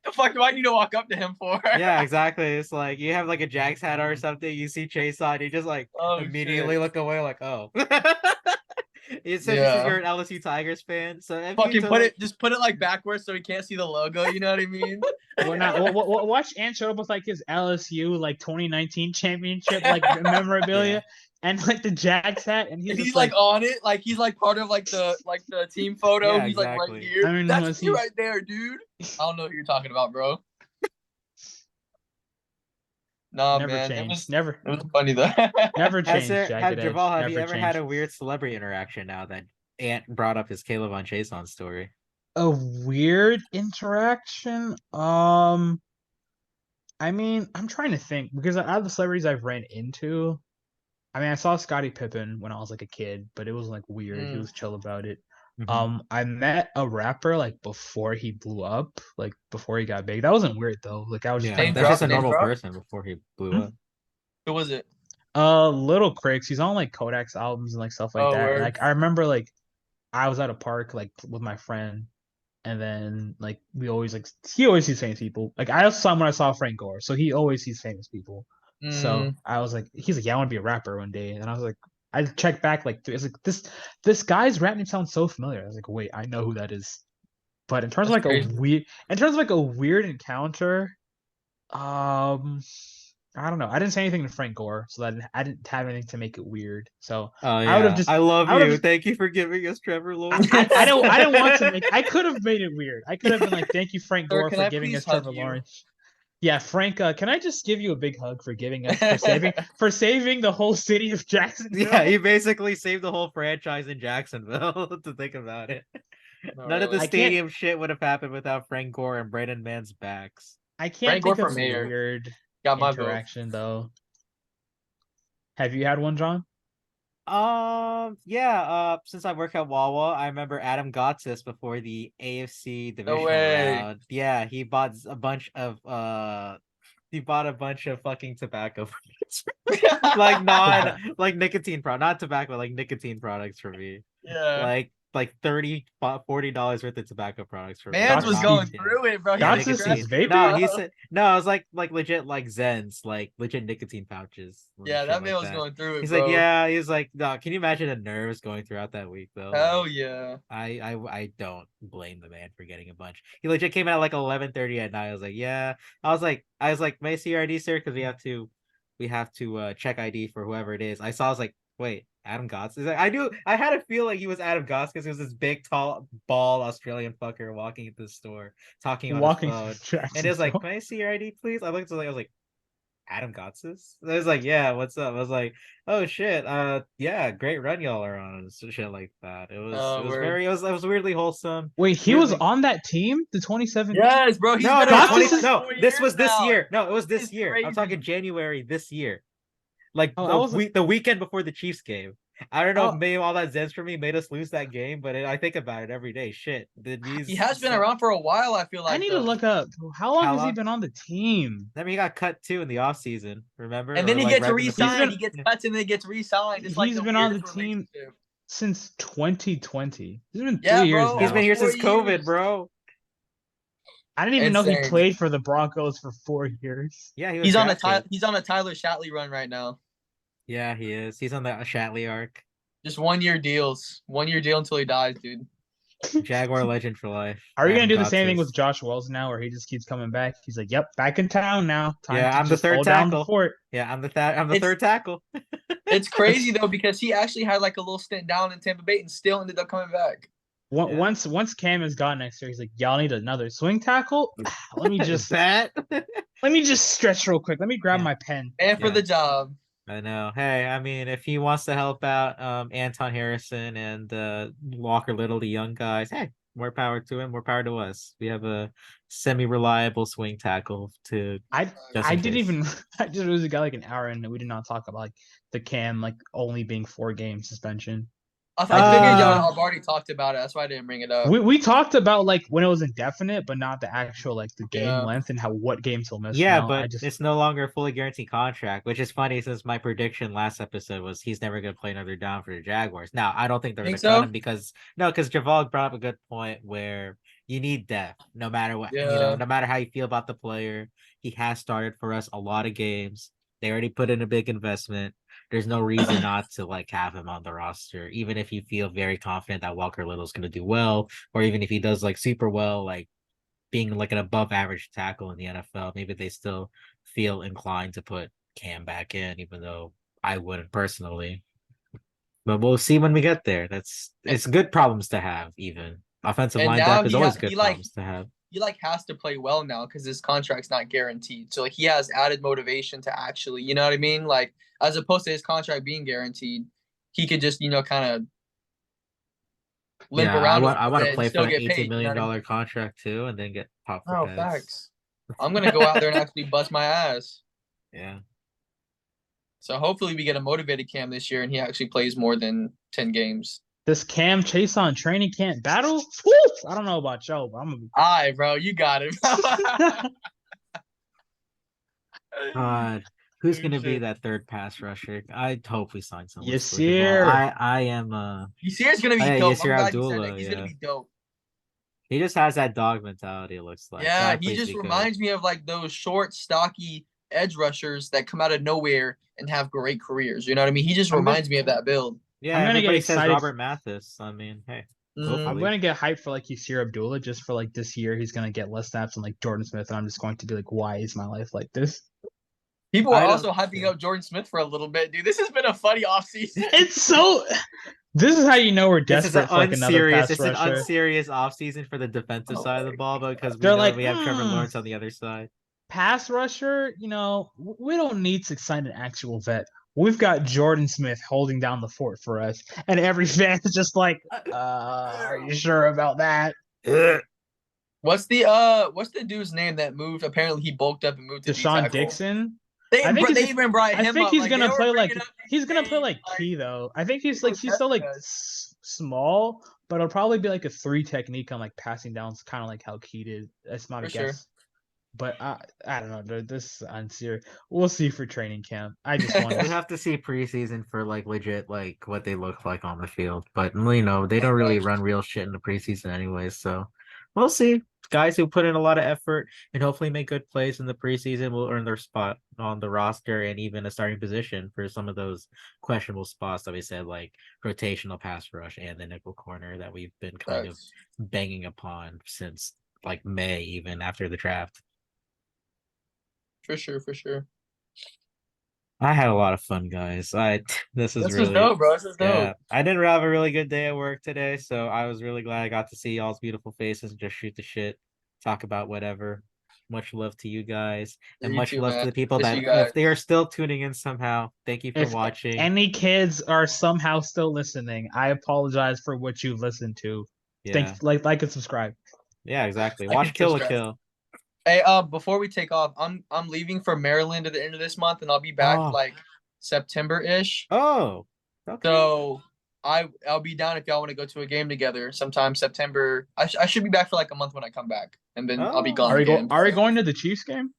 [SPEAKER 2] the fuck do I need to walk up to him for?
[SPEAKER 1] Yeah, exactly. It's like you have like a Jags hat or something. You see Chase on, you just like
[SPEAKER 2] Oh,
[SPEAKER 1] immediately
[SPEAKER 2] shit.
[SPEAKER 1] look away, like oh. It says
[SPEAKER 2] Yeah.
[SPEAKER 1] you're an LSU Tigers fan, so if
[SPEAKER 2] Fucking
[SPEAKER 1] you
[SPEAKER 2] put it like backwards so he can't see the logo. You know what I mean?
[SPEAKER 3] Well, not, watch Ant show up with like his LSU like 2019 championship like memorabilia
[SPEAKER 1] Yeah.
[SPEAKER 3] and like the Jags hat, and
[SPEAKER 2] And
[SPEAKER 3] he's
[SPEAKER 2] he's like on it, like he's like part of like the team photo.
[SPEAKER 1] Yeah,
[SPEAKER 2] he's like right
[SPEAKER 1] exactly.
[SPEAKER 2] here.
[SPEAKER 3] I mean,
[SPEAKER 2] That's
[SPEAKER 3] was
[SPEAKER 2] me
[SPEAKER 3] he-
[SPEAKER 2] right there, dude. I don't know who you're talking about, bro. Nah,
[SPEAKER 3] never
[SPEAKER 2] man,
[SPEAKER 3] changed.
[SPEAKER 2] it was funny though.
[SPEAKER 3] Never
[SPEAKER 1] Has
[SPEAKER 3] changed.
[SPEAKER 1] there,
[SPEAKER 3] Jagged Edge.
[SPEAKER 1] Javal, have
[SPEAKER 3] Never
[SPEAKER 1] you ever
[SPEAKER 3] changed.
[SPEAKER 1] had a weird celebrity interaction now that Ant brought up his K'Lavon Chaisson story?
[SPEAKER 3] A weird interaction? I mean, I'm trying to think because out of the celebrities I've ran into, I mean, I saw Scottie Pippen when I was like a kid, but it was like weird. He was chill about it. I met a rapper like before he blew up, like before he got big. That wasn't weird though. Like I was just
[SPEAKER 1] Yeah,
[SPEAKER 3] playing
[SPEAKER 2] Name
[SPEAKER 1] that's just
[SPEAKER 2] drop,
[SPEAKER 1] a
[SPEAKER 2] name
[SPEAKER 3] basketball.
[SPEAKER 1] normal
[SPEAKER 2] drop.
[SPEAKER 1] person before he blew
[SPEAKER 3] Hmm?
[SPEAKER 1] up.
[SPEAKER 2] Who was it?
[SPEAKER 3] Little Cricks. He's on like Kodak's albums and like stuff like
[SPEAKER 2] Oh,
[SPEAKER 3] that. And
[SPEAKER 2] word.
[SPEAKER 3] like I remember like I was at a park like with my friend, and then like we always like he always sees famous people. Like I also saw him when I saw Frank Gore, so he always sees famous people. So
[SPEAKER 2] Mm,
[SPEAKER 3] I was like, he's like, yeah, I want to be a rapper one day, and I was like, I checked back like I was like this guy's rap name sounds so familiar. I was like, wait, I know who that is. But in terms of
[SPEAKER 2] that's
[SPEAKER 3] like
[SPEAKER 2] crazy.
[SPEAKER 3] in terms of like a weird encounter, um, I don't know. I didn't say anything to Frank Gore, so that I didn't have anything to make it weird. So
[SPEAKER 1] Oh
[SPEAKER 3] I would have
[SPEAKER 1] yeah,
[SPEAKER 3] just
[SPEAKER 1] I love
[SPEAKER 3] I would
[SPEAKER 1] you.
[SPEAKER 3] have
[SPEAKER 1] Thank you for giving us Trevor Lawrence.
[SPEAKER 3] I didn't want to make I could have made it weird. I could have been like, thank you, Frank
[SPEAKER 2] Sir,
[SPEAKER 3] Gore,
[SPEAKER 2] can
[SPEAKER 3] for
[SPEAKER 2] I
[SPEAKER 3] giving
[SPEAKER 2] please
[SPEAKER 3] us
[SPEAKER 2] hug
[SPEAKER 3] Trevor
[SPEAKER 2] you?
[SPEAKER 3] Lawrence. Yeah, Frank, can I just give you a big hug for giving us for saving the whole city of
[SPEAKER 1] Yeah,
[SPEAKER 3] Jacksonville?
[SPEAKER 1] he basically saved the whole franchise in Jacksonville. To think about it,
[SPEAKER 2] No,
[SPEAKER 1] none of the
[SPEAKER 2] really.
[SPEAKER 3] I can't
[SPEAKER 1] stadium shit would have happened without Frank Gore and Brandon Mann's backs.
[SPEAKER 3] I can't
[SPEAKER 2] Frank Gore
[SPEAKER 3] think
[SPEAKER 2] for
[SPEAKER 3] of a
[SPEAKER 2] mayor.
[SPEAKER 3] weird
[SPEAKER 2] Got my vote.
[SPEAKER 3] interaction though. Have you had one, John?
[SPEAKER 1] Yeah, since I work at Wawa, I remember Adam Gotsis before the AFC
[SPEAKER 2] No
[SPEAKER 1] divisional
[SPEAKER 2] way.
[SPEAKER 1] round. Yeah, he bought a bunch of fucking tobacco like like nicotine not tobacco, like nicotine products for me.
[SPEAKER 2] Yeah.
[SPEAKER 1] Like 30 $40 worth of tobacco products for me.
[SPEAKER 2] Mans
[SPEAKER 3] Got
[SPEAKER 2] was
[SPEAKER 1] Like
[SPEAKER 2] going
[SPEAKER 3] he
[SPEAKER 2] through it, bro. He
[SPEAKER 1] yeah,
[SPEAKER 2] was
[SPEAKER 3] Gotsis is
[SPEAKER 1] nicotine.
[SPEAKER 2] strapping,
[SPEAKER 3] vaping?
[SPEAKER 1] No, he
[SPEAKER 2] bro.
[SPEAKER 1] said no, it was like legit like Zens, like legit nicotine pouches and
[SPEAKER 2] Yeah,
[SPEAKER 1] shit
[SPEAKER 2] that man
[SPEAKER 1] like
[SPEAKER 2] was
[SPEAKER 1] that.
[SPEAKER 2] going through it,
[SPEAKER 1] He's like,
[SPEAKER 2] bro.
[SPEAKER 1] yeah, he's like, no, can you imagine the nerves going throughout that week though?
[SPEAKER 2] Hell
[SPEAKER 1] Like
[SPEAKER 2] yeah.
[SPEAKER 1] I don't blame the man for getting a bunch. He legit came out at like 11:30 at night. I was like, yeah. I was like, may I see your ID, sir? Because we have to check ID for whoever it is. I was like, wait, Adam Gotts? He's like, I knew I had to feel like he was Adam Gotts because he was this big, tall, bald Australian fucker walking into the store, talking on his
[SPEAKER 3] walking
[SPEAKER 1] phone.
[SPEAKER 3] through
[SPEAKER 1] And he was like,
[SPEAKER 3] Jacksonville.
[SPEAKER 1] may I see your ID, please? I was like, Adam Gotsis? I was like, yeah, what's up? I was like, oh shit, yeah, great run y'all are on, and shit like that.
[SPEAKER 2] Word.
[SPEAKER 1] It was weirdly wholesome.
[SPEAKER 3] Wait, he was
[SPEAKER 1] Weirdly,
[SPEAKER 3] on that team, the 2017?
[SPEAKER 2] Yes, bro. He's
[SPEAKER 1] no,
[SPEAKER 2] been
[SPEAKER 1] no,
[SPEAKER 2] around
[SPEAKER 1] 20,
[SPEAKER 3] Gotsis
[SPEAKER 2] like
[SPEAKER 3] is
[SPEAKER 1] no,
[SPEAKER 2] 4 years
[SPEAKER 1] this was this
[SPEAKER 2] now.
[SPEAKER 1] year. No, it was this
[SPEAKER 2] It's
[SPEAKER 1] year. I'm talking
[SPEAKER 2] crazy.
[SPEAKER 1] January this year. Like
[SPEAKER 3] oh, I was
[SPEAKER 1] the weekend before the Chiefs game. I don't know if
[SPEAKER 3] oh
[SPEAKER 1] maybe all that Zens for me made us lose that game, but I think about it every day. Shit, did
[SPEAKER 2] He
[SPEAKER 1] these
[SPEAKER 2] has been around for a while, I feel
[SPEAKER 3] I
[SPEAKER 2] like,
[SPEAKER 3] need to
[SPEAKER 2] though.
[SPEAKER 3] look up how long
[SPEAKER 1] how
[SPEAKER 3] has he
[SPEAKER 1] long?
[SPEAKER 3] been on the team?
[SPEAKER 1] I mean, he got cut too in the off season. Remember,
[SPEAKER 2] And then
[SPEAKER 1] or
[SPEAKER 2] he
[SPEAKER 1] like
[SPEAKER 2] gets
[SPEAKER 1] right in the
[SPEAKER 3] He's
[SPEAKER 2] re-signed.
[SPEAKER 3] been
[SPEAKER 2] He gets
[SPEAKER 1] yeah.
[SPEAKER 2] cuts and then gets re-signed. It's like
[SPEAKER 3] he's
[SPEAKER 2] the
[SPEAKER 3] been on the
[SPEAKER 2] weirdest
[SPEAKER 3] team
[SPEAKER 2] relationship.
[SPEAKER 3] since 2020. It's been
[SPEAKER 2] Yeah,
[SPEAKER 3] 3 years
[SPEAKER 2] bro.
[SPEAKER 1] He's been
[SPEAKER 3] now.
[SPEAKER 1] here
[SPEAKER 2] Four
[SPEAKER 1] since COVID,
[SPEAKER 2] years.
[SPEAKER 1] bro.
[SPEAKER 3] I didn't even know he
[SPEAKER 2] Insane.
[SPEAKER 3] played for the Broncos for 4 years.
[SPEAKER 1] Yeah, he was
[SPEAKER 2] He's on a
[SPEAKER 1] drafted.
[SPEAKER 2] He's on a Tyler Shatley run right now.
[SPEAKER 1] Yeah, he is. He's on the Shatley arc.
[SPEAKER 2] Just 1 year deals. 1 year deal until he dies, dude.
[SPEAKER 1] Jaguar legend for life.
[SPEAKER 3] Are we gonna
[SPEAKER 1] Adam
[SPEAKER 3] do the same thing
[SPEAKER 1] Gotsis.
[SPEAKER 3] with Josh Wells now, where he just keeps coming back? He's like, "Yep, back in town now. Time
[SPEAKER 1] Yeah,
[SPEAKER 3] to
[SPEAKER 1] I'm the
[SPEAKER 3] just
[SPEAKER 1] third
[SPEAKER 3] hold down the
[SPEAKER 1] tackle.
[SPEAKER 3] fort."
[SPEAKER 1] Yeah, I'm the
[SPEAKER 2] It's
[SPEAKER 1] third tackle.
[SPEAKER 2] it's crazy though because he actually had like a little stint down in Tampa Bay and still ended up coming back.
[SPEAKER 1] Yeah.
[SPEAKER 3] Once Cam is gone next year, he's like, "Y'all need another swing tackle. Let me just
[SPEAKER 1] Bet.
[SPEAKER 3] stretch real quick. Let me grab
[SPEAKER 1] Yeah,
[SPEAKER 3] my pen."
[SPEAKER 2] And for
[SPEAKER 1] yeah.
[SPEAKER 2] the job.
[SPEAKER 1] I know. Hey, I mean, if he wants to help out Anton Harrison and Walker Little, the young guys, hey, more power to him, more power to us. We have a semi-reliable swing tackle to
[SPEAKER 3] I
[SPEAKER 1] just
[SPEAKER 3] I
[SPEAKER 1] in
[SPEAKER 3] didn't
[SPEAKER 1] case.
[SPEAKER 3] even I just it was got like an hour and we did not talk about like the Cam like only being 4 game suspension.
[SPEAKER 2] I figured y'all
[SPEAKER 1] Uh
[SPEAKER 2] have already talked about it. That's why I didn't bring it up.
[SPEAKER 3] We talked about like when it was indefinite, but not the actual like the game
[SPEAKER 2] Yeah.
[SPEAKER 3] length and how what games he'll miss
[SPEAKER 1] Yeah,
[SPEAKER 3] now. I
[SPEAKER 1] but
[SPEAKER 3] just
[SPEAKER 1] it's no longer a fully guaranteed contract, which is funny since my prediction last episode was he's never going to play another down for the Jaguars. Now, I don't think they're going
[SPEAKER 2] Think
[SPEAKER 1] to cut
[SPEAKER 2] so?
[SPEAKER 1] him because no, because Javal brought up a good point where you need depth no matter what,
[SPEAKER 2] Yeah.
[SPEAKER 1] no matter how you feel about the player. He has started for us a lot of games. They already put in a big investment. There's no reason not to like have him on the roster, even if you feel very confident that Walker Little's going to do well, or even if he does like super well, like being like an above average tackle in the NFL, maybe they still feel inclined to put Cam back in, even though I wouldn't personally. But we'll see when we get there. It's good problems to have, even. Offensive
[SPEAKER 2] And
[SPEAKER 1] line
[SPEAKER 2] now
[SPEAKER 1] depth is always
[SPEAKER 2] he
[SPEAKER 1] good problems to have.
[SPEAKER 2] has to play well now because his contract's not guaranteed. So like he has added motivation to actually, you know what I mean? Like as opposed to his contract being guaranteed, he could just, kind of limp
[SPEAKER 1] Yeah,
[SPEAKER 2] around a
[SPEAKER 1] I
[SPEAKER 2] little
[SPEAKER 1] want to
[SPEAKER 2] bit and
[SPEAKER 1] play for
[SPEAKER 2] still
[SPEAKER 1] that
[SPEAKER 2] get
[SPEAKER 1] $18
[SPEAKER 2] paid. You know
[SPEAKER 1] million
[SPEAKER 2] what I mean?
[SPEAKER 1] contract too, and then get popped for
[SPEAKER 2] Oh,
[SPEAKER 1] pads.
[SPEAKER 2] facts. I'm gonna go out there and actually bust my ass.
[SPEAKER 1] Yeah.
[SPEAKER 2] So hopefully we get a motivated Cam this year and he actually plays more than 10 games.
[SPEAKER 3] This Cam Chaisson training camp battle? Woo! I don't know about y'all, but I'm gonna be.
[SPEAKER 2] All right, bro, you got it.
[SPEAKER 1] God, who's
[SPEAKER 2] Oh,
[SPEAKER 1] gonna be
[SPEAKER 2] shit.
[SPEAKER 1] that third pass rusher? I hope we sign someone
[SPEAKER 3] Yes,
[SPEAKER 1] for Javal.
[SPEAKER 3] sir.
[SPEAKER 1] I am
[SPEAKER 2] Yasir's gonna be
[SPEAKER 1] yeah,
[SPEAKER 2] dope.
[SPEAKER 1] Yasir
[SPEAKER 2] I'm glad you said that.
[SPEAKER 1] Abdullah,
[SPEAKER 2] He's gonna
[SPEAKER 1] yeah.
[SPEAKER 2] be dope.
[SPEAKER 1] He just has that dog mentality, it looks like.
[SPEAKER 2] Yeah,
[SPEAKER 1] God,
[SPEAKER 2] he
[SPEAKER 1] please
[SPEAKER 2] just
[SPEAKER 1] be good.
[SPEAKER 2] reminds me of like those short, stocky edge rushers that come out of nowhere and have great careers. You know what I mean? He just
[SPEAKER 3] I'm gonna,
[SPEAKER 2] reminds me of that build.
[SPEAKER 1] Yeah,
[SPEAKER 3] I'm gonna get
[SPEAKER 1] everybody says
[SPEAKER 3] excited.
[SPEAKER 1] Robert Mathis. I mean, hey,
[SPEAKER 2] Mhm.
[SPEAKER 3] I'm
[SPEAKER 1] hopefully.
[SPEAKER 3] gonna get hyped for like Yasir Abdullah just for like this year. He's gonna get less snaps than like Jordan Smith, and I'm just going to be like, why is my life like this?
[SPEAKER 2] People are
[SPEAKER 1] I don't
[SPEAKER 2] also hyping
[SPEAKER 1] yeah.
[SPEAKER 2] up Jordan Smith for a little bit, dude. This has been a funny offseason.
[SPEAKER 3] It's so. This is how you know we're
[SPEAKER 1] This is an
[SPEAKER 3] desperate for like another pass
[SPEAKER 1] it's an
[SPEAKER 3] rusher.
[SPEAKER 1] unserious offseason for the defensive
[SPEAKER 2] Oh
[SPEAKER 1] side of
[SPEAKER 2] my
[SPEAKER 1] the ball because we
[SPEAKER 3] They're
[SPEAKER 1] know
[SPEAKER 3] like,
[SPEAKER 1] we have Trevor Lawrence on the other side.
[SPEAKER 3] pass rusher. We don't need to sign an actual vet. We've got Jordan Smith holding down the fort for us, and every fan is just like, are you sure about that?
[SPEAKER 2] What's the dude's name that moved? Apparently he bulked up and moved to D
[SPEAKER 3] Deshaun
[SPEAKER 2] tackle.
[SPEAKER 3] Dixon.
[SPEAKER 2] They
[SPEAKER 3] I think
[SPEAKER 2] they
[SPEAKER 3] he's.
[SPEAKER 2] even brought
[SPEAKER 3] I
[SPEAKER 2] him
[SPEAKER 3] think
[SPEAKER 2] up.
[SPEAKER 3] he's
[SPEAKER 2] Like they
[SPEAKER 3] gonna
[SPEAKER 2] were
[SPEAKER 3] play like
[SPEAKER 2] bringing up
[SPEAKER 3] he's gonna play
[SPEAKER 2] names,
[SPEAKER 3] like key though. I think he's
[SPEAKER 2] people
[SPEAKER 3] still like
[SPEAKER 2] testing us.
[SPEAKER 3] small, but it'll probably be like a 3 technique on like passing downs, kind of like how Key did. That's not a
[SPEAKER 2] For sure.
[SPEAKER 3] guess, but I don't know. Dude, this is unserious. We'll see for training camp. I just want
[SPEAKER 1] We
[SPEAKER 3] to.
[SPEAKER 1] have to see preseason for like legit like what they look like on the field. But you know, they don't really run real shit in the preseason anyways, so we'll see. Guys who put in a lot of effort and hopefully make good plays in the preseason will earn their spot on the roster and even a starting position for some of those questionable spots that we said, like rotational pass rush and the nickel corner that we've been kind of
[SPEAKER 2] Facts.
[SPEAKER 1] banging upon since like May, even after the draft.
[SPEAKER 2] For sure, for sure.
[SPEAKER 1] I had a lot of fun, guys. This is
[SPEAKER 2] This was
[SPEAKER 1] really
[SPEAKER 2] dope, bro. This is
[SPEAKER 1] yeah.
[SPEAKER 2] dope.
[SPEAKER 1] I didn't have a really good day at work today, so I was really glad I got to see y'all's beautiful faces and just shoot the shit, talk about whatever. Much love to you guys,
[SPEAKER 2] Yeah,
[SPEAKER 1] and
[SPEAKER 2] you
[SPEAKER 1] much
[SPEAKER 2] too,
[SPEAKER 1] love to
[SPEAKER 2] man.
[SPEAKER 1] the people
[SPEAKER 2] Miss
[SPEAKER 1] that
[SPEAKER 2] you
[SPEAKER 1] if
[SPEAKER 2] guys.
[SPEAKER 1] they are still tuning in somehow. Thank you for
[SPEAKER 3] If
[SPEAKER 1] watching.
[SPEAKER 3] any kids are somehow still listening, I apologize for what you've listened to.
[SPEAKER 1] Yeah,
[SPEAKER 3] Thank like and subscribe.
[SPEAKER 1] yeah, exactly.
[SPEAKER 2] I
[SPEAKER 1] Watch
[SPEAKER 2] can
[SPEAKER 1] Kill a
[SPEAKER 2] subscribe.
[SPEAKER 1] Kill.
[SPEAKER 2] Hey, before we take off, I'm leaving for Maryland at the end of this month, and I'll be back
[SPEAKER 1] Oh,
[SPEAKER 2] like September-ish.
[SPEAKER 1] oh, okay.
[SPEAKER 2] So I'll be down if y'all want to go to a game together sometime September. I should be back for like a month when I come back, and then I'll be
[SPEAKER 1] Oh,
[SPEAKER 2] gone again.
[SPEAKER 3] Are we going to the Chiefs game?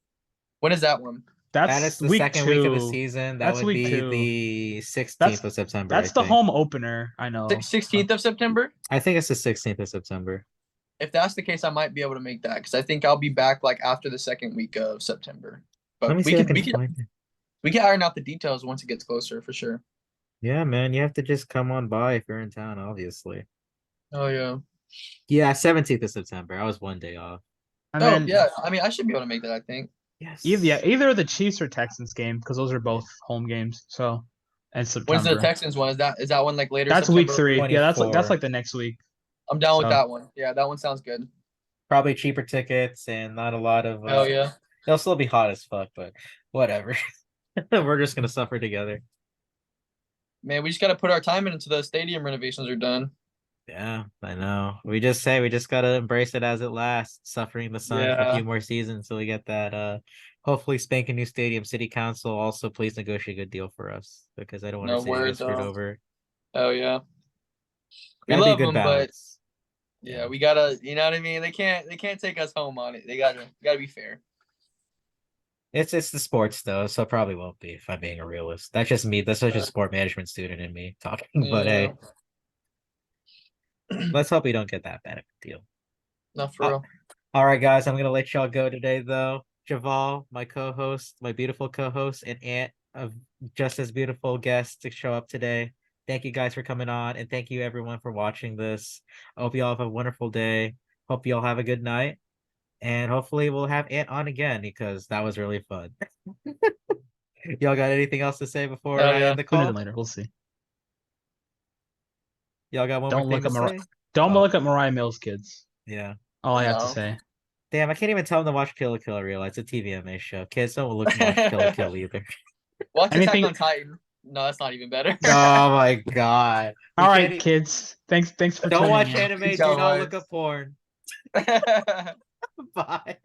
[SPEAKER 2] When is that one?
[SPEAKER 1] that is
[SPEAKER 3] That's
[SPEAKER 1] the
[SPEAKER 3] week
[SPEAKER 1] second week of the
[SPEAKER 3] 2.
[SPEAKER 1] season. That
[SPEAKER 3] That's
[SPEAKER 1] would
[SPEAKER 3] week
[SPEAKER 1] be
[SPEAKER 3] 2.
[SPEAKER 1] the 16th
[SPEAKER 3] That's
[SPEAKER 1] of September, I
[SPEAKER 3] that's the
[SPEAKER 1] think.
[SPEAKER 3] home opener. I know.
[SPEAKER 2] 16th of September.
[SPEAKER 1] I think it's the 16th of September.
[SPEAKER 2] If that's the case, I might be able to make that because I think I'll be back like after the second week of September.
[SPEAKER 1] Let
[SPEAKER 2] But
[SPEAKER 1] me see if I can find it.
[SPEAKER 2] we can iron out the details once it gets closer for sure.
[SPEAKER 1] Yeah, man, you have to just come on by if you're in town, obviously.
[SPEAKER 2] Oh yeah.
[SPEAKER 1] Yeah, 17th of September. I was one day off.
[SPEAKER 3] And
[SPEAKER 2] Oh
[SPEAKER 3] then
[SPEAKER 2] yeah. I mean, I should be able to make that. I think.
[SPEAKER 1] Yes.
[SPEAKER 3] either the Chiefs or Texans game because those are both home games. So, and
[SPEAKER 2] When's the
[SPEAKER 3] September.
[SPEAKER 2] Texans one? Is that one like later
[SPEAKER 3] That's week
[SPEAKER 2] September?
[SPEAKER 3] 3. Yeah, that's
[SPEAKER 1] 24.
[SPEAKER 3] like the next week.
[SPEAKER 2] I'm down with
[SPEAKER 3] So,
[SPEAKER 2] that one. Yeah, that one sounds good.
[SPEAKER 1] Probably cheaper tickets and not a lot of
[SPEAKER 2] Oh yeah.
[SPEAKER 1] they'll still be hot as fuck, but whatever. We're just gonna suffer together.
[SPEAKER 2] Man, we just gotta put our time in until the stadium renovations are done.
[SPEAKER 1] Yeah, I know. We just gotta embrace it as it lasts, suffering the sun for a
[SPEAKER 2] Yeah.
[SPEAKER 1] few more seasons until we get that hopefully spanking new stadium. City Council also please negotiate a good deal for us because I don't want our
[SPEAKER 2] No
[SPEAKER 1] city to get
[SPEAKER 2] word
[SPEAKER 1] screwed
[SPEAKER 2] though.
[SPEAKER 1] over.
[SPEAKER 2] Oh yeah. We
[SPEAKER 1] Gotta be a
[SPEAKER 2] love
[SPEAKER 1] good
[SPEAKER 2] them, but
[SPEAKER 1] balance.
[SPEAKER 2] yeah, we gotta. You know what I mean? They can't take us home on it. They gotta be fair.
[SPEAKER 1] It's the sports though, so it probably won't be if I'm being a realist. That's just me. That's such a
[SPEAKER 2] Uh,
[SPEAKER 1] sport management student in me talking. But
[SPEAKER 2] yeah.
[SPEAKER 1] hey, let's hope we don't get that bad of a deal.
[SPEAKER 2] Not for
[SPEAKER 1] Uh,
[SPEAKER 2] real.
[SPEAKER 1] all right, guys, I'm gonna let y'all go today though. Javal, my co-host, my beautiful co-host, and aunt of just as beautiful guests to show up today. Thank you guys for coming on, and thank you everyone for watching this. I hope you all have a wonderful day. Hope you all have a good night. And hopefully we'll have Ant on again because that was really fun. Y'all got anything else to say before
[SPEAKER 2] Hell
[SPEAKER 1] I
[SPEAKER 2] yeah.
[SPEAKER 1] end the
[SPEAKER 3] tune in
[SPEAKER 1] call?
[SPEAKER 3] later. We'll see.
[SPEAKER 1] Y'all got one more
[SPEAKER 3] Don't
[SPEAKER 1] thing
[SPEAKER 3] look
[SPEAKER 1] to
[SPEAKER 3] at
[SPEAKER 1] say?
[SPEAKER 3] Don't
[SPEAKER 1] Oh,
[SPEAKER 3] look at Mariah Mills, kids.
[SPEAKER 1] yeah.
[SPEAKER 3] All I have to
[SPEAKER 2] No.
[SPEAKER 3] say.
[SPEAKER 1] Damn, I can't even tell them to watch Kill la Kill. I realize it's a TVMA show. Kids don't look and watch Kill la Kill either.
[SPEAKER 2] Watch Attack
[SPEAKER 3] Anything.
[SPEAKER 2] on Titan. No, that's not even better.
[SPEAKER 1] Oh my god.
[SPEAKER 3] All
[SPEAKER 1] We
[SPEAKER 3] right,
[SPEAKER 1] can't.
[SPEAKER 3] kids. Thanks for
[SPEAKER 1] Don't
[SPEAKER 3] tuning
[SPEAKER 1] watch
[SPEAKER 3] in.
[SPEAKER 1] anime.
[SPEAKER 2] Peace
[SPEAKER 1] Do
[SPEAKER 2] out,
[SPEAKER 1] not look
[SPEAKER 2] boys.
[SPEAKER 1] up porn. Bye.